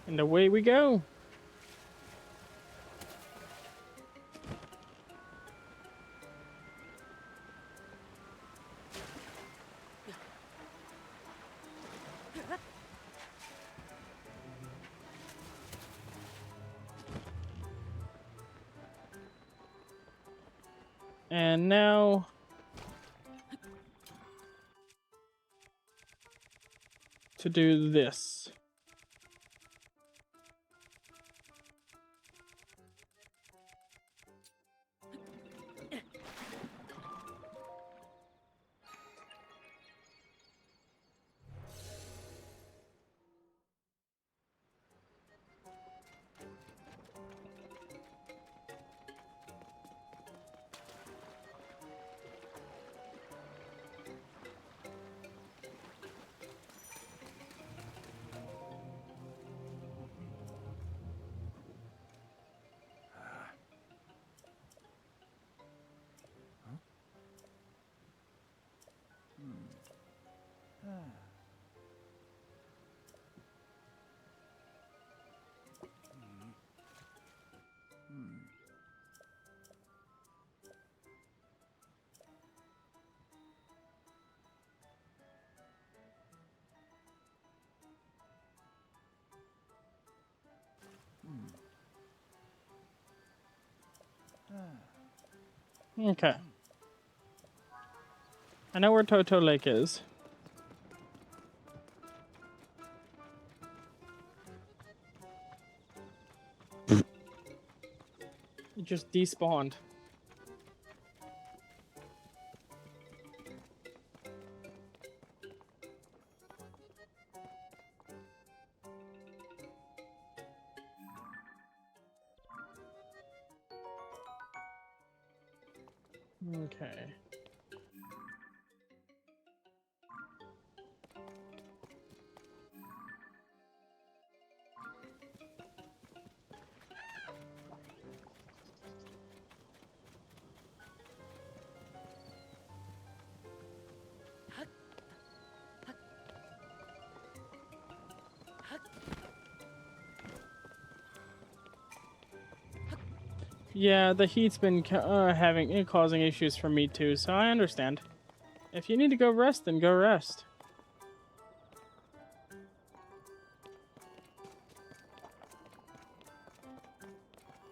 And away we go. And now to do this. Okay. I know where Toto Lake is. It just despawned. Okay. Yeah, the heat's been causing issues for me too, so I understand. If you need to go rest, then go rest.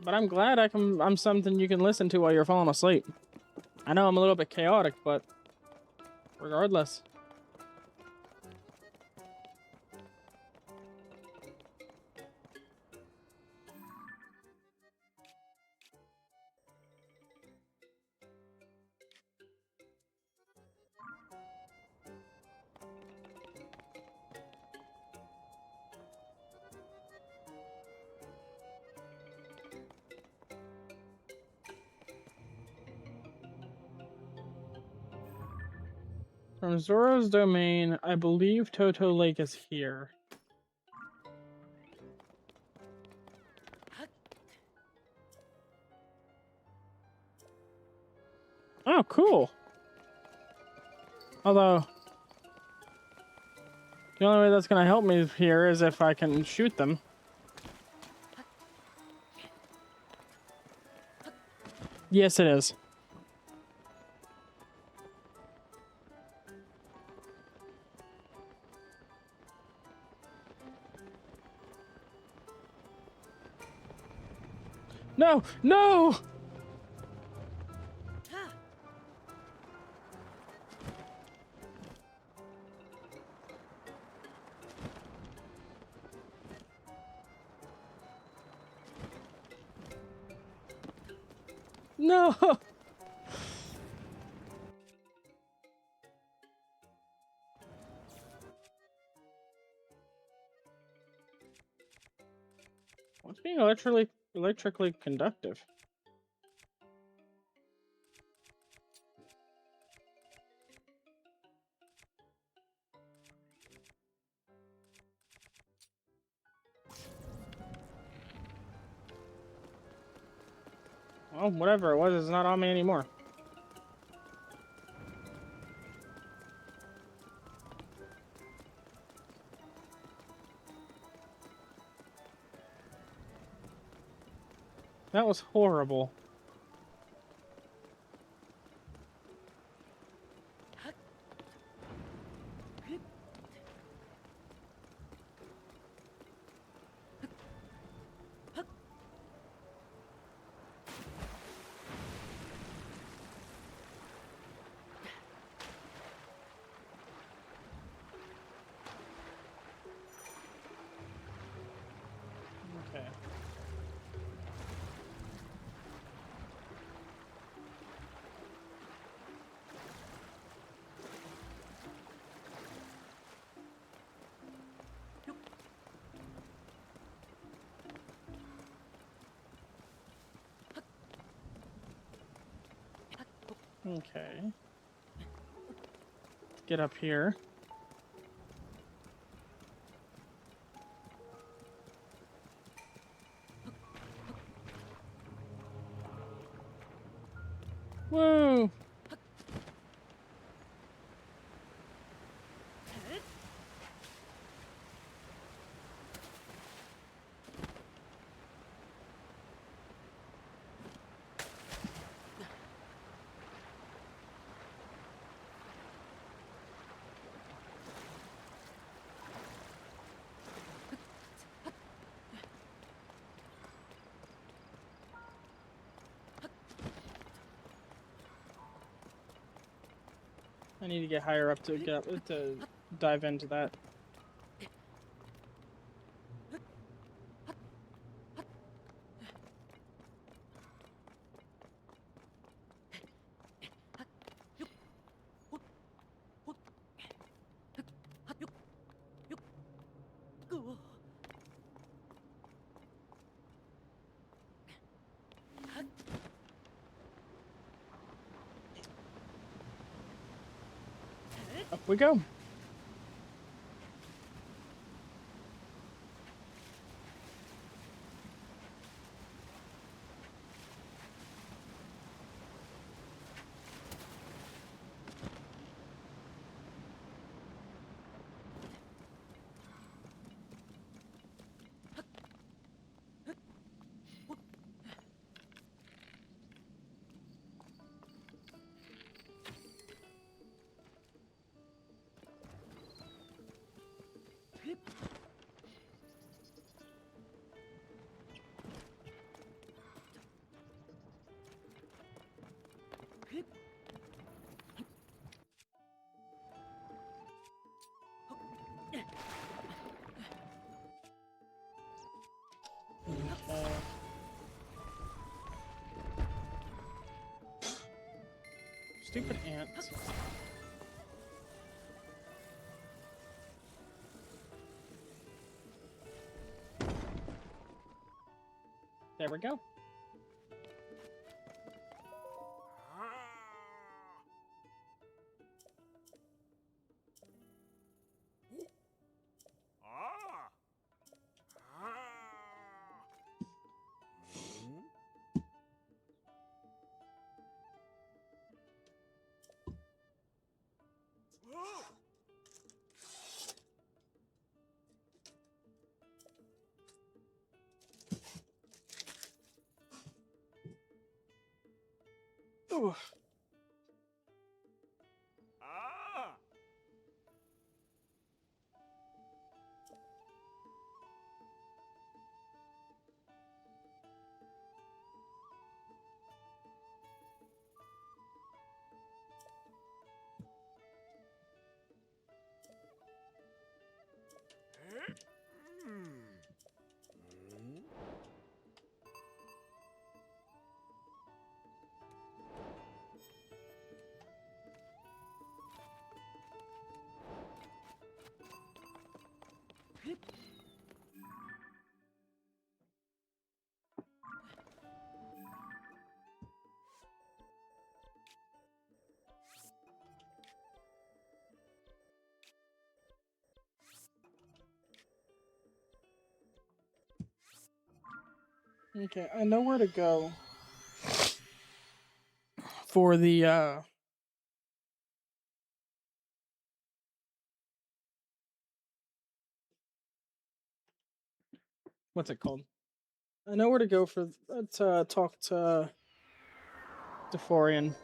But I'm glad I'm something you can listen to while you're falling asleep. I know I'm a little bit chaotic, but regardless. From Zoro's domain, I believe Toto Lake is here. Oh, cool. Although, the only way that's going to help me here is if I can shoot them. Yes, it is. No! No! No! What's being electrically conductive? Well, whatever it was, it's not on me anymore. That was horrible. Okay. Okay. Let's get up here. Whoa! need to get higher up to get up, to dive into that. Up we go. Okay. Stupid ants. There we go. Ooh. Okay, I know where to go for the what's it called? I know where to go for to talk to Deforian.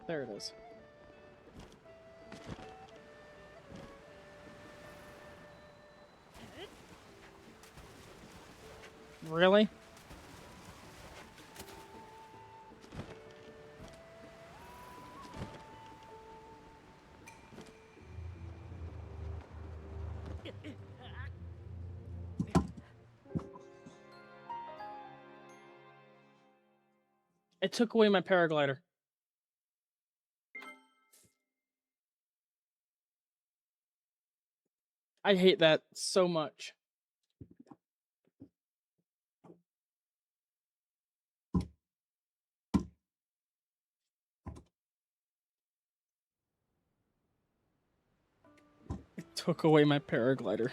There it is. Really? It took away my paraglider. I hate that so much. It took away my paraglider.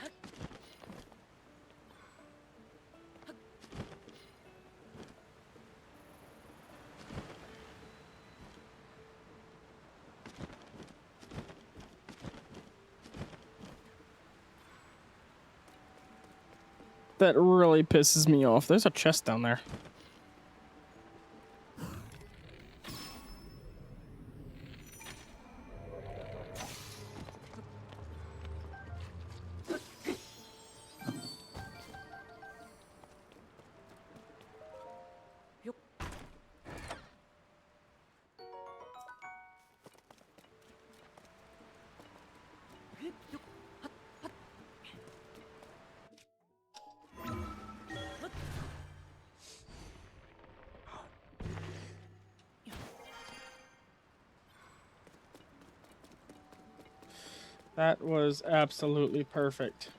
That really pisses me off. There's a chest down there. That was absolutely perfect.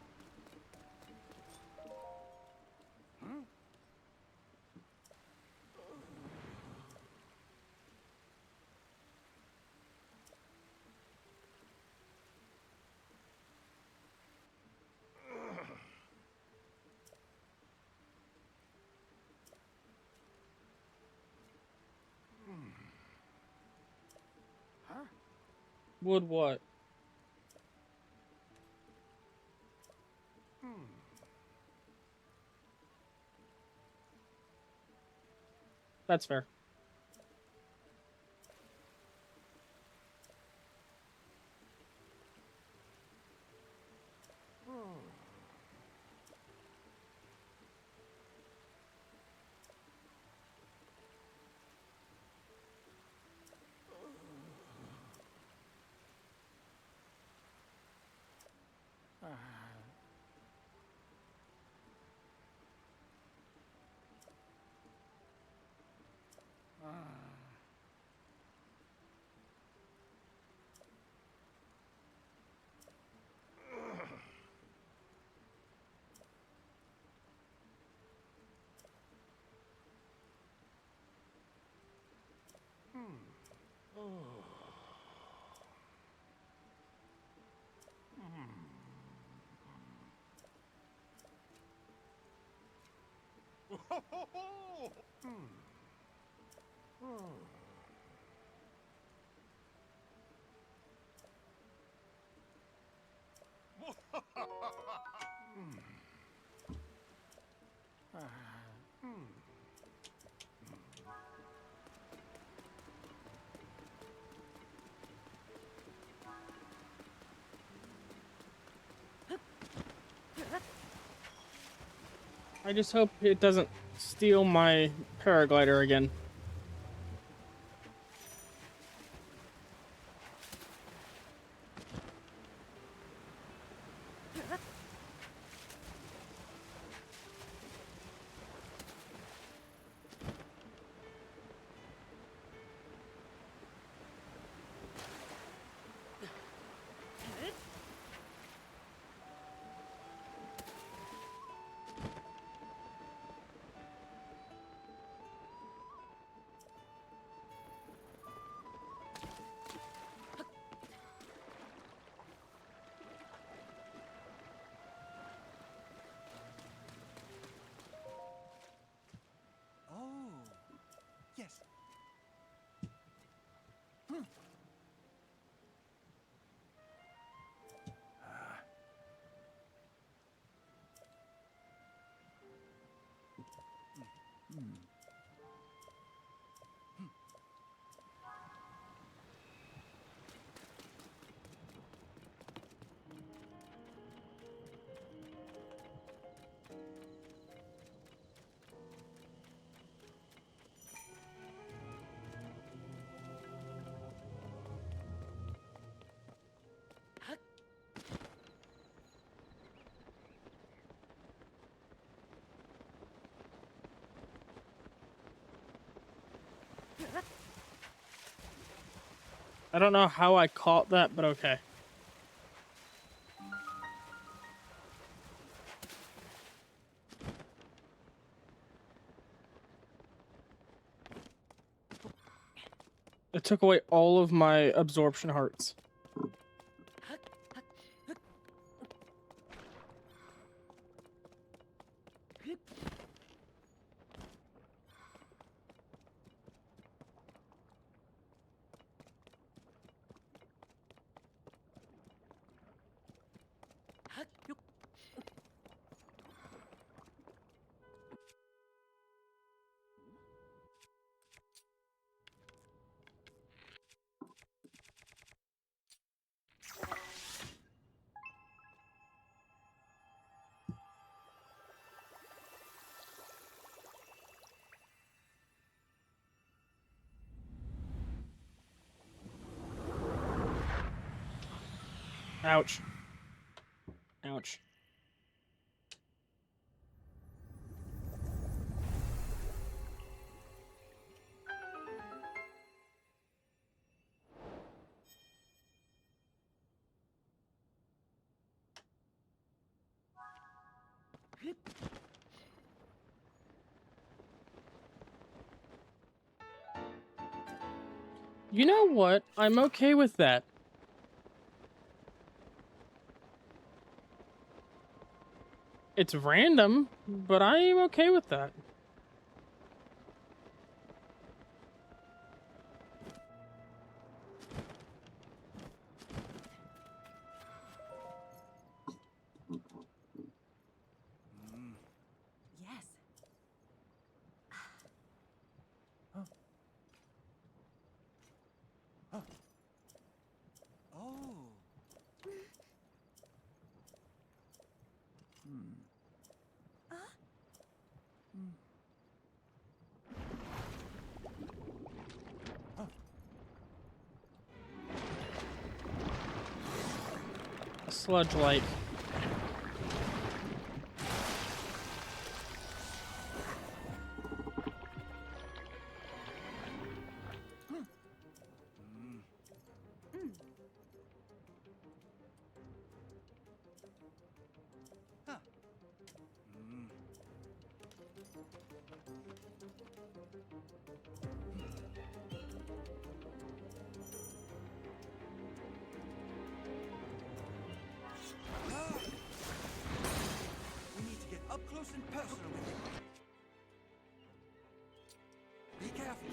Would what? That's fair. I just hope it doesn't steal my paraglider again. Oh, yes. I don't know how I caught that, but okay. It took away all of my absorption hearts. Ouch. Ouch. You know what? I'm okay with that. It's random, but I am okay with that. Yes. Oh. A sludge light. Huh. We need to get up close and personal with him. Be careful.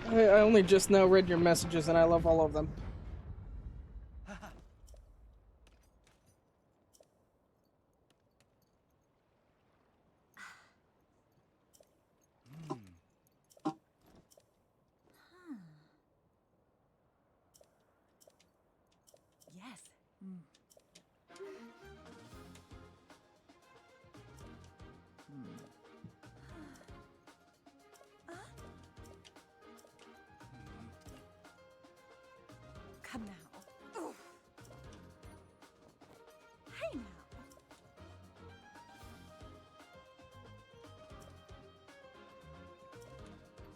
I only just now read your messages and I love all of them. Yes. Come now. Oof. Hey now.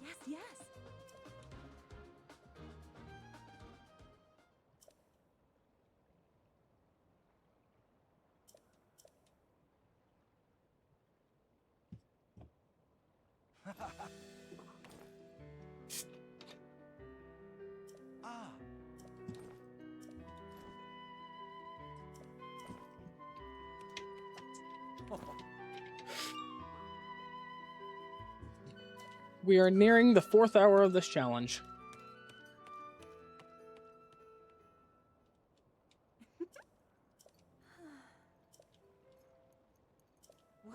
Yes, yes. Ah. We are nearing the 4th hour of this challenge. Whoa.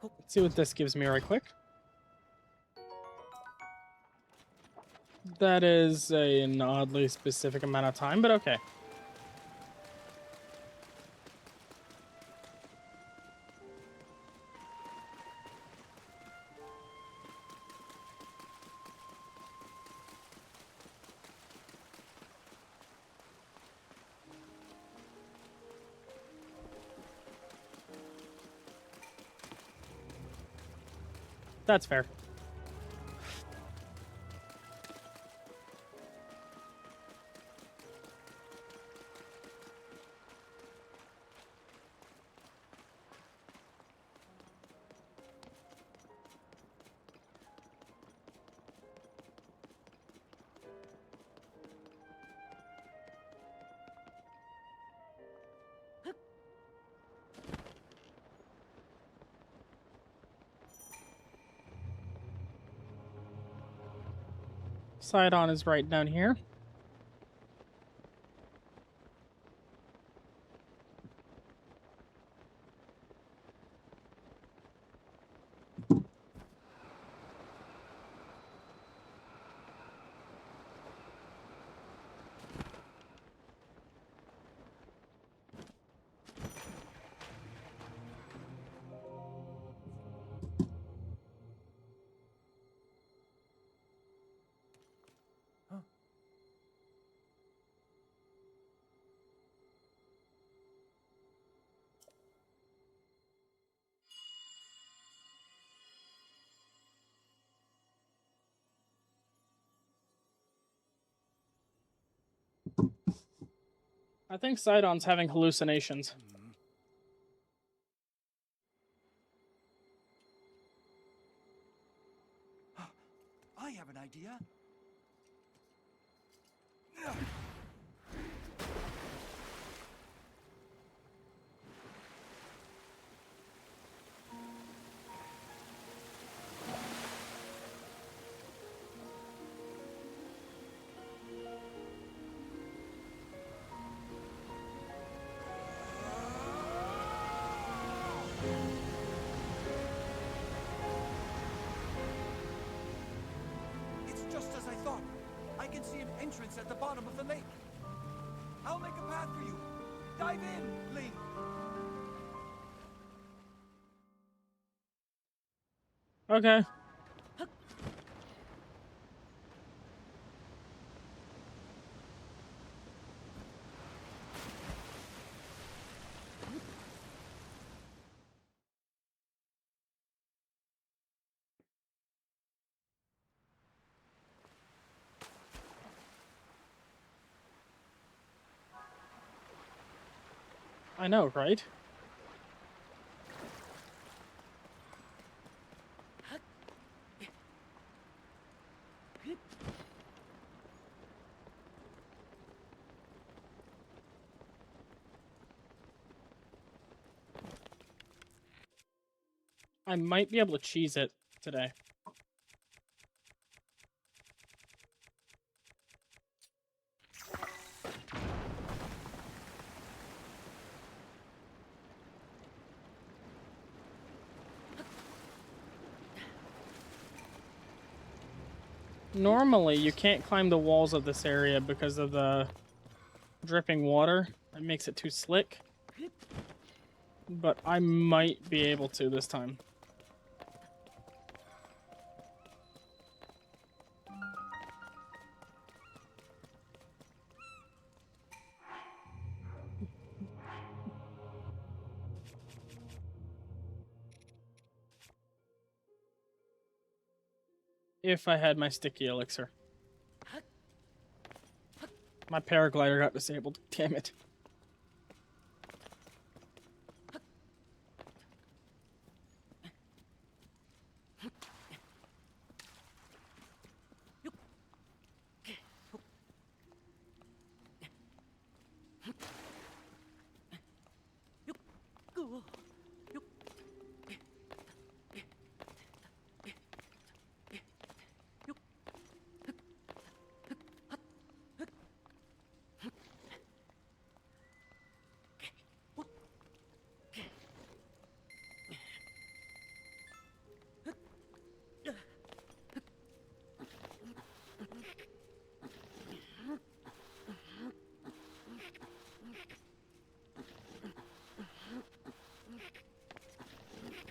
Let's see what this gives me right quick. That is an oddly specific amount of time, but okay. That's fair. Sidon is right down here. I think Sidon's having hallucinations. I have an idea. It's just as I thought. I can see an entrance at the bottom of the lake. I'll make a path for you. Dive in, Link. Okay. I know, right? I might be able to cheese it today. Normally, you can't climb the walls of this area because of the dripping water. It makes it too slick. But I might be able to this time. If I had my sticky elixir. My paraglider got disabled. Damn it.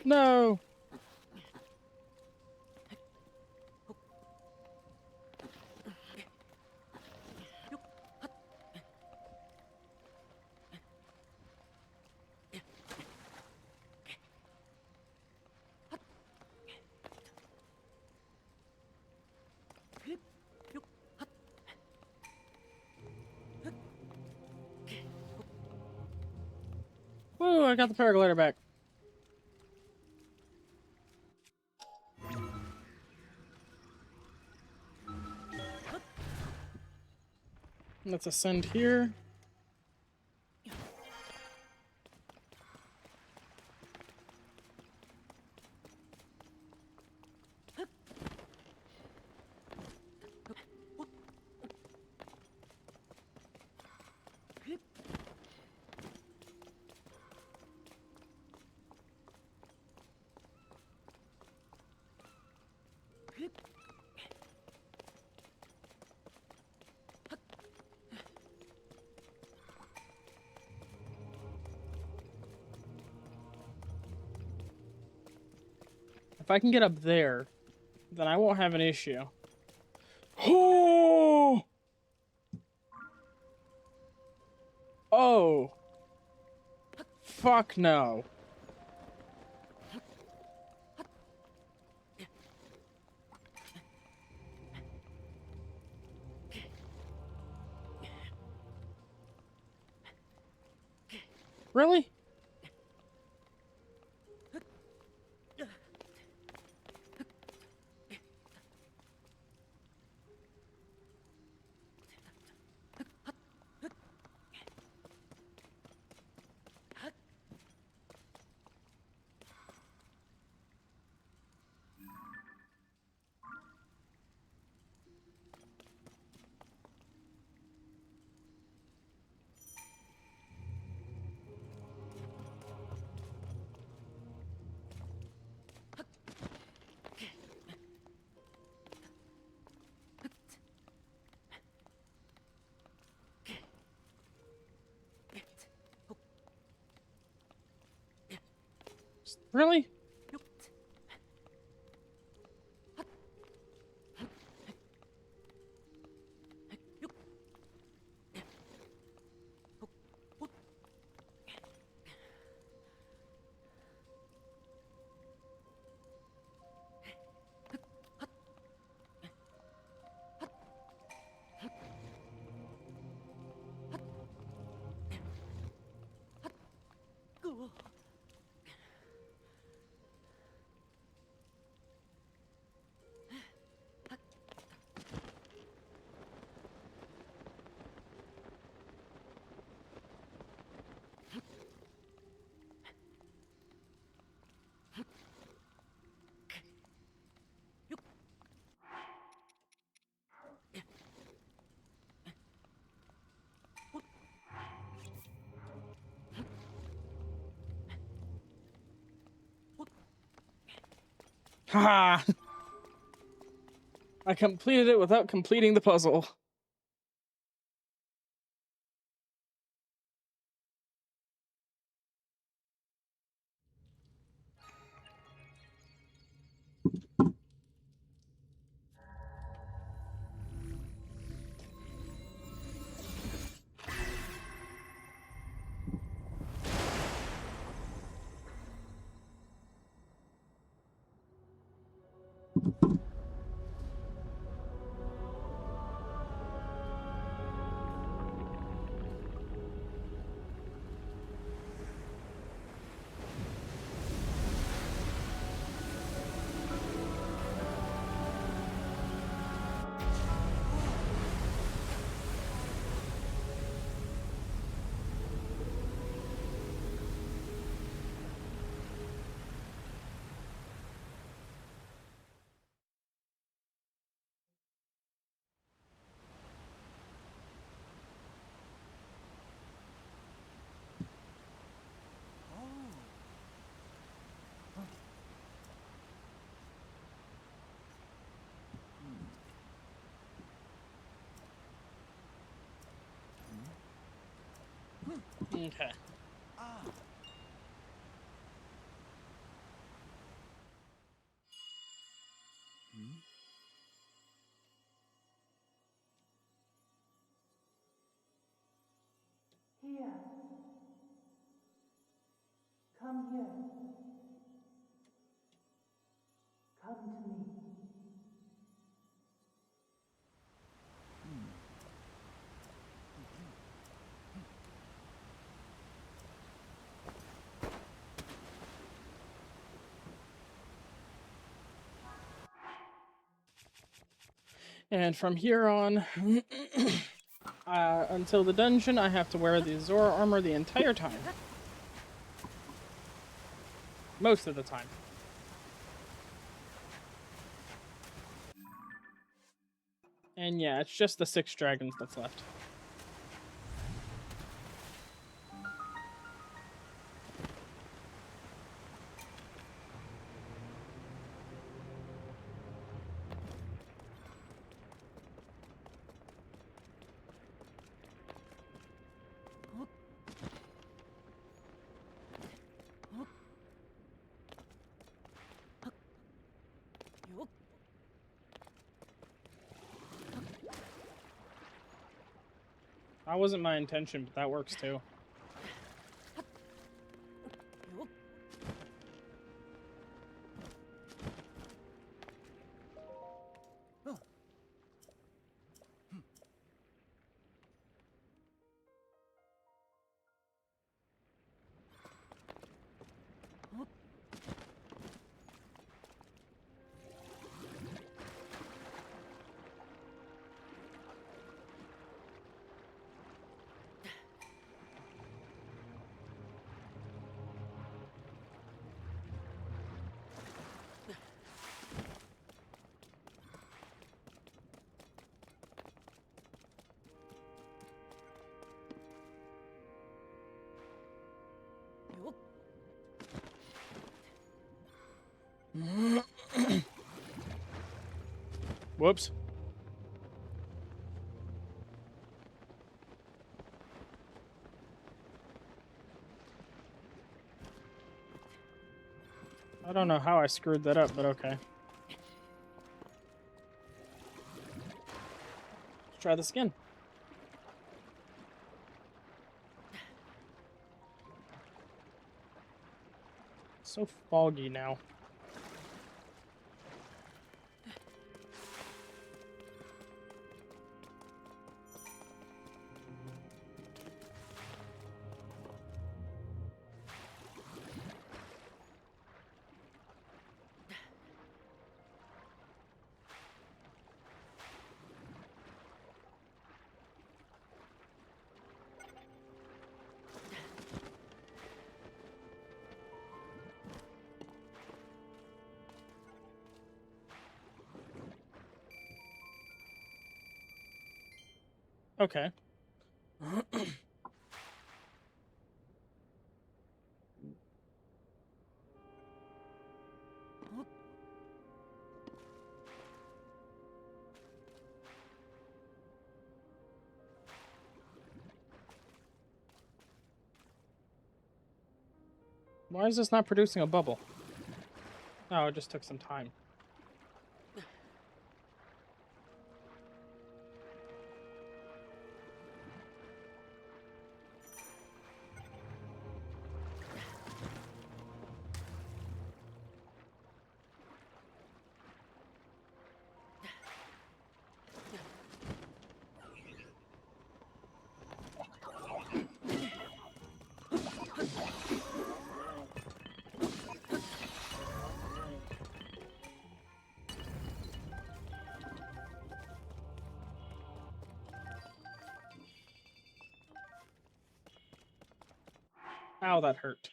No! Woo, I got the paraglider back. Let's ascend here. If I can get up there, then I won't have an issue. Oh! Oh! Fuck no. Really? Really? Haha! I completed it without completing the puzzle. Okay. Ah. Here. Come here. Come to me. And from here on, until the dungeon, I have to wear the Zora armor the entire time. Most of the time. And yeah, it's just the 6 dragons that's left. That wasn't my intention, but that works too. Whoops. I don't know how I screwed that up, but okay. Let's try this again. So foggy now. Okay. Why is this not producing a bubble? Oh, it just took some time. Ow, that hurt.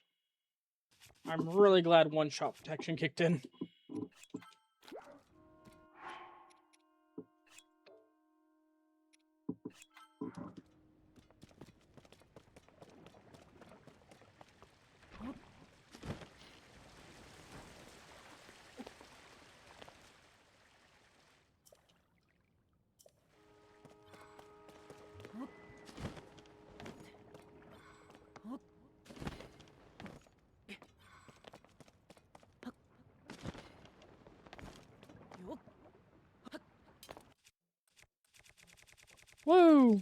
I'm really glad one-shot protection kicked in. Woo!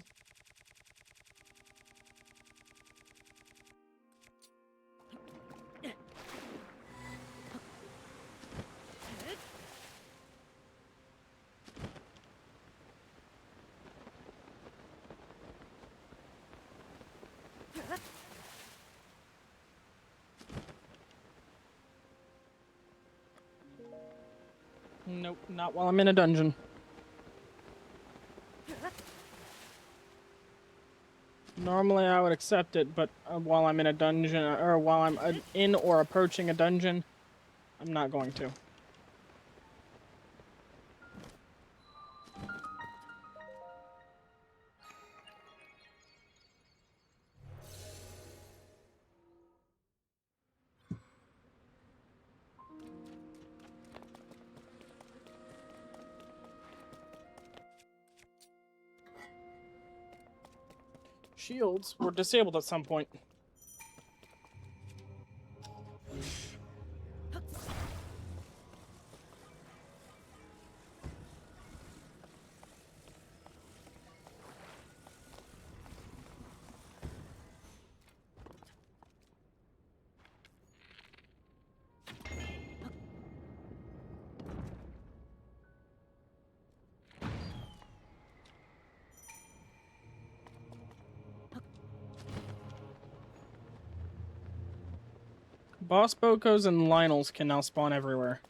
Nope, not while I'm in a dungeon. Normally I would accept it, but while I'm in a dungeon, or while I'm in or approaching a dungeon, I'm not going to. Shields were disabled at some point. Boss Bokos and Lionels can now spawn everywhere.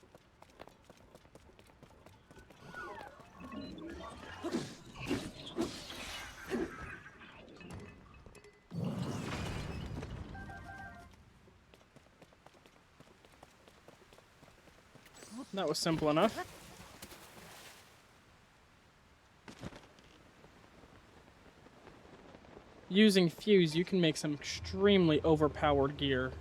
That was simple enough. Using Fuse, you can make some extremely overpowered gear.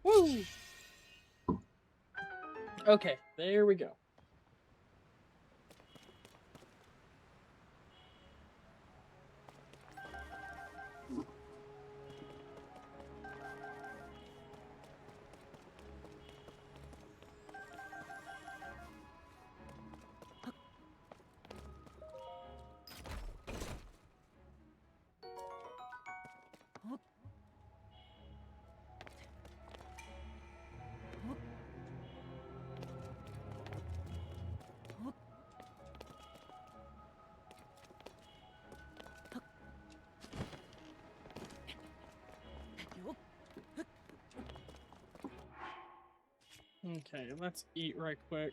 Woo! Okay, there we go. Okay, let's eat right quick.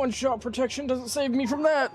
One-shot protection doesn't save me from that.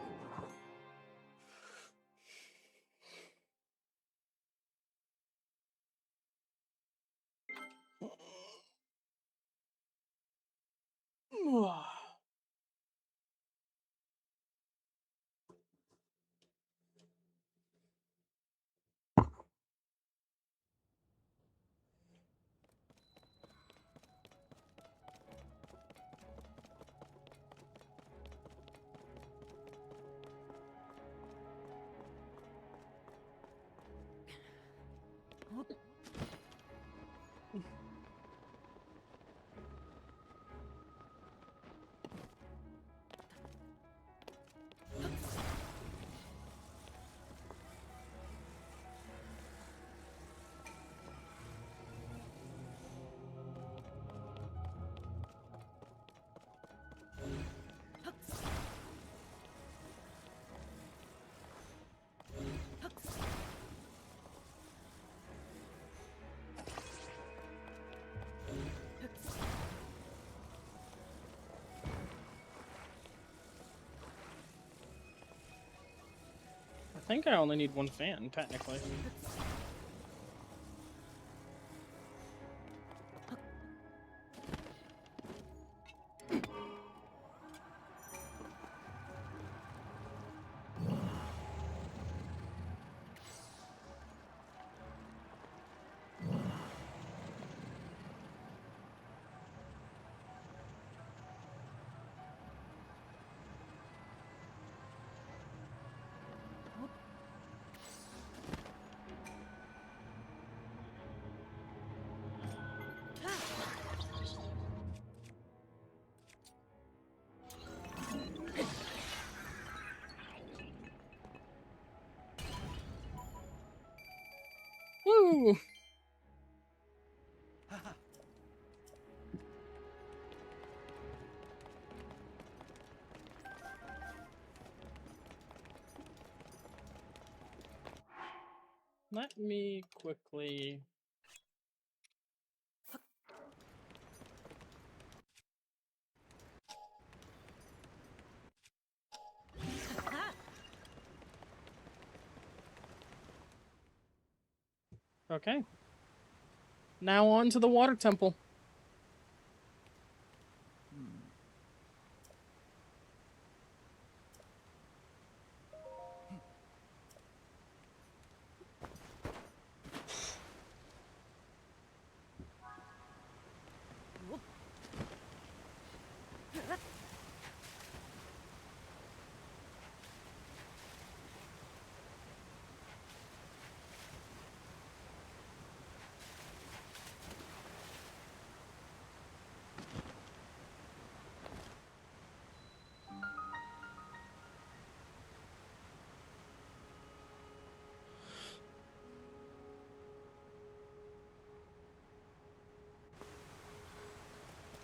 I think I only need one fan, technically. Woo! Let me quickly... Okay. Now on to the water temple.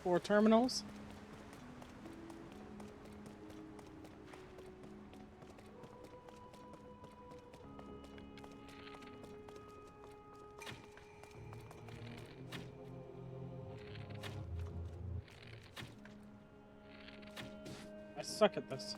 Four terminals. I suck at this.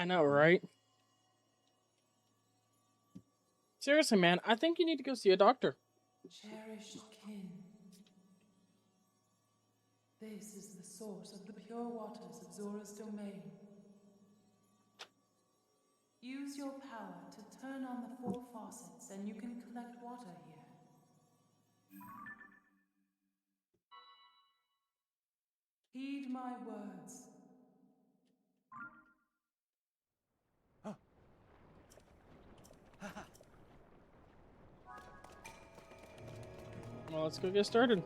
I know, right? Seriously, man, I think you need to go see a doctor. Cherished kin. This is the source of the pure waters of Zora's domain. Use your power to turn on the 4 faucets and you can collect water here. Heed my words. Well, let's go get started.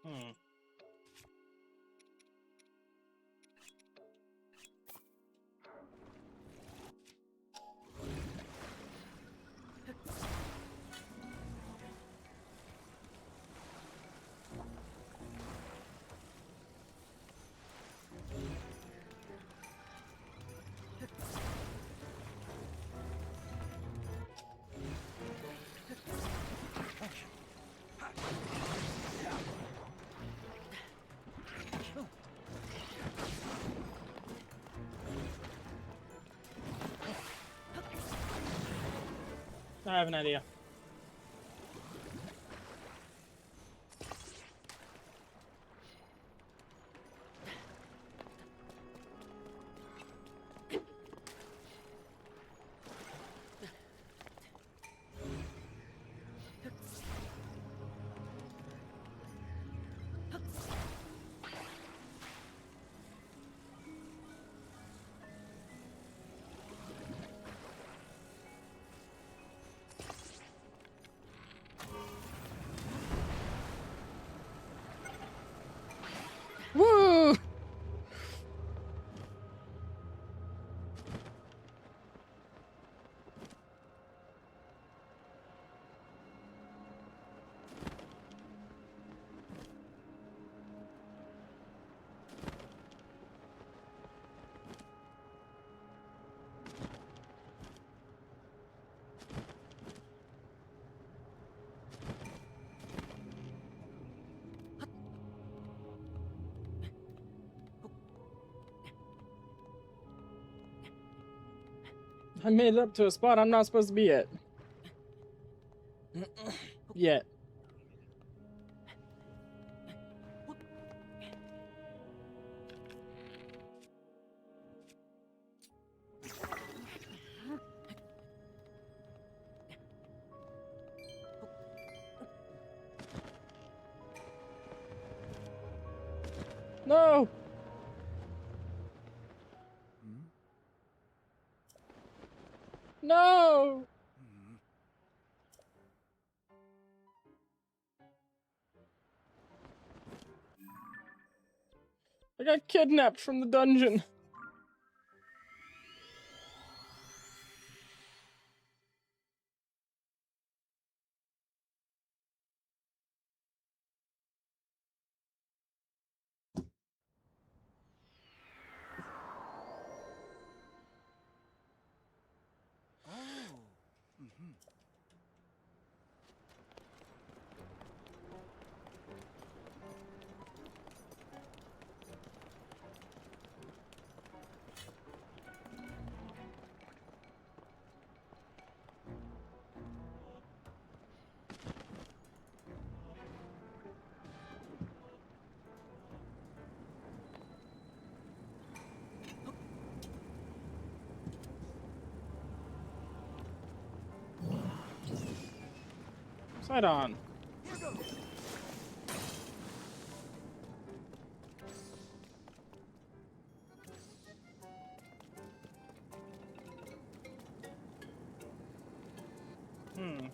Hmm. I have an idea. Woo! I made it up to a spot I'm not supposed to be at. Yet. No! No! I got kidnapped from the dungeon. Side on. Here goes. Hmm.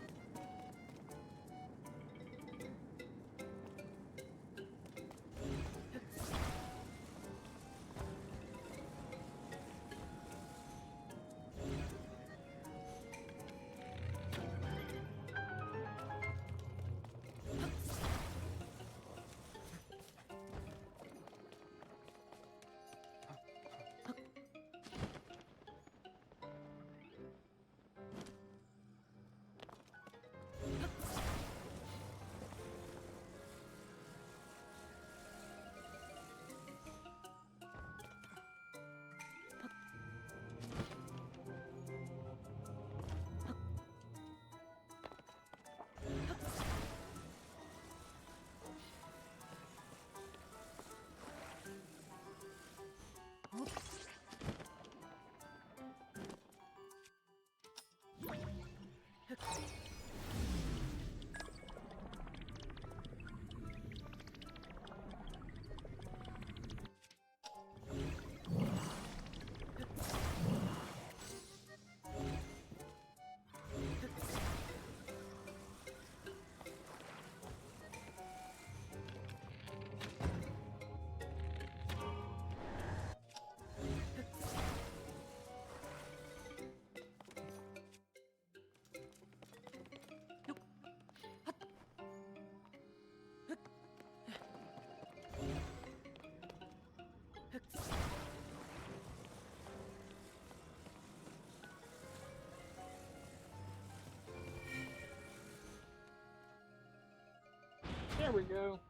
There we go.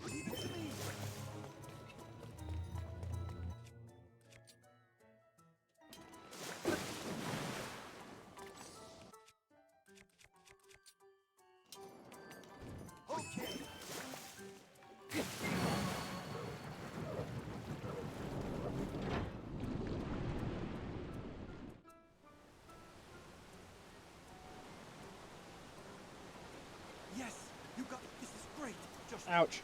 Leave it to me. Okay. Yes, you got this is great. Just Ouch.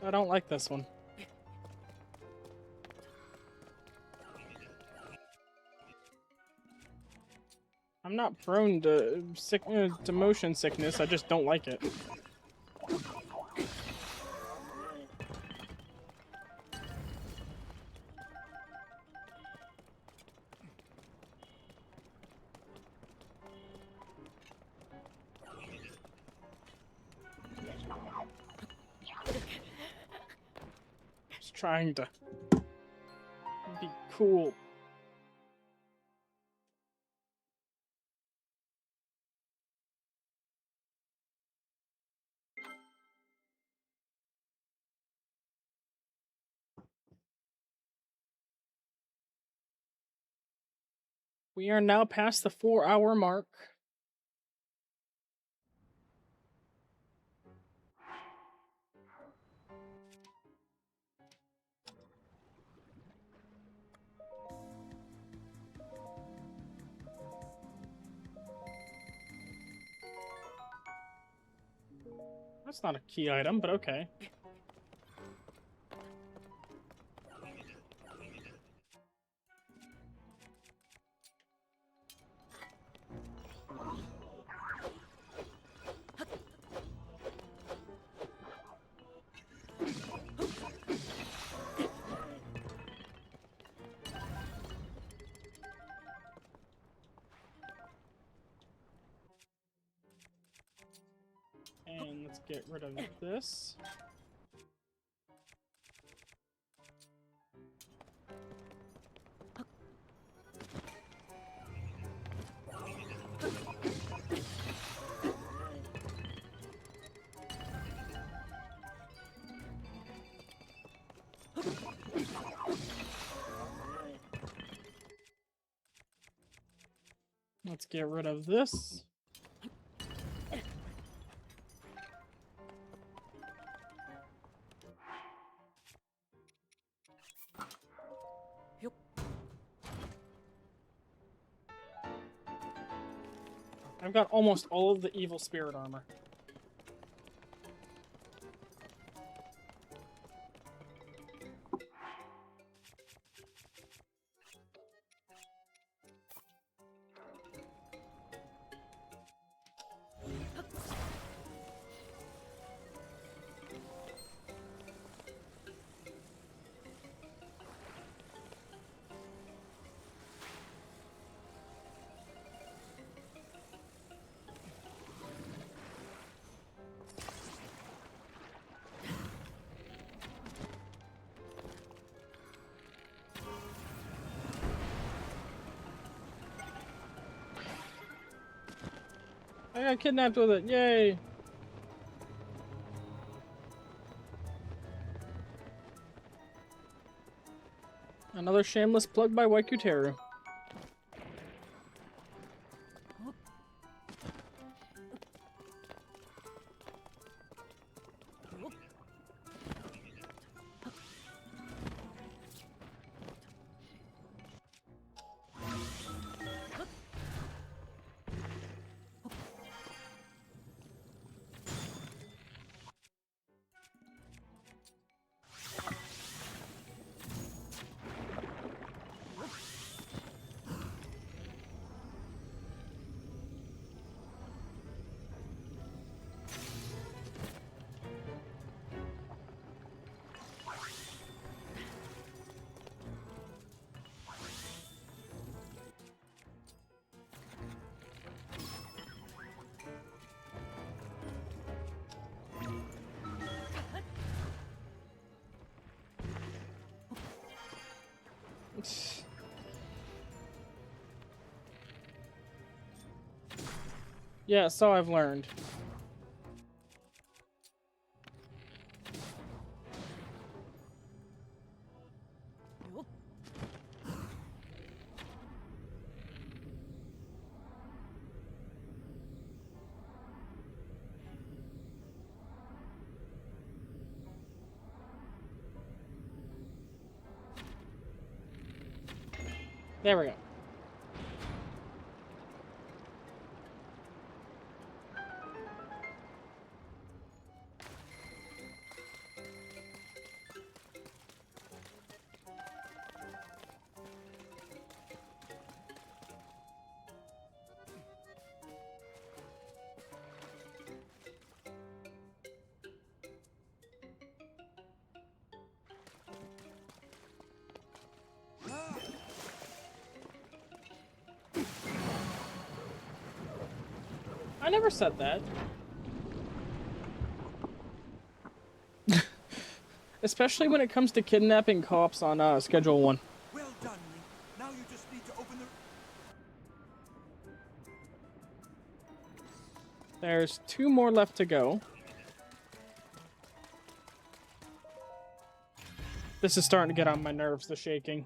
I don't like this one. I'm not prone to to motion sickness. I just don't like it. Just trying to be cool. We are now past the 4-hour mark. That's not a key item, but okay. And let's get rid of this. Let's get rid of this. I've got almost all of the evil spirit armor. I got kidnapped with it, yay! Another shameless plug by Waikuteru. Yeah, so I've learned. There we go. I never said that. Especially when it comes to kidnapping cops on Schedule 1. Well done, Link. Now you just need to open the... There's 2 more left to go. This is starting to get on my nerves, the shaking.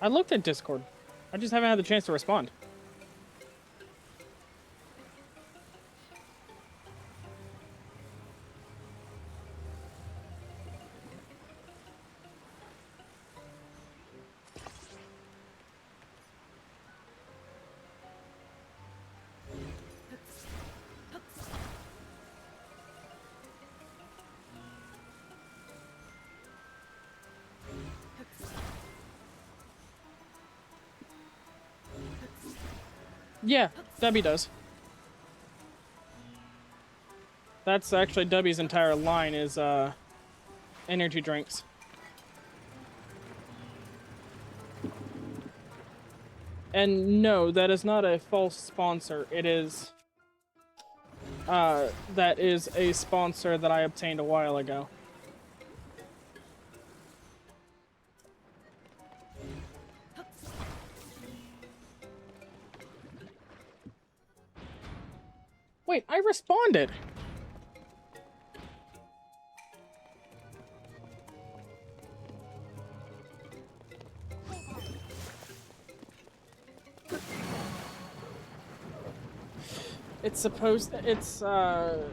I looked at Discord. I just haven't had the chance to respond. Yeah, Debbie does. That's actually Debbie's entire line is energy drinks. And no, that is not a false sponsor. It is that is a sponsor that I obtained a while ago. Wait, I responded. It's supposed to, it's go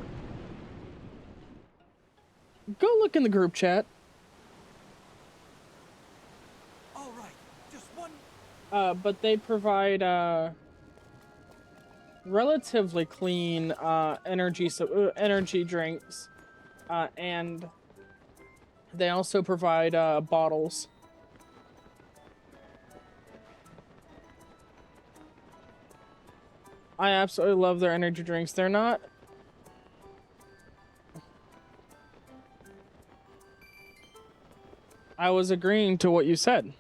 look in the group chat. All right, just one... But they provide relatively clean energy drinks, and they also provide bottles. I absolutely love their energy drinks. They're not... I was agreeing to what you said.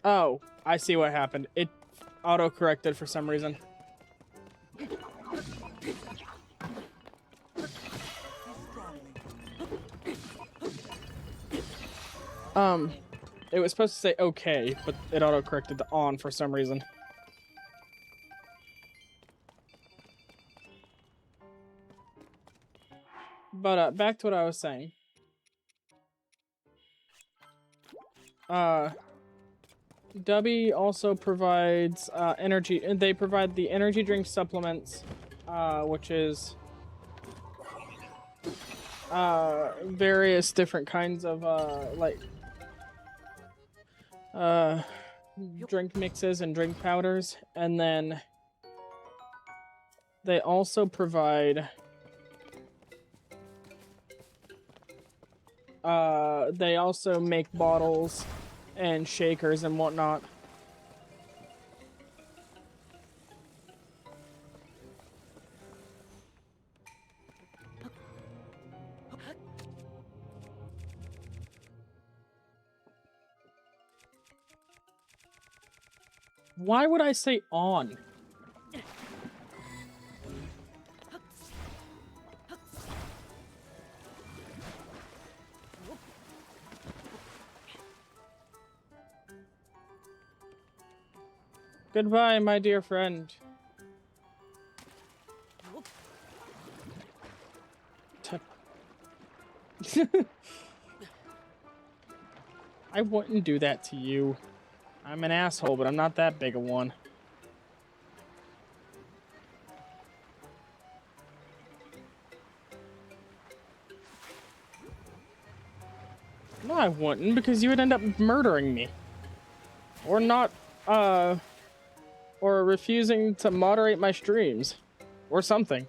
Oh, I see what happened. It auto-corrected for some reason. It was supposed to say okay, but it auto-corrected to on for some reason. But back to what I was saying. Dubby also provides energy. They provide the energy drink supplements, which is various different kinds of drink mixes and drink powders, and then they also provide they also make bottles and shakers and whatnot. Why would I say on? Goodbye, my dear friend. I wouldn't do that to you. I'm an asshole, but I'm not that big a one. No, I wouldn't, because you would end up murdering me. Or not, or refusing to moderate my streams. Or something.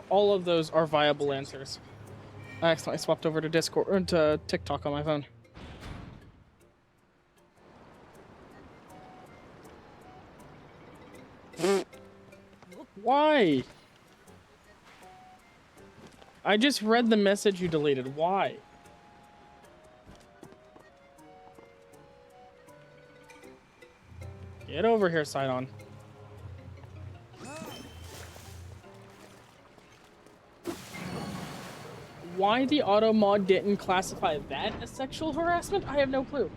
All of those are viable answers. I accidentally swapped over to Discord or to TikTok on my phone. Why? I just read the message you deleted. Why? Get over here, Sidon. Why the auto mod didn't classify that as sexual harassment, I have no clue.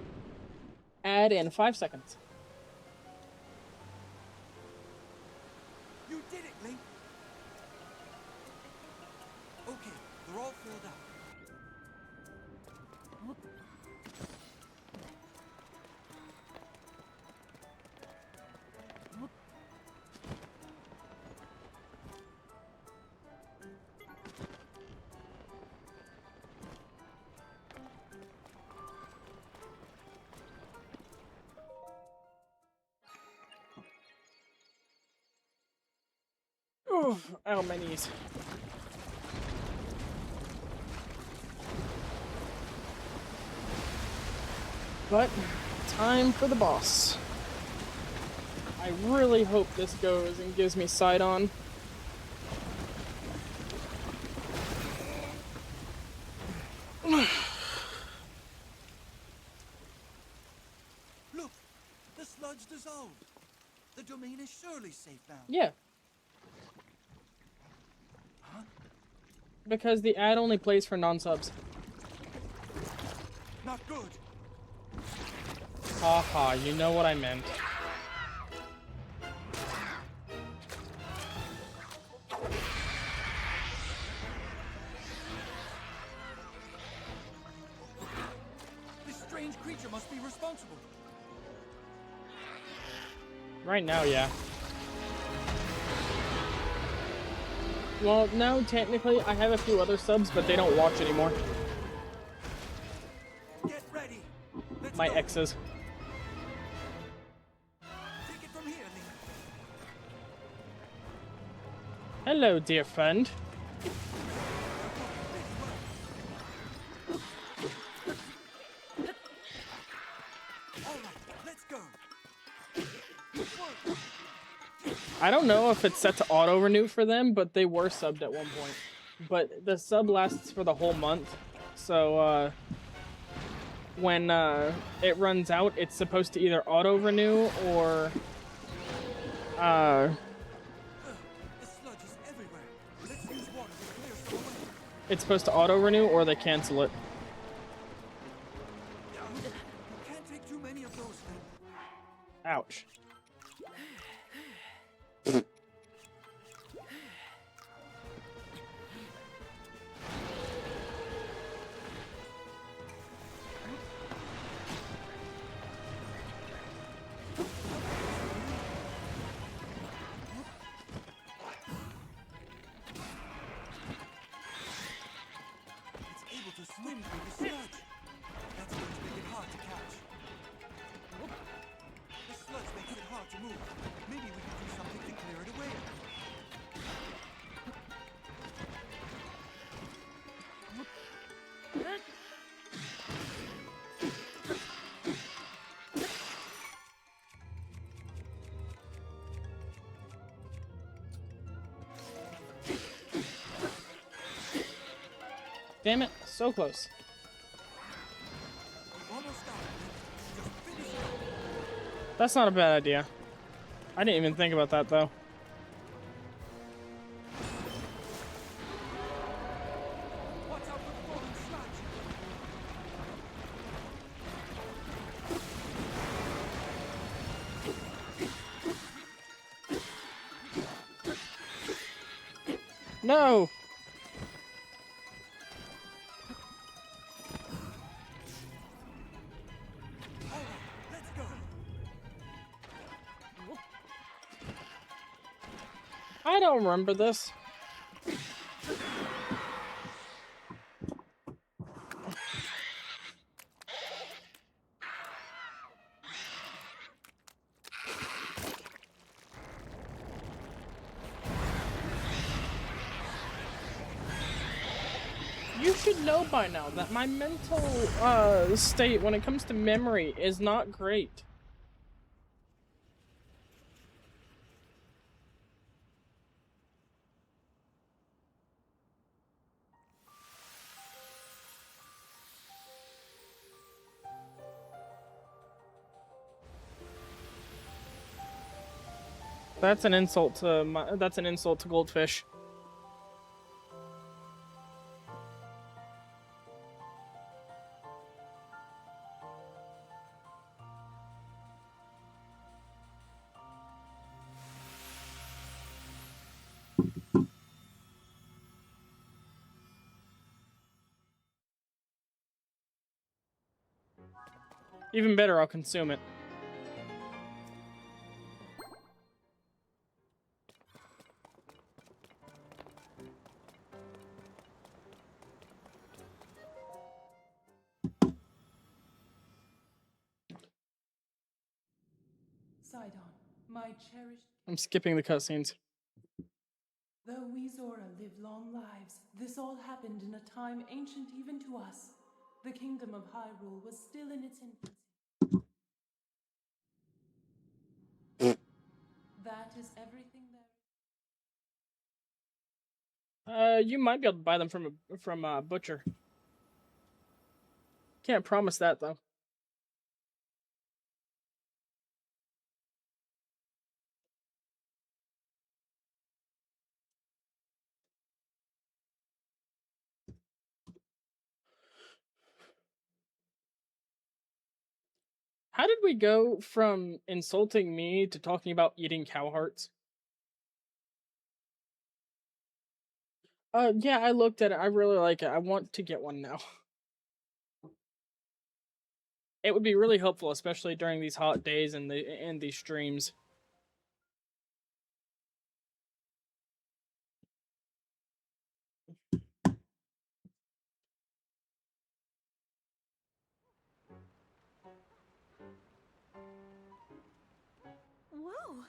Add in 5 seconds. You did it, Link. Okay, they're all filled out. Oof, ow, my knees. But, time for the boss. I really hope this goes and gives me Sidon. Look, the sludge dissolved. The domain is surely safe now. Yeah. Huh? Because the ad only plays for non-subs. Not good. Haha, you know what I meant. This strange creature must be responsible. Right now, yeah. Well, no, technically, I have a few other subs, but they don't watch anymore. Get ready. Let's My go. exes. Take it from here, Link. Hello, dear friend. All right, let's go. I don't know if it's set to auto-renew for them, but they were subbed at one point. But the sub lasts for the whole month, so, when, it runs out, it's supposed to either auto-renew or, it's supposed to auto-renew or they cancel it. Can't take too many of those then. Ouch. It's able to swim through the sludge. That's going to make it hard to catch. The sludge makes it hard to move. Maybe we can do something to clear it away. Damn it, so close. We've almost got it. Just finish it up. That's not a bad idea. I didn't even think about that though. Watch out for the falling sludge. No! All right, let's go. I don't remember this. You should know by now that my mental state when it comes to memory is not great. That's an insult to Goldfish. Even better, I'll consume it. Sidon, my cherished. I'm skipping the cutscenes. Though we Zora live long lives, this all happened in a time ancient even to us. The kingdom of Hyrule was still in its infancy. That is everything there. You might be able to buy them from a butcher. Can't promise that though. How did we go from insulting me to talking about eating cow hearts? Yeah, I looked at it. I really like it. I want to get one now. It would be really helpful, especially during these hot days and these streams. Whoa.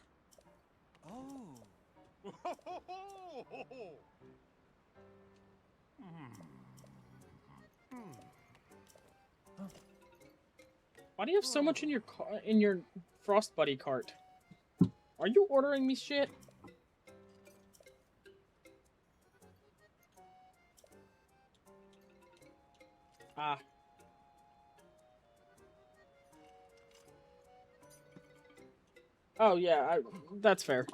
Oh. Why do you have so much in your Frost Buddy cart? Are you ordering me shit? Ah. Oh yeah, that's fair.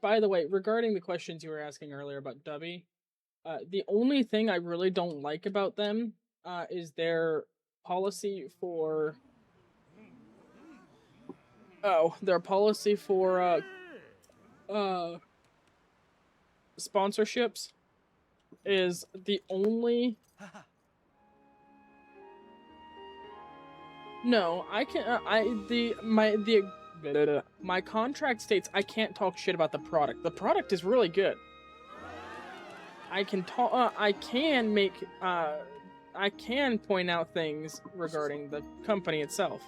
By the way, regarding the questions you were asking earlier about Dubby, the only thing I really don't like about them is their policy for their policy for sponsorships is the only. No, I can. My contract states I can't talk shit about the product. The product is really good. I can talk. I can make. I can point out things regarding the company itself.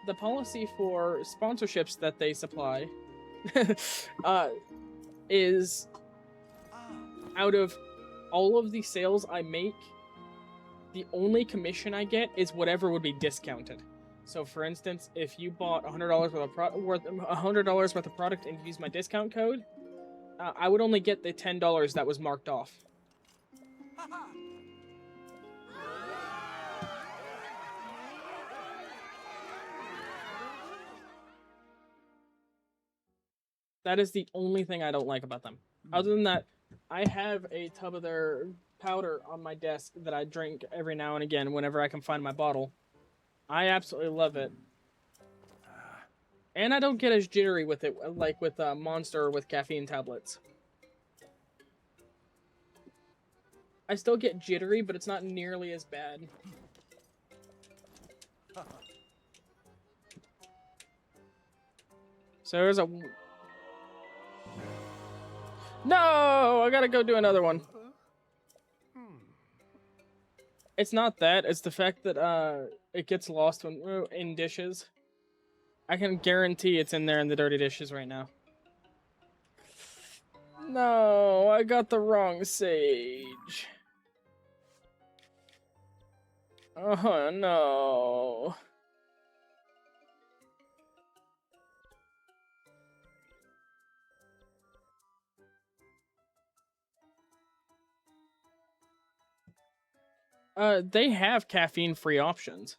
The policy for sponsorships that they supply, is out of all of the sales I make, the only commission I get is whatever would be discounted. So, for instance, if you bought $100 worth of product and used my discount code, I would only get the $10 that was marked off. That is the only thing I don't like about them. Other than that, I have a tub of their powder on my desk that I drink every now and again whenever I can find my bottle. I absolutely love it. And I don't get as jittery with it like with Monster or with caffeine tablets. I still get jittery, but it's not nearly as bad. So there's a... No! I gotta go do another one. It's not that. It's the fact that it gets lost when in dishes. I can guarantee it's in there in the dirty dishes right now. No, I got the wrong sage. Oh no. They have caffeine-free options.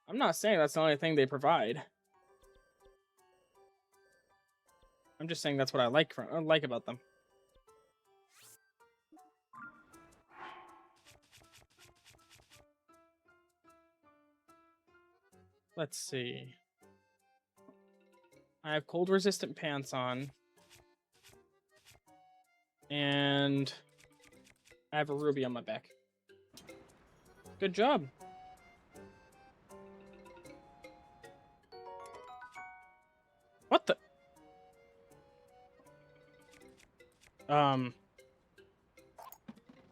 I'm not saying that's the only thing they provide. I'm just saying that's what I like about them. Let's see. I have cold-resistant pants on. And I have a ruby on my back. Good job. What the?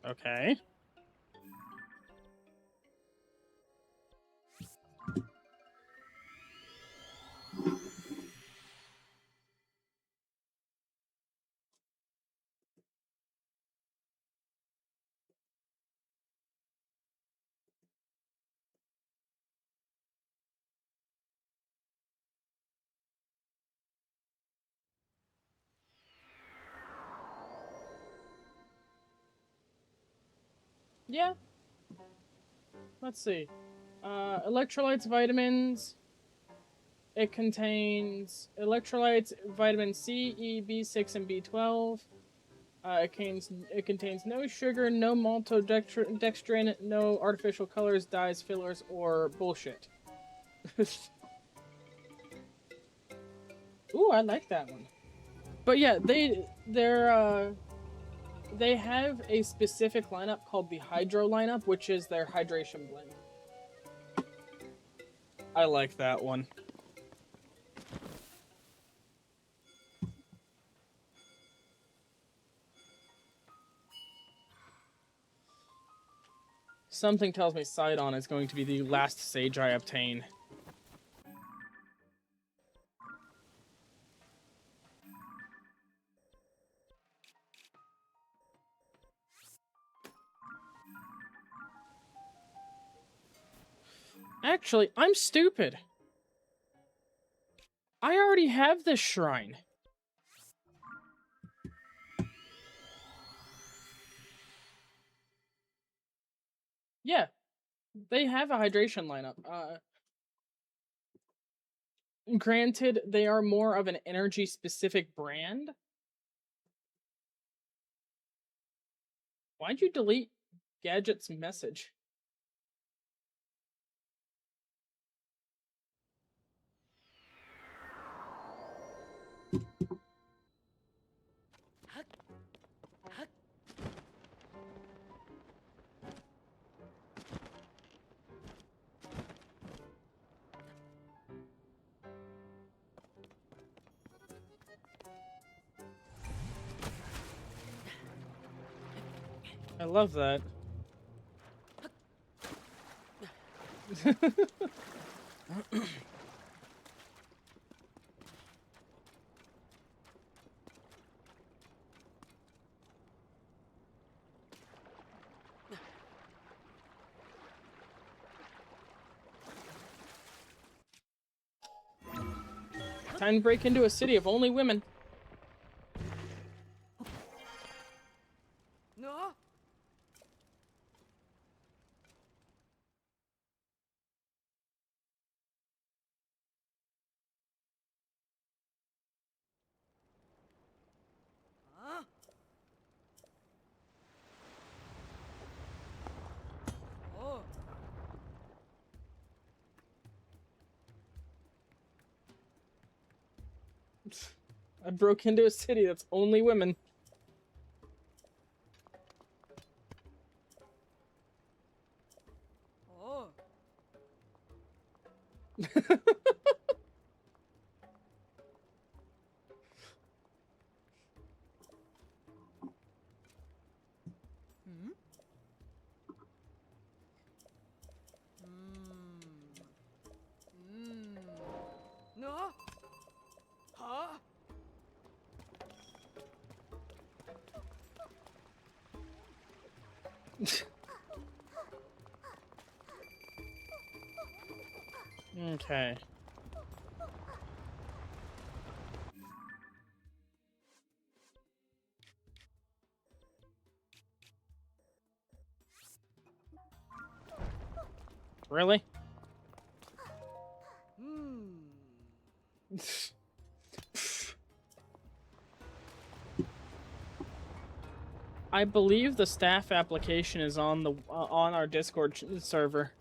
Okay. Yeah. Let's see. Electrolytes, vitamins. It contains electrolytes, vitamin C, E, B6, and B12. It contains no sugar, no maltodextrin, no artificial colors, dyes, fillers, or bullshit. Ooh, I like that one. But yeah, they have a specific lineup called the Hydro lineup, which is their hydration blend. I like that one. Something tells me Sidon is going to be the last sage I obtain. Actually, I'm stupid. I already have this shrine. Yeah, they have a hydration lineup. Granted, they are more of an energy specific brand. Why'd you delete Gadget's message? I love that. Time to break into a city of only women. No. Huh? Oh. I broke into a city that's only women. Oh. Hmm? No. Huh? Okay. Really? I believe the staff application is on the on our Discord server.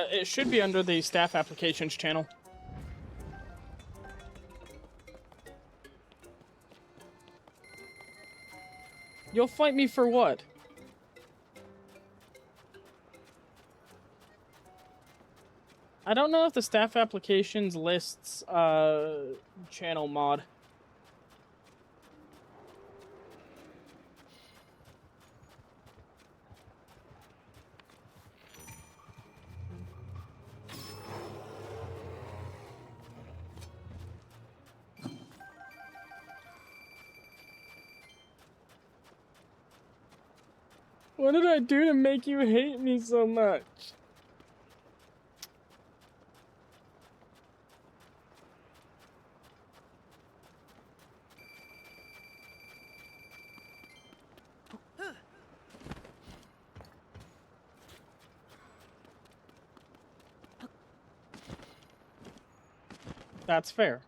It should be under the staff applications channel. You'll fight me for what? I don't know if the staff applications lists channel mod. What did I do to make you hate me so much? That's fair.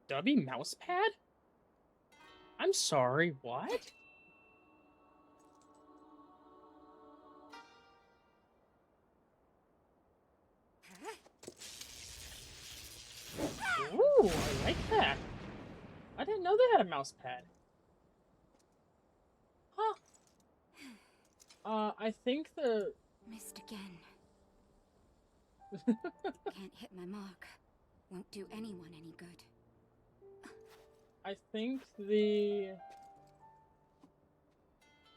Dubby mousepad? I'm sorry, what? got a mouse pad. Huh. I think the... Missed again. Can't hit my mark. Won't do anyone any good. I think the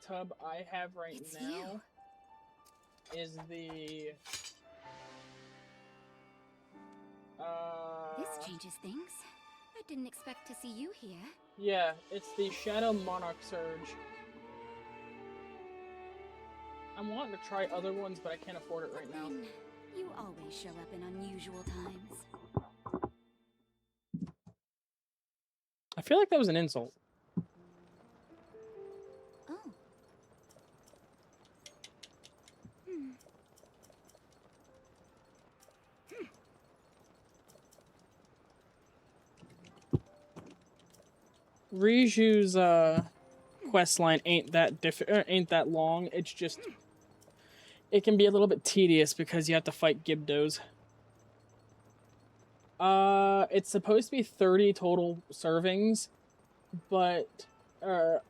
tub I have right It's now is the... This changes things. I didn't expect to see you here. Yeah, it's the Shadow Monarch Surge. I'm wanting to try other ones, but I can't afford it right now. Then you always show up in unusual times. I feel like that was an insult. Oh. Hmm. Riju's quest line ain't that long. It's just it can be a little bit tedious because you have to fight Gibdos. It's supposed to be 30 total servings, but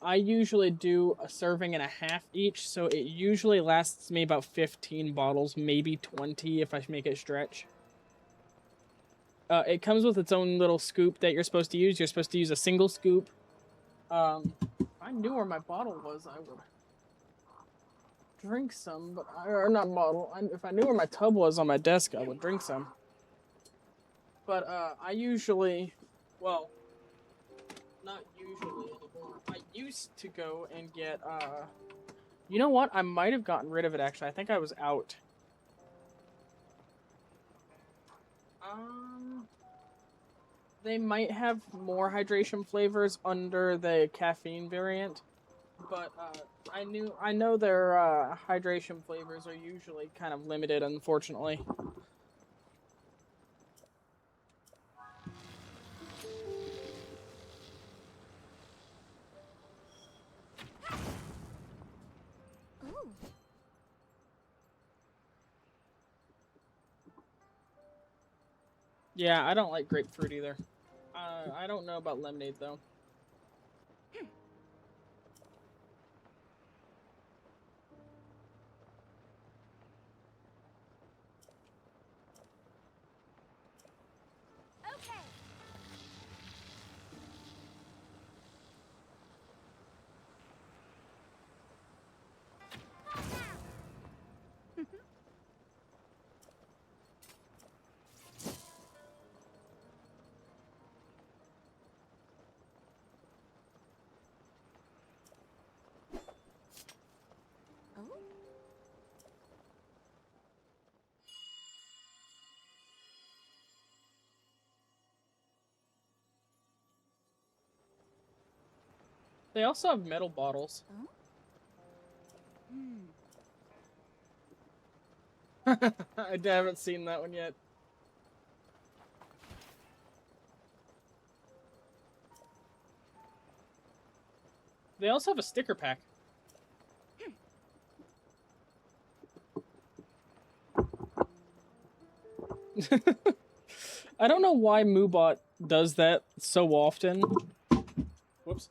I usually do a serving and a half each, so it usually lasts me about 15 bottles, maybe 20 if I make it stretch. It comes with its own little scoop that you're supposed to use. You're supposed to use a single scoop. If I knew where my bottle was, I would drink some, but or not bottle. If I knew where my tub was on my desk, I would drink some. But I usually, well, not usually anymore. I used to go and get you know what? I might have gotten rid of it actually. I think I was out. They might have more hydration flavors under the caffeine variant, but I know their hydration flavors are usually kind of limited, unfortunately. Oh. Yeah, I don't like grapefruit either. I don't know about lemonade though. Okay. Oh. They also have metal bottles. Oh. Hmm. I haven't seen that one yet. They also have a sticker pack. I don't know why Moobot does that so often. Whoops.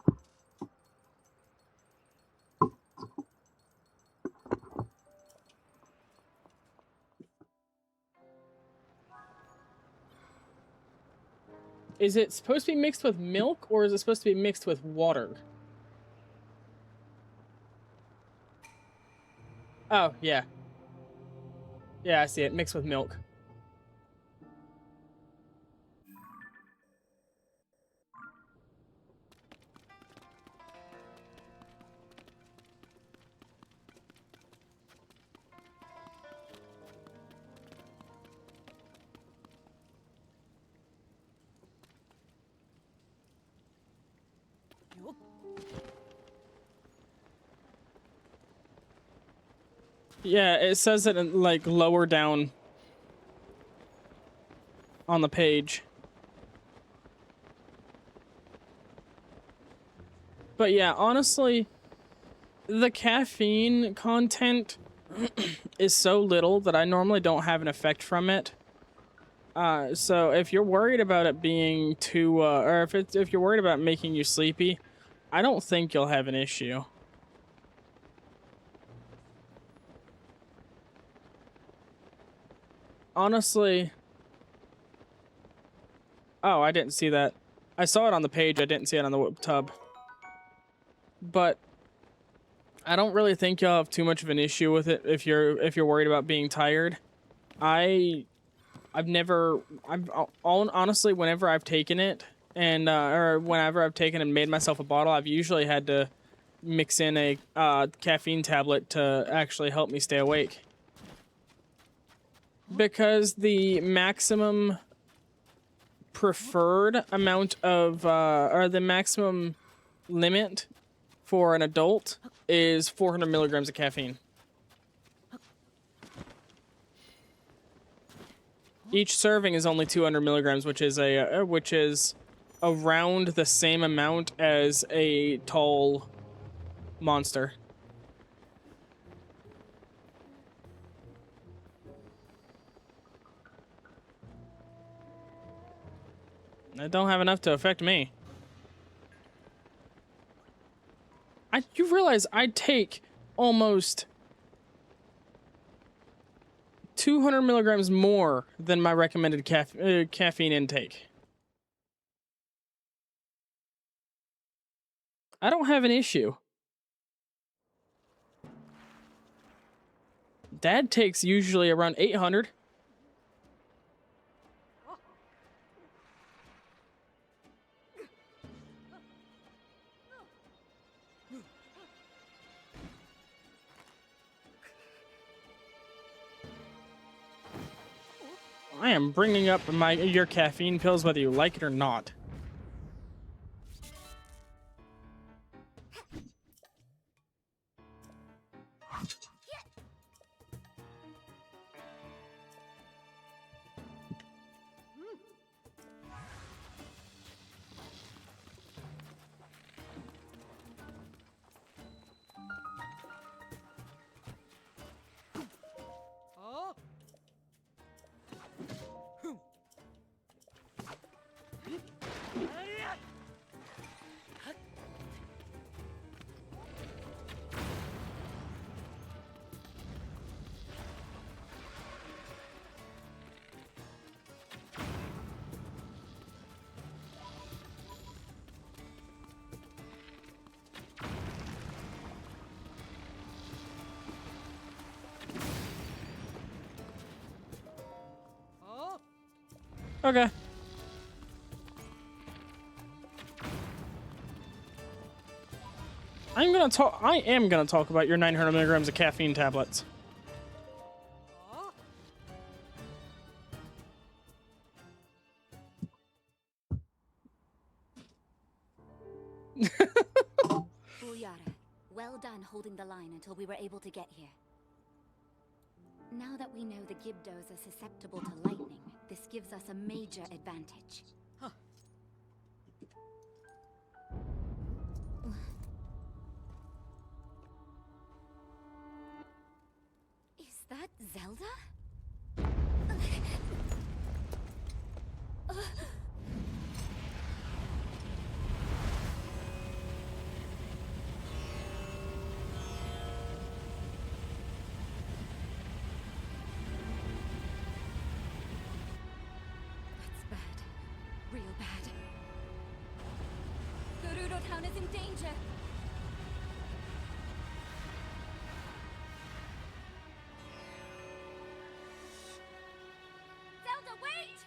Is it supposed to be mixed with milk, or is it supposed to be mixed with water? Oh, yeah. Yeah, I see it. Mixed with milk. Yeah, it says it in, like, lower down on the page. But yeah, honestly, the caffeine content is so little that I normally don't have an effect from it. So if you're worried about it being too, or if you're worried about making you sleepy, I don't think you'll have an issue. Honestly. Oh, I didn't see that. I saw it on the page. I didn't see it on the tub. But I don't really think you'll have too much of an issue with it if you're worried about being tired. Honestly, whenever I've taken it and or whenever I've taken and made myself a bottle, I've usually had to mix in a caffeine tablet to actually help me stay awake. Because the maximum preferred amount of or the maximum limit for an adult is 400 milligrams of caffeine. Each serving is only 200 milligrams, which is around the same amount as a tall monster. I don't have enough to affect me. You realize I take almost 200 milligrams more than my recommended caffeine intake. I don't have an issue. Dad takes usually around 800. I am bringing up your caffeine pills whether you like it or not. Okay. I am gonna talk about your 900 milligrams of caffeine tablets. Ulyara, well done holding the line until we were able to get here. Now that we know the Gibdos are susceptible to lightning, this gives us a major advantage. Is that Zelda? Real bad. Gerudo Town is in danger. Zelda, wait!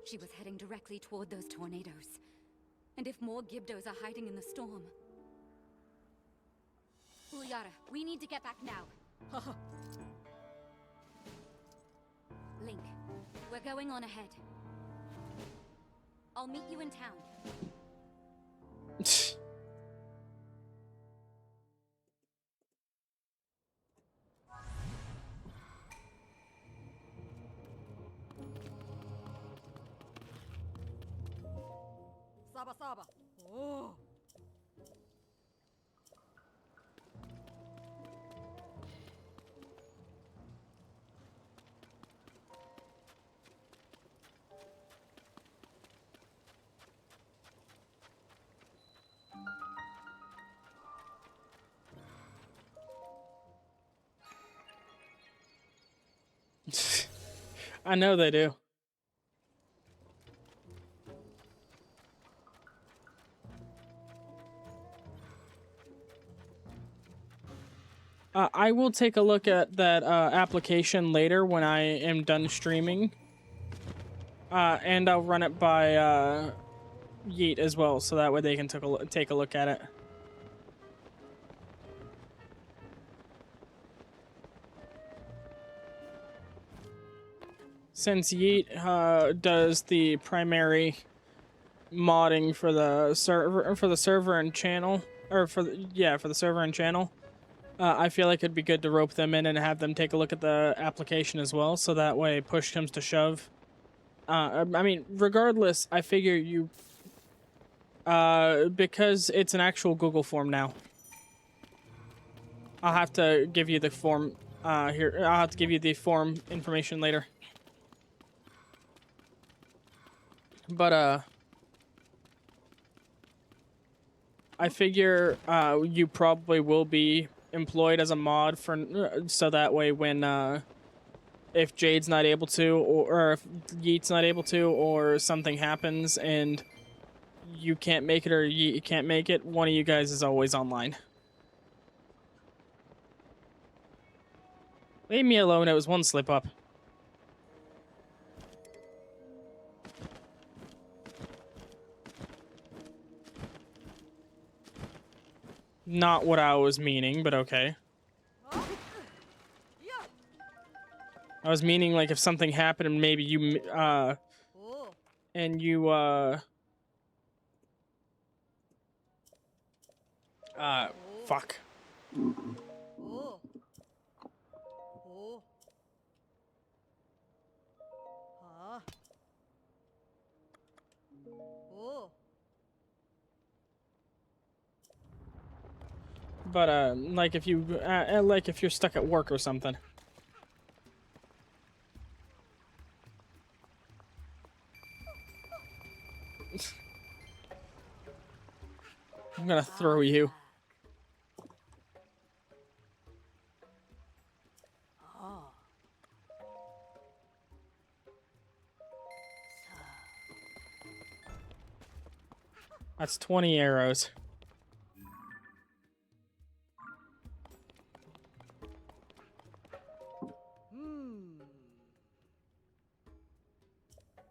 She was heading directly toward those tornadoes. And if more Gibdos are hiding in the storm... Ulyara, we need to get back now. Link, we're going on ahead. I'll meet you in town. Saba Saba. Oh. I know they do. I will take a look at that application later when I am done streaming. And I'll run it by Yeet as well, so that way they can take a look at it. Since Yeet does the primary modding for the server and channel, or for the server and channel, I feel like it'd be good to rope them in and have them take a look at the application as well, so that way push comes to shove. I mean, regardless, I figure you, because it's an actual Google form now. I'll have to give you the form, here. I'll have to give you the form information later. But, I figure, you probably will be employed as a mod for, so that way when, if Jade's not able to, or if Yeet's not able to, or something happens and you can't make it or Yeet can't make it, one of you guys is always online. Leave me alone, it was one slip up. Not what I was meaning, but okay. I was meaning like if something happened and maybe you, and you, fuck. But, like if you, like if you're stuck at work or something. I'm gonna throw you. That's 20 arrows.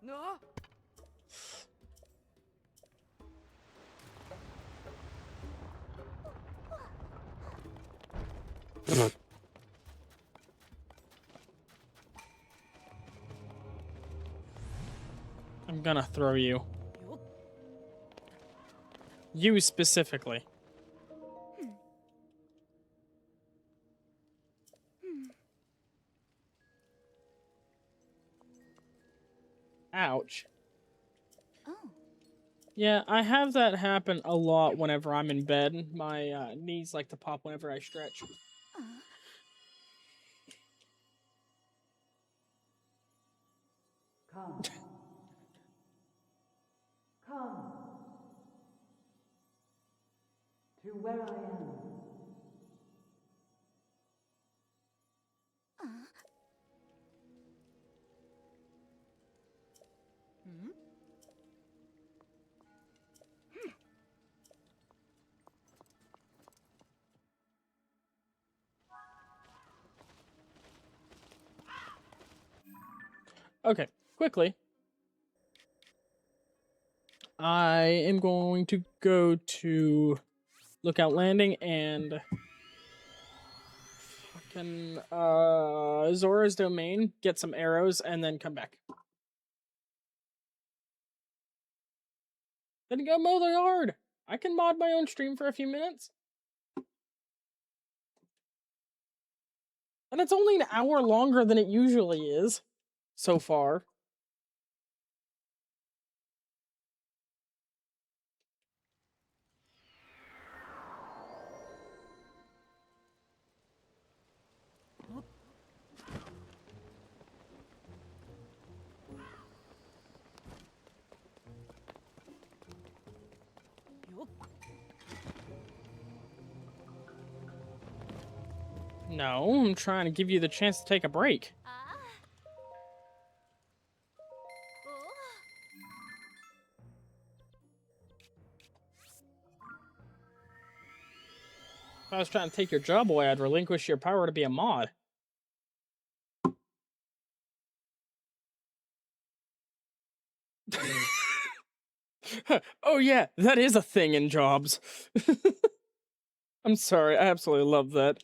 No. I'm gonna throw you. You specifically. Ouch. Oh. Yeah, I have that happen a lot whenever I'm in bed. My knees like to pop whenever I stretch. Come. Come. To where I am. Okay, quickly. I am going to go to Lookout Landing and fucking Zora's Domain, get some arrows, and then come back. Then go mow the yard. I can mod my own stream for a few minutes. And it's only an hour longer than it usually is, so far. No, I'm trying to give you the chance to take a break. I was trying to take your job away, I'd relinquish your power to be a mod. Oh yeah, that is a thing in jobs. I'm sorry, I absolutely love that.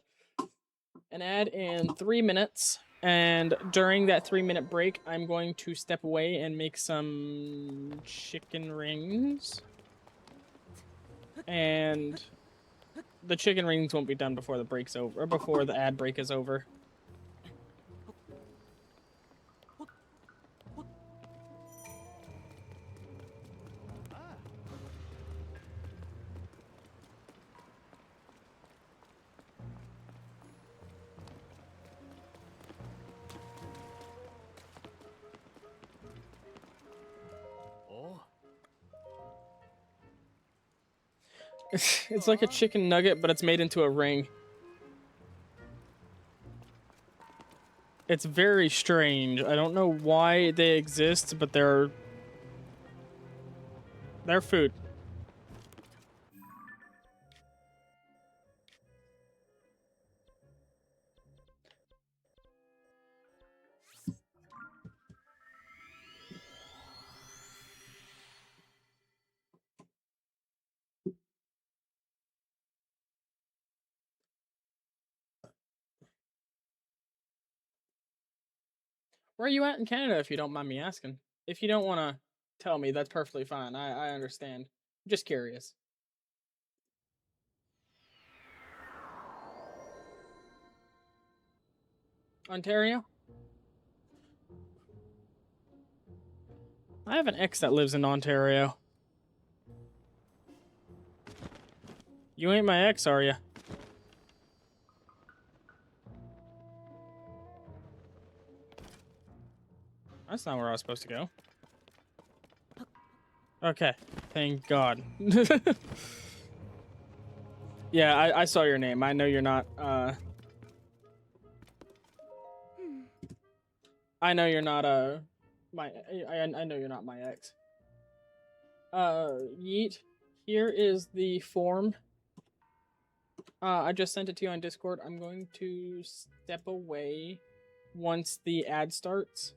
An ad in 3 minutes, and during that 3-minute break, I'm going to step away and make some chicken rings. And the chicken rings won't be done before the break's over, or before the ad break is over. Oh. It's like a chicken nugget, but it's made into a ring. It's very strange. I don't know why they exist, but they're food. Where are you at in Canada, if you don't mind me asking? If you don't want to tell me, that's perfectly fine. I understand. Just curious. Ontario? I have an ex that lives in Ontario. You ain't my ex, are you? That's not where I was supposed to go. Okay, thank God. Yeah, I saw your name. I know you're not, I know you're not, I know you're not my ex. Yeet, here is the form. I just sent it to you on Discord. I'm going to step away once the ad starts.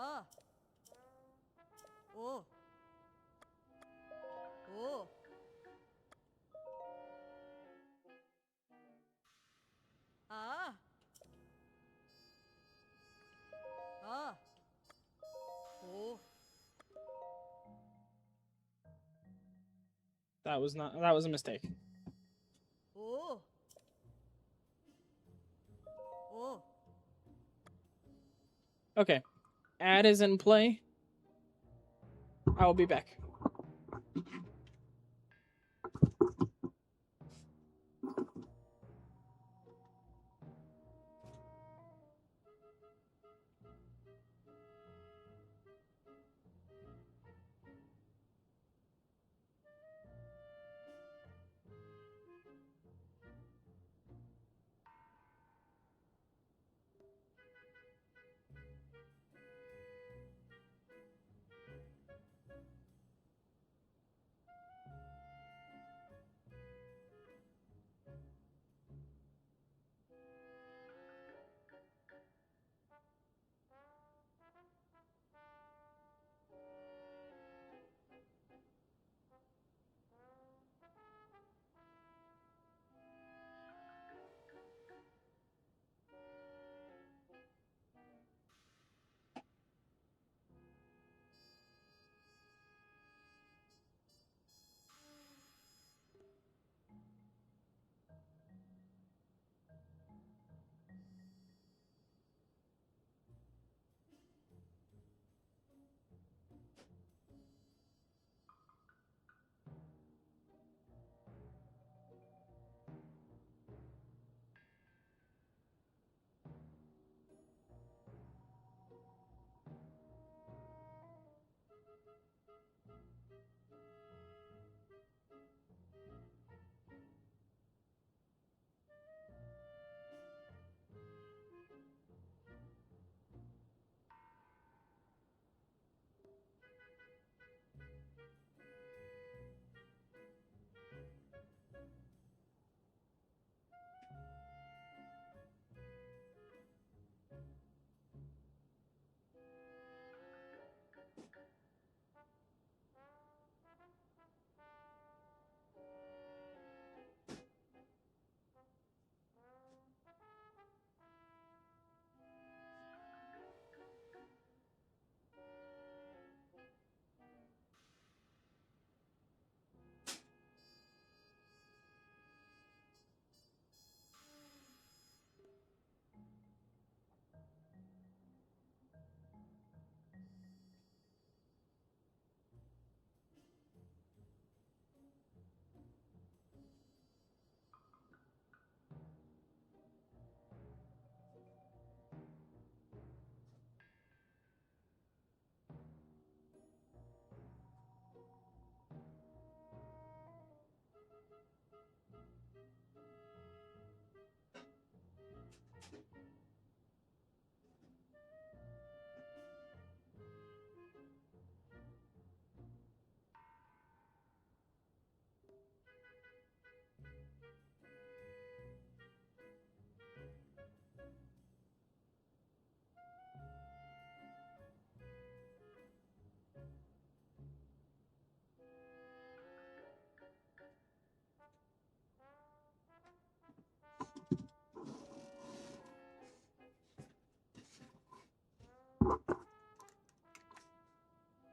Ah. Oh. Oh. Ah. Ah. Oh. That was a mistake. Oh. Oh. Okay. Ad is in play. I will be back.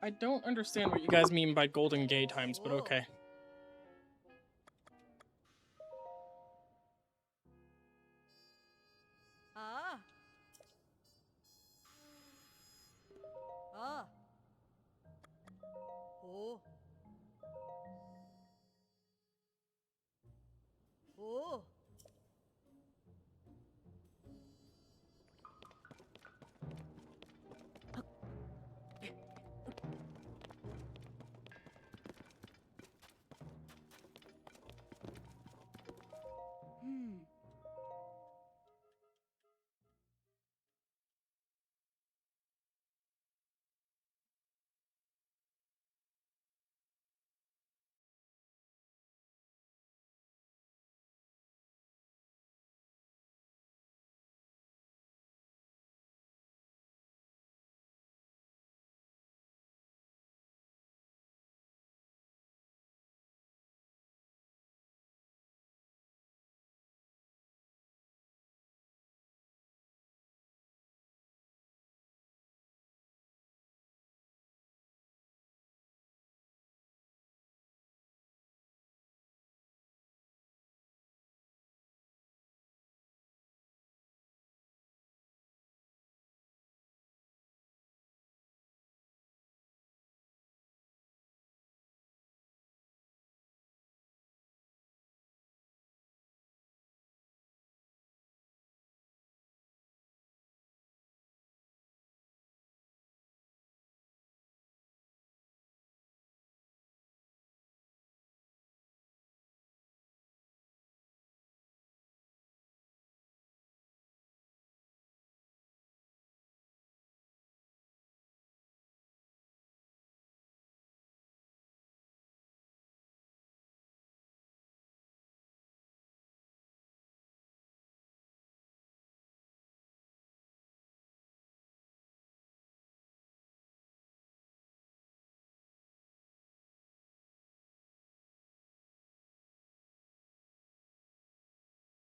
I don't understand what you guys mean by golden gay times, but okay. Ah. Ah.